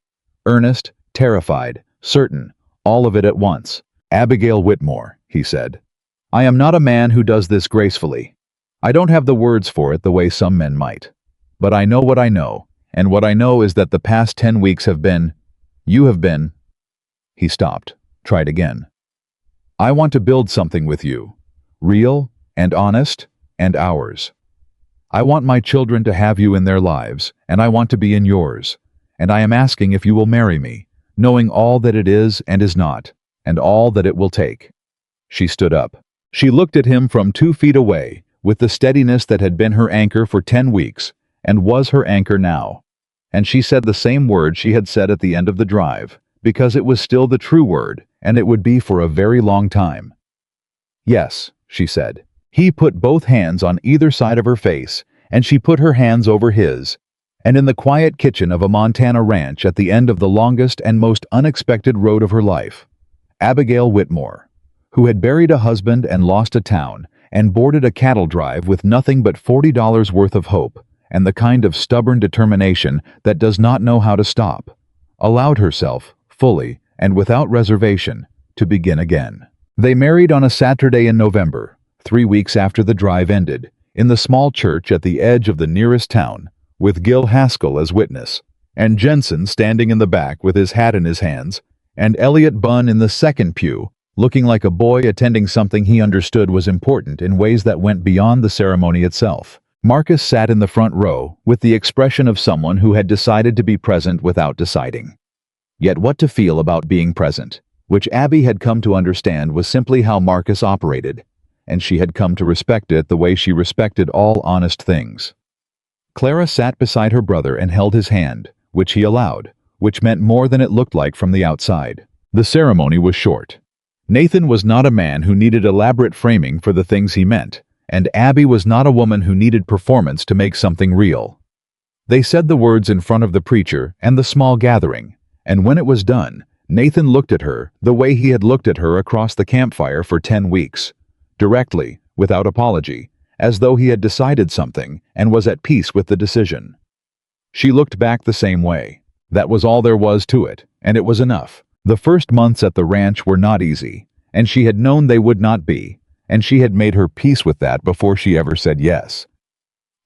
Earnest, terrified, certain, all of it at once. Abigail Whitmore, he said. I am not a man who does this gracefully. I don't have the words for it the way some men might. But I know what I know, and what I know is that the past 10 weeks have been, you have been. He stopped, tried again. I want to build something with you, real and honest and ours. I want my children to have you in their lives, and I want to be in yours, and I am asking if you will marry me, knowing all that it is and is not, and all that it will take. She stood up. She looked at him from 2 feet away, with the steadiness that had been her anchor for 10 weeks, and was her anchor now. And she said the same word she had said at the end of the drive, because it was still the true word, and it would be for a very long time. Yes, she said. He put both hands on either side of her face, and she put her hands over his. And in the quiet kitchen of a Montana ranch at the end of the longest and most unexpected road of her life, Abigail Whitmore, who had buried a husband and lost a town, and boarded a cattle drive with nothing but $40 worth of hope, and the kind of stubborn determination that does not know how to stop, allowed herself, fully and without reservation, to begin again. They married on a Saturday in November, 3 weeks after the drive ended, in the small church at the edge of the nearest town, with Gil Haskell as witness, and Jensen standing in the back with his hat in his hands, and Elliot Bunn in the second pew, looking like a boy attending something he understood was important in ways that went beyond the ceremony itself. Marcus sat in the front row with the expression of someone who had decided to be present without deciding. Yet what to feel about being present, which Abby had come to understand was simply how Marcus operated, and she had come to respect it the way she respected all honest things. Clara sat beside her brother and held his hand, which he allowed, which meant more than it looked like from the outside. The ceremony was short. Nathan was not a man who needed elaborate framing for the things he meant, and Abby was not a woman who needed performance to make something real. They said the words in front of the preacher and the small gathering, and when it was done, Nathan looked at her the way he had looked at her across the campfire for 10 weeks, directly, without apology, as though he had decided something and was at peace with the decision. She looked back the same way. That was all there was to it, and it was enough. The first months at the ranch were not easy, and she had known they would not be, and she had made her peace with that before she ever said yes.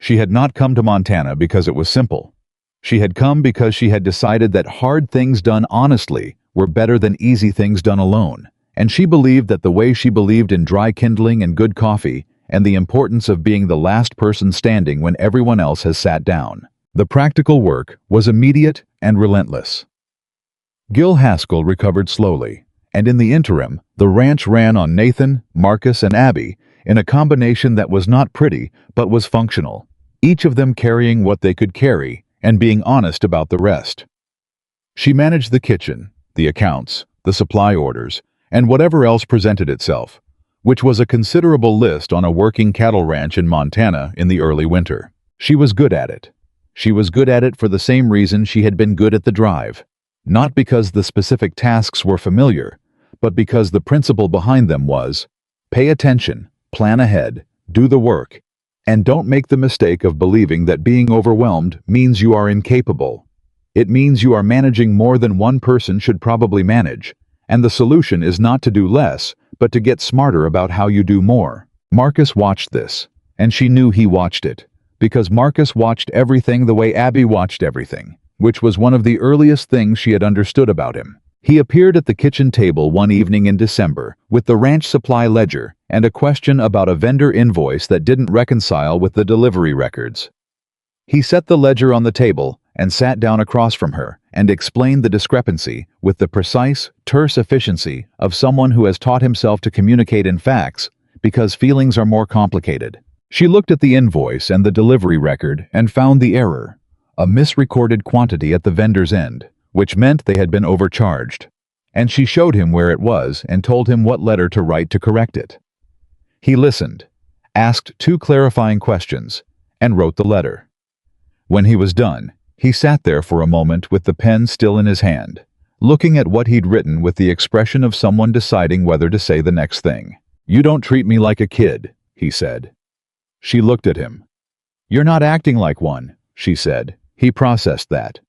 She had not come to Montana because it was simple. She had come because she had decided that hard things done honestly were better than easy things done alone, and she believed that the way she believed in dry kindling and good coffee and the importance of being the last person standing when everyone else has sat down. The practical work was immediate and relentless. Gil Haskell recovered slowly, and in the interim, the ranch ran on Nathan, Marcus, and Abby in a combination that was not pretty but was functional, each of them carrying what they could carry and being honest about the rest. She managed the kitchen, the accounts, the supply orders, and whatever else presented itself, which was a considerable list on a working cattle ranch in Montana in the early winter. She was good at it. She was good at it for the same reason she had been good at the drive. Not because the specific tasks were familiar, but because the principle behind them was, pay attention, plan ahead, do the work, and don't make the mistake of believing that being overwhelmed means you are incapable. It means you are managing more than one person should probably manage, and the solution is not to do less, but to get smarter about how you do more. Marcus watched this, and she knew he watched it, because Marcus watched everything the way Abby watched everything, which was one of the earliest things she had understood about him. He appeared at the kitchen table one evening in December with the ranch supply ledger and a question about a vendor invoice that didn't reconcile with the delivery records. He set the ledger on the table and sat down across from her and explained the discrepancy with the precise, terse efficiency of someone who has taught himself to communicate in facts because feelings are more complicated. She looked at the invoice and the delivery record and found the error, a misrecorded quantity at the vendor's end, which meant they had been overcharged, and she showed him where it was and told him what letter to write to correct it. He listened, asked 2 clarifying questions, and wrote the letter. When he was done, he sat there for a moment with the pen still in his hand, looking at what he'd written with the expression of someone deciding whether to say the next thing. "You don't treat me like a kid," he said. She looked at him. "You're not acting like one," she said. He processed that.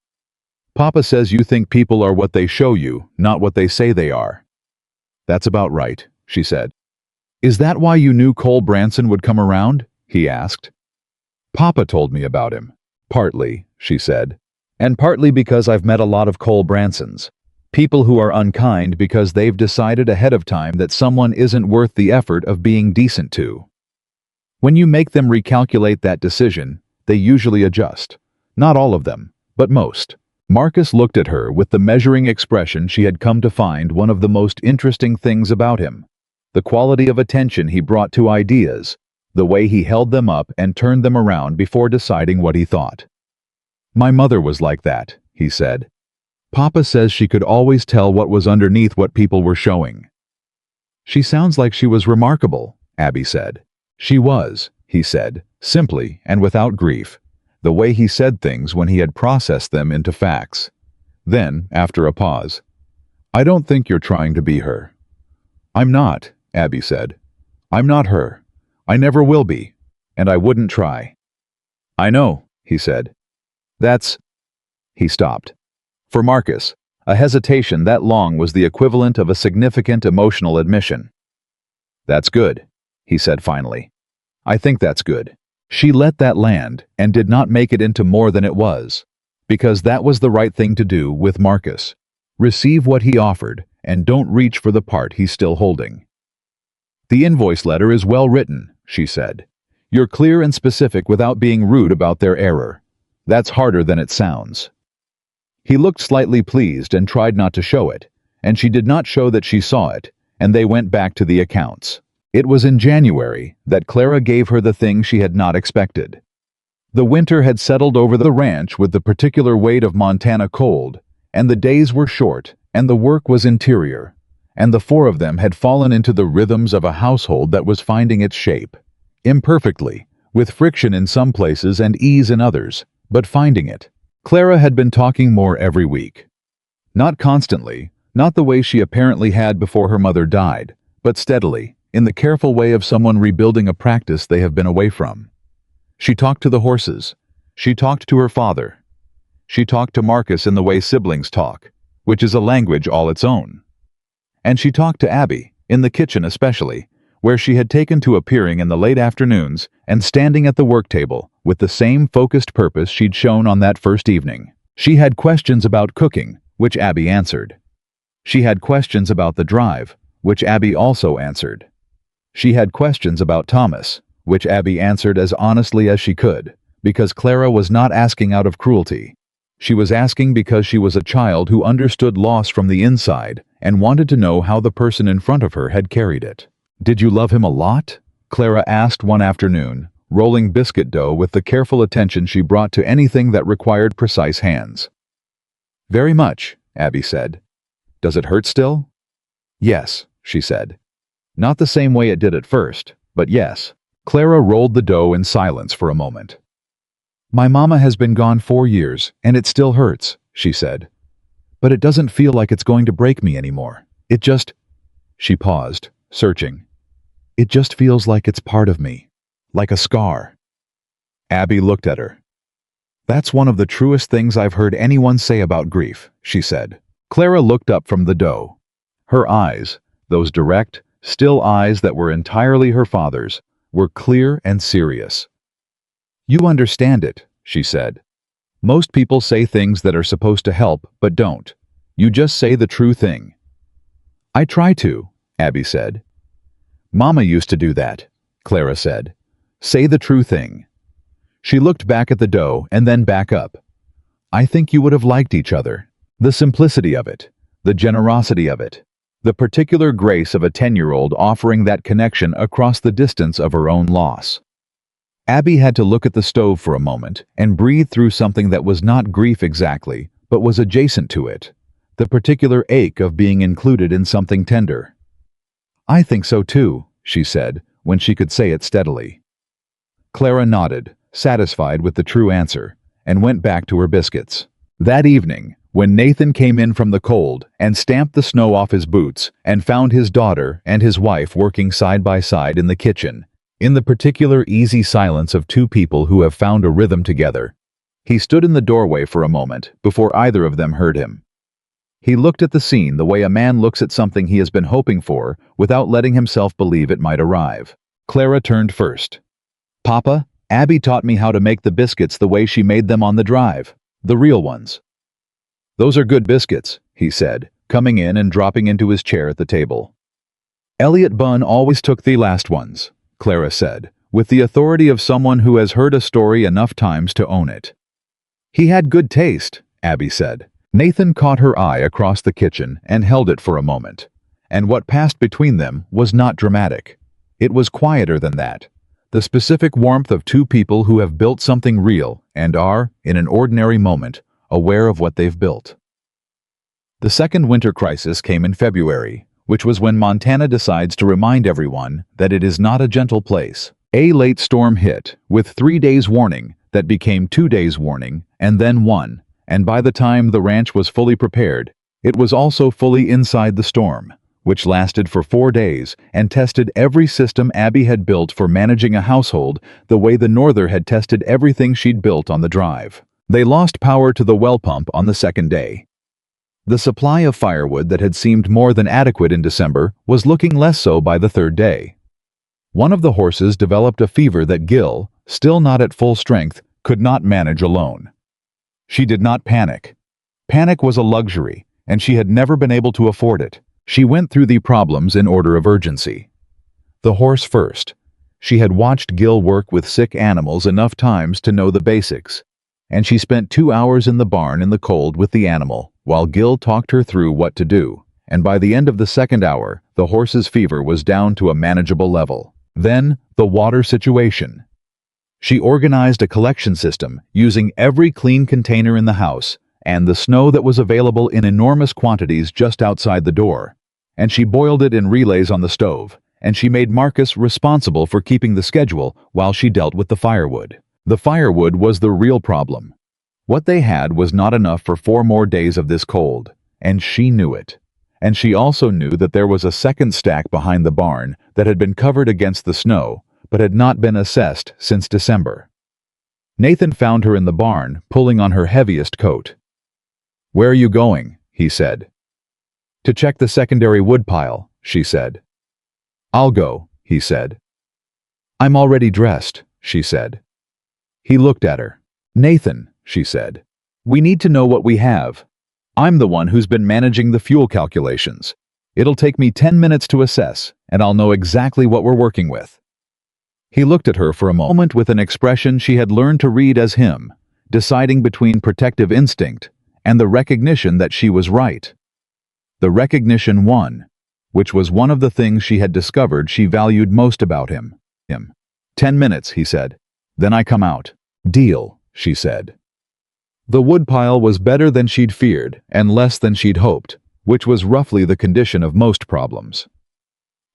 "Papa says you think people are what they show you, not what they say they are." "That's about right," she said. "Is that why you knew Cole Branson would come around?" he asked. "Papa told me about him." "Partly," she said. "And partly because I've met a lot of Cole Bransons. People who are unkind because they've decided ahead of time that someone isn't worth the effort of being decent to. When you make them recalculate that decision, they usually adjust. Not all of them, but most." Marcus looked at her with the measuring expression she had come to find one of the most interesting things about him. The quality of attention he brought to ideas, the way he held them up and turned them around before deciding what he thought. "My mother was like that," he said. "Papa says she could always tell what was underneath what people were showing." "She sounds like she was remarkable," Abby said. "She was," he said, simply and without grief, the way he said things when he had processed them into facts. Then, after a pause, "I don't think you're trying to be her." "I'm not," Abby said. "I'm not her. I never will be, and I wouldn't try." "I know," he said. "That's—" He stopped. For Marcus, a hesitation that long was the equivalent of a significant emotional admission. "That's good," he said finally. "I think that's good." She let that land and did not make it into more than it was, because that was the right thing to do with Marcus. Receive what he offered and don't reach for the part he's still holding. "The invoice letter is well written," she said. "You're clear and specific without being rude about their error. That's harder than it sounds." He looked slightly pleased and tried not to show it, and she did not show that she saw it, and they went back to the accounts. It was in January that Clara gave her the thing she had not expected. The winter had settled over the ranch with the particular weight of Montana cold, and the days were short, and the work was interior, and the 4 of them had fallen into the rhythms of a household that was finding its shape. Imperfectly, with friction in some places and ease in others, but finding it. Clara had been talking more every week. Not constantly, not the way she apparently had before her mother died, but steadily, in the careful way of someone rebuilding a practice they have been away from. She talked to the horses. She talked to her father. She talked to Marcus in the way siblings talk, which is a language all its own. And she talked to Abby, in the kitchen especially, where she had taken to appearing in the late afternoons and standing at the work table, with the same focused purpose she'd shown on that first evening. She had questions about cooking, which Abby answered. She had questions about the drive, which Abby also answered. She had questions about Thomas, which Abby answered as honestly as she could, because Clara was not asking out of cruelty. She was asking because she was a child who understood loss from the inside and wanted to know how the person in front of her had carried it. "Did you love him a lot?" Clara asked one afternoon, rolling biscuit dough with the careful attention she brought to anything that required precise hands. "Very much," Abby said. "Does it hurt still?" "Yes," she said. "Not the same way it did at first, but yes." Clara rolled the dough in silence for a moment. "My mama has been gone 4 years, and it still hurts," she said. "But it doesn't feel like it's going to break me anymore. It just—" She paused, searching. "It just feels like it's part of me. Like a scar." Abby looked at her. "That's one of the truest things I've heard anyone say about grief," she said. Clara looked up from the dough. Her eyes, those direct, still eyes that were entirely her father's, were clear and serious. "You understand it," she said. "Most people say things that are supposed to help, but don't. You just say the true thing." "I try to," Abby said. "Mama used to do that," Clara said. "Say the true thing." She looked back at the dough and then back up. "I think you would have liked each other. The simplicity of it, the generosity of it, the particular grace of a 10-year-old offering that connection across the distance of her own loss." Abby had to look at the stove for a moment and breathe through something that was not grief exactly, but was adjacent to it, the particular ache of being included in something tender. "I think so too," she said, when she could say it steadily. Clara nodded, satisfied with the true answer, and went back to her biscuits. That evening, when Nathan came in from the cold and stamped the snow off his boots and found his daughter and his wife working side by side in the kitchen, in the particular easy silence of two people who have found a rhythm together, he stood in the doorway for a moment before either of them heard him. He looked at the scene the way a man looks at something he has been hoping for without letting himself believe it might arrive. Clara turned first. "Papa, Abby taught me how to make the biscuits the way she made them on the drive. The real ones." "Those are good biscuits," he said, coming in and dropping into his chair at the table. "Elliot Bunn always took the last ones," Clara said, with the authority of someone who has heard a story enough times to own it. "He had good taste," Abby said. Nathan caught her eye across the kitchen and held it for a moment. And what passed between them was not dramatic. It was quieter than that. The specific warmth of two people who have built something real and are, in an ordinary moment, aware of what they've built. The second winter crisis came in February, which was when Montana decides to remind everyone that it is not a gentle place. A late storm hit, with 3 days warning, that became 2 days warning, and then 1, and by the time the ranch was fully prepared, it was also fully inside the storm, which lasted for 4 days and tested every system Abby had built for managing a household the way the Norther had tested everything she'd built on the drive. They lost power to the well pump on the second day. The supply of firewood that had seemed more than adequate in December was looking less so by the third day. One of the horses developed a fever that Gil, still not at full strength, could not manage alone. She did not panic. Panic was a luxury, and she had never been able to afford it. She went through the problems in order of urgency. The horse first. She had watched Gil work with sick animals enough times to know the basics, and she spent 2 hours in the barn in the cold with the animal, while Gil talked her through what to do, and by the end of the second hour, the horse's fever was down to a manageable level. Then, the water situation. She organized a collection system using every clean container in the house and the snow that was available in enormous quantities just outside the door, and she boiled it in relays on the stove, and she made Marcus responsible for keeping the schedule while she dealt with the firewood. The firewood was the real problem. What they had was not enough for 4 more days of this cold, and she knew it. And she also knew that there was a second stack behind the barn that had been covered against the snow, but had not been assessed since December. Nathan found her in the barn, pulling on her heaviest coat. "Where are you going?" he said. "To check the secondary woodpile," she said. "I'll go," he said. "I'm already dressed," she said. He looked at her. "Nathan," she said, "we need to know what we have. I'm the one who's been managing the fuel calculations. It'll take me 10 minutes to assess, and I'll know exactly what we're working with." He looked at her for a moment with an expression she had learned to read as him, deciding between protective instinct and the recognition that she was right. The recognition won, which was one of the things she had discovered she valued most about him. 10 minutes, he said. "Then I come out." "Deal," she said. The woodpile was better than she'd feared and less than she'd hoped, which was roughly the condition of most problems.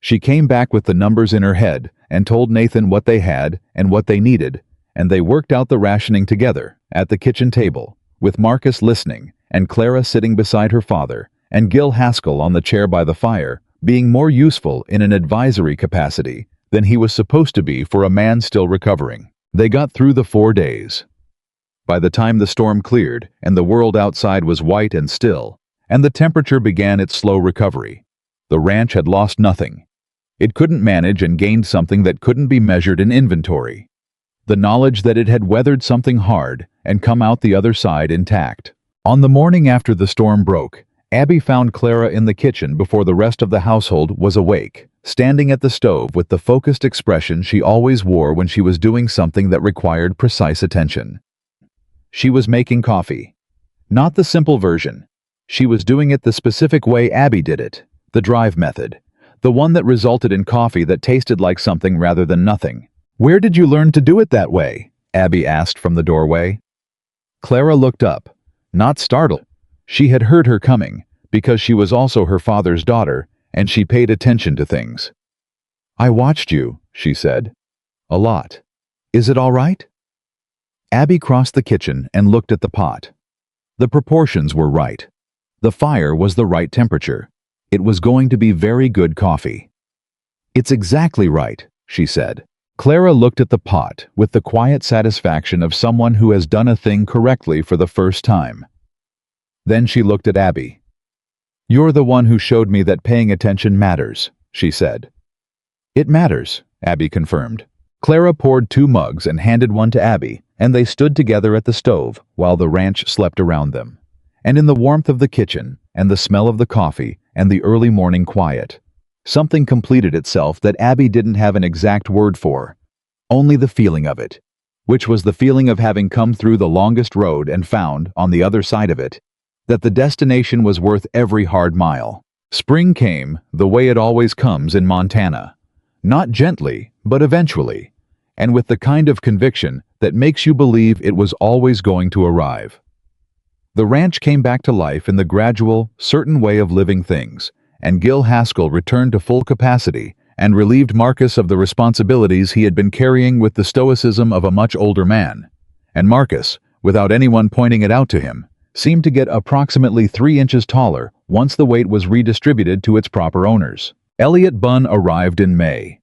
She came back with the numbers in her head and told Nathan what they had and what they needed, and they worked out the rationing together at the kitchen table, with Marcus listening and Clara sitting beside her father, and Gil Haskell on the chair by the fire, being more useful in an advisory capacity than he was supposed to be for a man still recovering. They got through the 4 days. By the time the storm cleared and the world outside was white and still, and the temperature began its slow recovery, the ranch had lost nothing. It couldn't manage and gained something that couldn't be measured in inventory: the knowledge that it had weathered something hard and come out the other side intact. On the morning after the storm broke, Abby found Clara in the kitchen before the rest of the household was awake, standing at the stove with the focused expression she always wore when she was doing something that required precise attention. She was making coffee. Not the simple version. She was doing it the specific way Abby did it, the drive method, the one that resulted in coffee that tasted like something rather than nothing. "Where did you learn to do it that way?" Abby asked from the doorway. Clara looked up, not startled. She had heard her coming, because she was also her father's daughter, and she paid attention to things. "I watched you," she said. "A lot. Is it all right?" Abby crossed the kitchen and looked at the pot. The proportions were right. The fire was the right temperature. It was going to be very good coffee. "It's exactly right," she said. Clara looked at the pot with the quiet satisfaction of someone who has done a thing correctly for the first time. Then she looked at Abby. "You're the one who showed me that paying attention matters," she said. "It matters," Abby confirmed. Clara poured 2 mugs and handed one to Abby, and they stood together at the stove while the ranch slept around them. And in the warmth of the kitchen, and the smell of the coffee, and the early morning quiet, something completed itself that Abby didn't have an exact word for, only the feeling of it, which was the feeling of having come through the longest road and found, on the other side of it, that the destination was worth every hard mile. Spring came the way it always comes in Montana. Not gently, but eventually, and with the kind of conviction that makes you believe it was always going to arrive. The ranch came back to life in the gradual, certain way of living things, and Gil Haskell returned to full capacity and relieved Marcus of the responsibilities he had been carrying with the stoicism of a much older man. And Marcus, without anyone pointing it out to him, seemed to get approximately 3 inches taller once the weight was redistributed to its proper owners. Elliot Bunn arrived in May.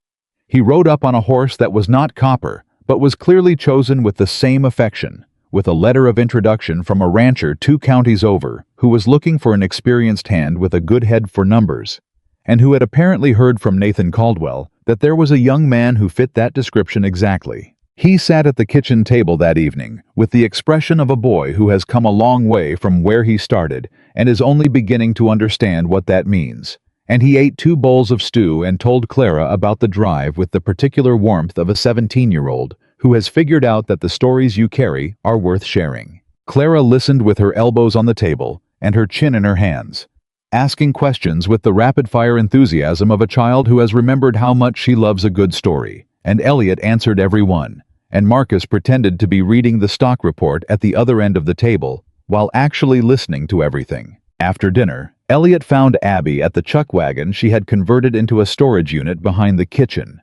He rode up on a horse that was not copper, but was clearly chosen with the same affection, with a letter of introduction from a rancher 2 counties over who was looking for an experienced hand with a good head for numbers, and who had apparently heard from Nathan Caldwell that there was a young man who fit that description exactly. He sat at the kitchen table that evening with the expression of a boy who has come a long way from where he started and is only beginning to understand what that means. And he ate 2 bowls of stew and told Clara about the drive with the particular warmth of a 17-year-old who has figured out that the stories you carry are worth sharing. Clara listened with her elbows on the table and her chin in her hands, asking questions with the rapid-fire enthusiasm of a child who has remembered how much she loves a good story, and Elliot answered every one, and Marcus pretended to be reading the stock report at the other end of the table while actually listening to everything. After dinner, Elliot found Abby at the chuck wagon she had converted into a storage unit behind the kitchen.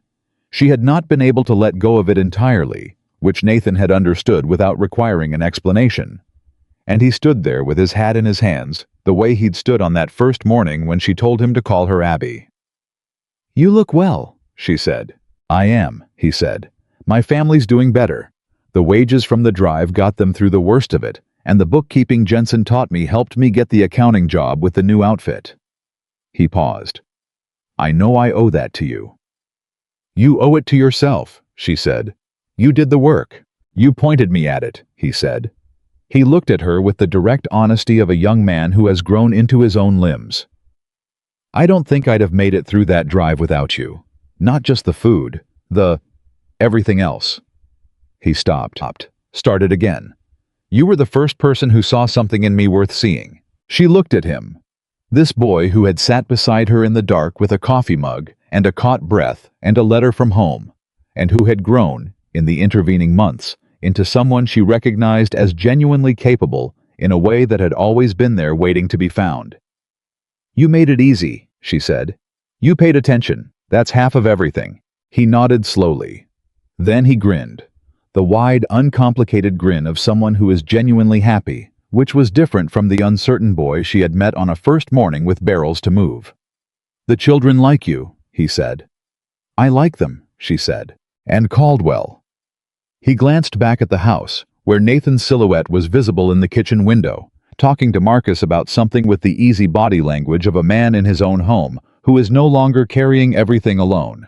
She had not been able to let go of it entirely, which Nathan had understood without requiring an explanation. And he stood there with his hat in his hands, the way he'd stood on that first morning when she told him to call her Abby. "You look well," she said. "I am," he said. "My family's doing better. The wages from the drive got them through the worst of it, and the bookkeeping Jensen taught me helped me get the accounting job with the new outfit." He paused. "I know I owe that to you." "You owe it to yourself," she said. "You did the work. You pointed me at it, he said. He looked at her with the direct honesty of a young man who has grown into his own limbs. I don't think I'd have made it through that drive without you. Not just the food, everything else. He stopped, started again. You were the first person who saw something in me worth seeing. She looked at him. This boy who had sat beside her in the dark with a coffee mug and a caught breath and a letter from home, and who had grown, in the intervening months, into someone she recognized as genuinely capable in a way that had always been there waiting to be found. You made it easy, she said. You paid attention. That's half of everything. He nodded slowly. Then he grinned. The wide, uncomplicated grin of someone who is genuinely happy, which was different from the uncertain boy she had met on a first morning with barrels to move. The children like you, he said. I like them, she said. And Caldwell. He glanced back at the house, where Nathan's silhouette was visible in the kitchen window, talking to Marcus about something with the easy body language of a man in his own home who is no longer carrying everything alone.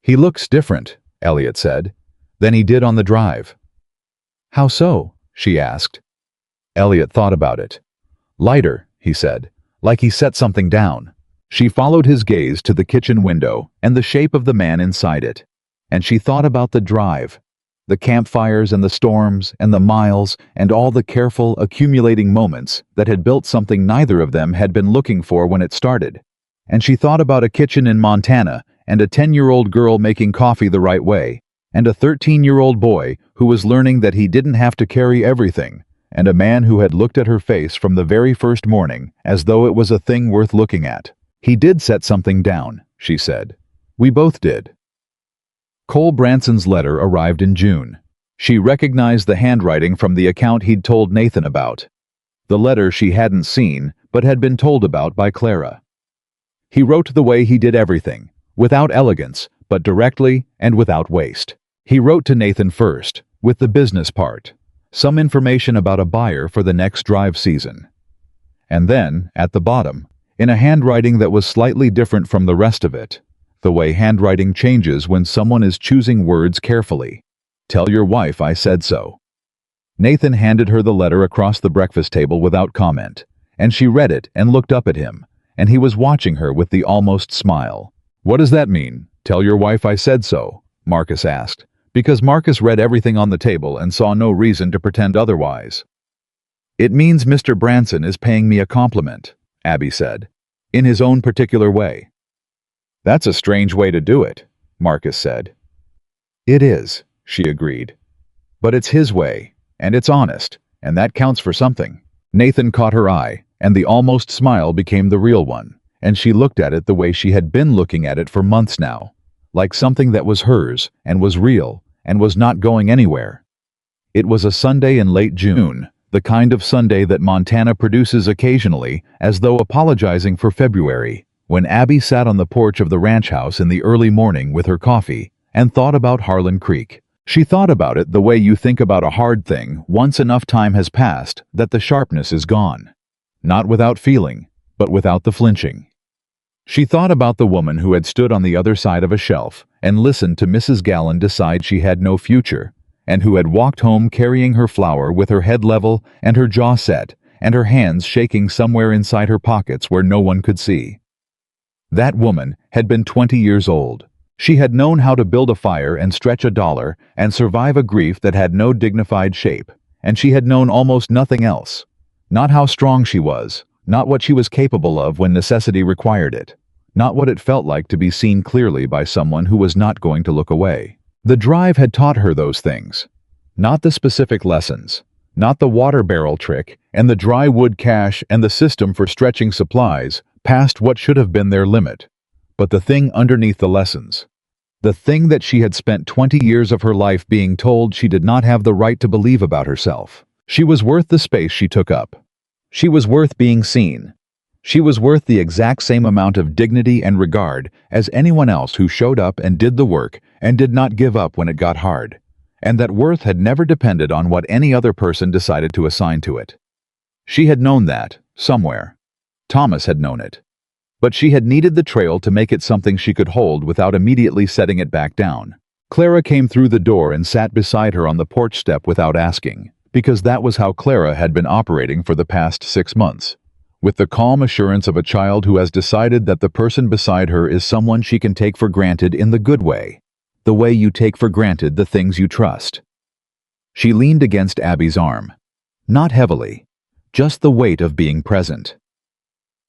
He looks different, Elliot said, than he did on the drive. How so? She asked. Elliot thought about it. Lighter, he said, like he set something down. She followed his gaze to the kitchen window and the shape of the man inside it, and she thought about the drive, the campfires and the storms and the miles and all the careful, accumulating moments that had built something neither of them had been looking for when it started. And she thought about a kitchen in Montana and a 10-year-old girl making coffee the right way, and a 13-year-old boy who was learning that he didn't have to carry everything, and a man who had looked at her face from the very first morning as though it was a thing worth looking at. He did set something down, she said. We both did. Cole Branson's letter arrived in June. She recognized the handwriting from the account he'd told Nathan about. The letter she hadn't seen, but had been told about by Clara. He wrote the way he did everything, without elegance, but directly and without waste. He wrote to Nathan first, with the business part, some information about a buyer for the next drive season. And then, at the bottom, in a handwriting that was slightly different from the rest of it, the way handwriting changes when someone is choosing words carefully. Tell your wife I said so. Nathan handed her the letter across the breakfast table without comment, and she read it and looked up at him, and he was watching her with the almost smile. What does that mean? Tell your wife I said so, Marcus asked, because Marcus read everything on the table and saw no reason to pretend otherwise. It means Mr. Branson is paying me a compliment, Abby said, in his own particular way. That's a strange way to do it, Marcus said. It is, she agreed. But it's his way, and it's honest, and that counts for something. Nathan caught her eye, and the almost smile became the real one, and she looked at it the way she had been looking at it for months now, like something that was hers, and was real, and was not going anywhere. It was a Sunday in late June, the kind of Sunday that Montana produces occasionally, as though apologizing for February, when Abby sat on the porch of the ranch house in the early morning with her coffee and thought about Harlan Creek. She thought about it the way you think about a hard thing once enough time has passed that the sharpness is gone. Not without feeling, but without the flinching. She thought about the woman who had stood on the other side of a shelf and listened to Mrs. Gallen decide she had no future, and who had walked home carrying her flour with her head level and her jaw set and her hands shaking somewhere inside her pockets where no one could see. That woman had been 20 years old. She had known how to build a fire and stretch a dollar and survive a grief that had no dignified shape, and she had known almost nothing else. Not how strong she was, not what she was capable of when necessity required it, not what it felt like to be seen clearly by someone who was not going to look away. The drive had taught her those things. Not the specific lessons, not the water barrel trick and the dry wood cache and the system for stretching supplies past what should have been their limit, but the thing underneath the lessons. The thing that she had spent 20 years of her life being told she did not have the right to believe about herself. She was worth the space she took up. She was worth being seen. She was worth the exact same amount of dignity and regard as anyone else who showed up and did the work and did not give up when it got hard. And that worth had never depended on what any other person decided to assign to it. She had known that, somewhere. Thomas had known it. But she had needed the trail to make it something she could hold without immediately setting it back down. Clara came through the door and sat beside her on the porch step without asking, because that was how Clara had been operating for the past 6 months. With the calm assurance of a child who has decided that the person beside her is someone she can take for granted in the good way, the way you take for granted the things you trust. She leaned against Abby's arm. Not heavily, just the weight of being present.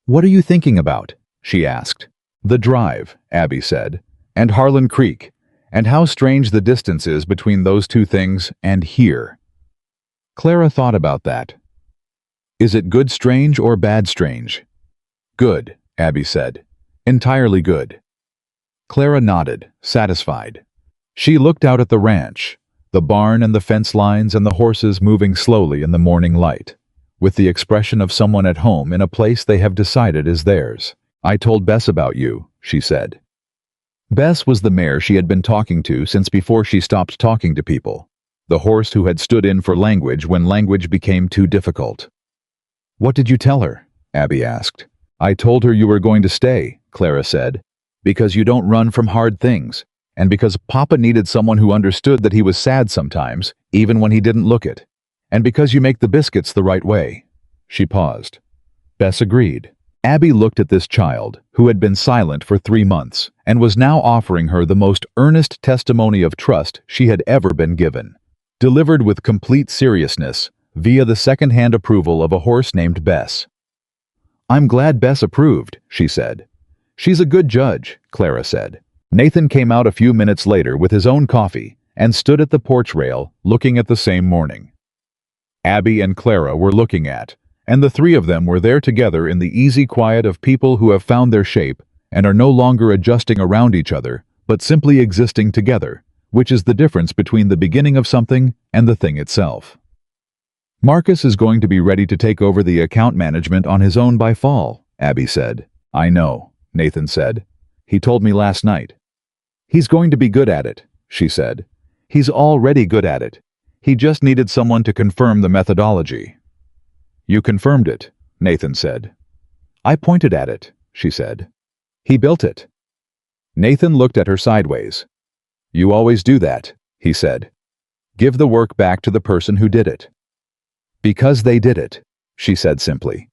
"What are you thinking about?" she asked. "The drive," Abby said, "and Harlan Creek, and how strange the distance is between those two things and here." Clara thought about that. "Is it good strange or bad strange?" "Good," Abby said. "Entirely good." Clara nodded, satisfied. She looked out at the ranch, the barn and the fence lines and the horses moving slowly in the morning light, with the expression of someone at home in a place they have decided is theirs. "I told Bess about you," she said. Bess was the mare she had been talking to since before she stopped talking to people, the horse who had stood in for language when language became too difficult. "What did you tell her?" Abby asked. "I told her you were going to stay," Clara said, "because you don't run from hard things, and because Papa needed someone who understood that he was sad sometimes, even when he didn't look it, and because you make the biscuits the right way." She paused. Bess agreed. Abby looked at this child, who had been silent for 3 months, and was now offering her the most earnest testimony of trust she had ever been given, delivered with complete seriousness, via the second-hand approval of a horse named Bess. "I'm glad Bess approved," she said. "She's a good judge," Clara said. Nathan came out a few minutes later with his own coffee and stood at the porch rail, looking at the same morning. Abby and Clara were looking at, and the three of them were there together in the easy quiet of people who have found their shape and are no longer adjusting around each other, but simply existing together, which is the difference between the beginning of something and the thing itself. "Marcus is going to be ready to take over the account management on his own by fall," Abby said. "I know," Nathan said. "He told me last night." "He's going to be good at it," she said. "He's already good at it. He just needed someone to confirm the methodology." "You confirmed it," Nathan said. "I pointed at it," she said. "He built it." Nathan looked at her sideways. "You always do that," he said. "Give the work back to the person who did it." "Because they did it," she said simply.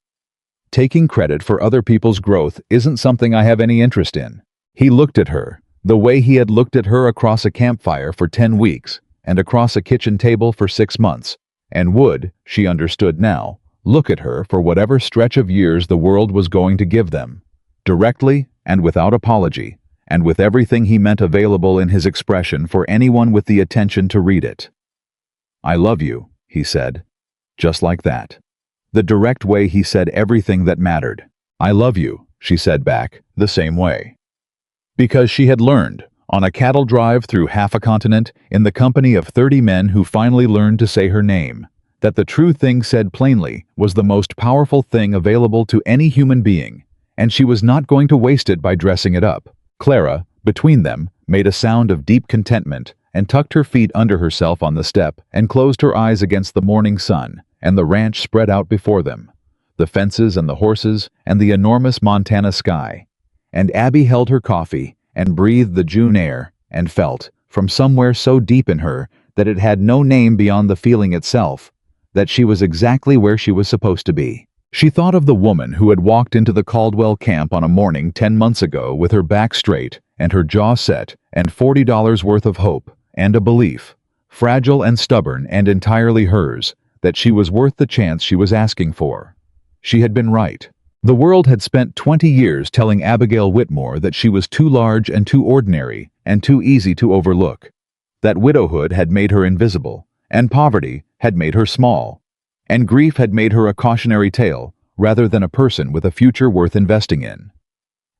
"Taking credit for other people's growth isn't something I have any interest in." He looked at her, the way he had looked at her across a campfire for 10 weeks and across a kitchen table for 6 months, and would, she understood now, look at her for whatever stretch of years the world was going to give them, directly and without apology, and with everything he meant available in his expression for anyone with the attention to read it. "I love you," he said, just like that. The direct way he said everything that mattered. "I love you," she said back, the same way. Because she had learned, on a cattle drive through half a continent, in the company of 30 men who finally learned to say her name, that the true thing said plainly was the most powerful thing available to any human being, and she was not going to waste it by dressing it up. Clara, between them, made a sound of deep contentment and tucked her feet under herself on the step and closed her eyes against the morning sun and the ranch spread out before them, the fences and the horses and the enormous Montana sky. And Abby held her coffee and breathed the June air and felt, from somewhere so deep in her that it had no name beyond the feeling itself, that she was exactly where she was supposed to be. She thought of the woman who had walked into the Caldwell camp on a morning 10 months ago with her back straight and her jaw set and $40 worth of hope and a belief, fragile and stubborn and entirely hers, that she was worth the chance she was asking for. She had been right. The world had spent 20 years telling Abigail Whitmore that she was too large and too ordinary and too easy to overlook, that widowhood had made her invisible, and poverty had made her small, and grief had made her a cautionary tale rather than a person with a future worth investing in.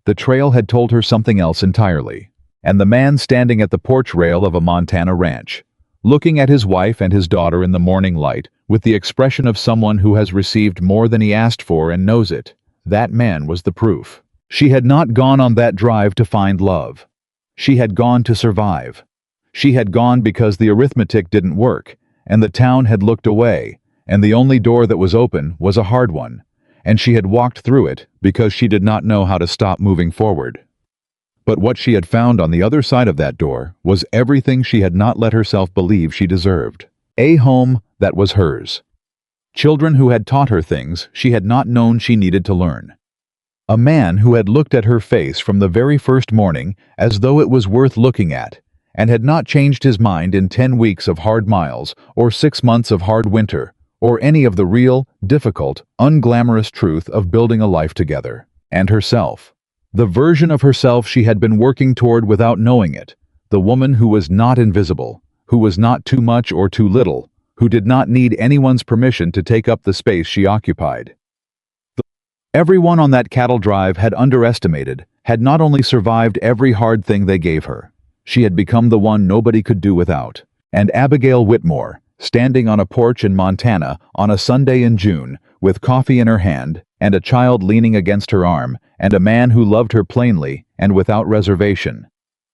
The trail had told her something else entirely, and the man standing at the porch rail of a Montana ranch, looking at his wife and his daughter in the morning light with the expression of someone who has received more than he asked for and knows it, that man was the proof. She had not gone on that drive to find love. She had gone to survive. She had gone because the arithmetic didn't work, and the town had looked away, and the only door that was open was a hard one, and she had walked through it because she did not know how to stop moving forward. But what she had found on the other side of that door was everything she had not let herself believe she deserved. A home that was hers. Children who had taught her things she had not known she needed to learn. A man who had looked at her face from the very first morning as though it was worth looking at, and had not changed his mind in 10 weeks of hard miles, or 6 months of hard winter, or any of the real, difficult, unglamorous truth of building a life together. And herself. The version of herself she had been working toward without knowing it, the woman who was not invisible, who was not too much or too little, who did not need anyone's permission to take up the space she occupied. Everyone on that cattle drive had underestimated, had not only survived every hard thing they gave her, she had become the one nobody could do without. And Abigail Whitmore, standing on a porch in Montana on a Sunday in June, with coffee in her hand, and a child leaning against her arm, and a man who loved her plainly and without reservation.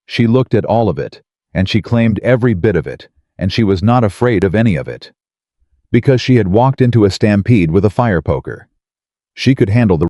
She looked at all of it, and she claimed every bit of it, and she was not afraid of any of it. Because she had walked into a stampede with a fire poker. She could handle the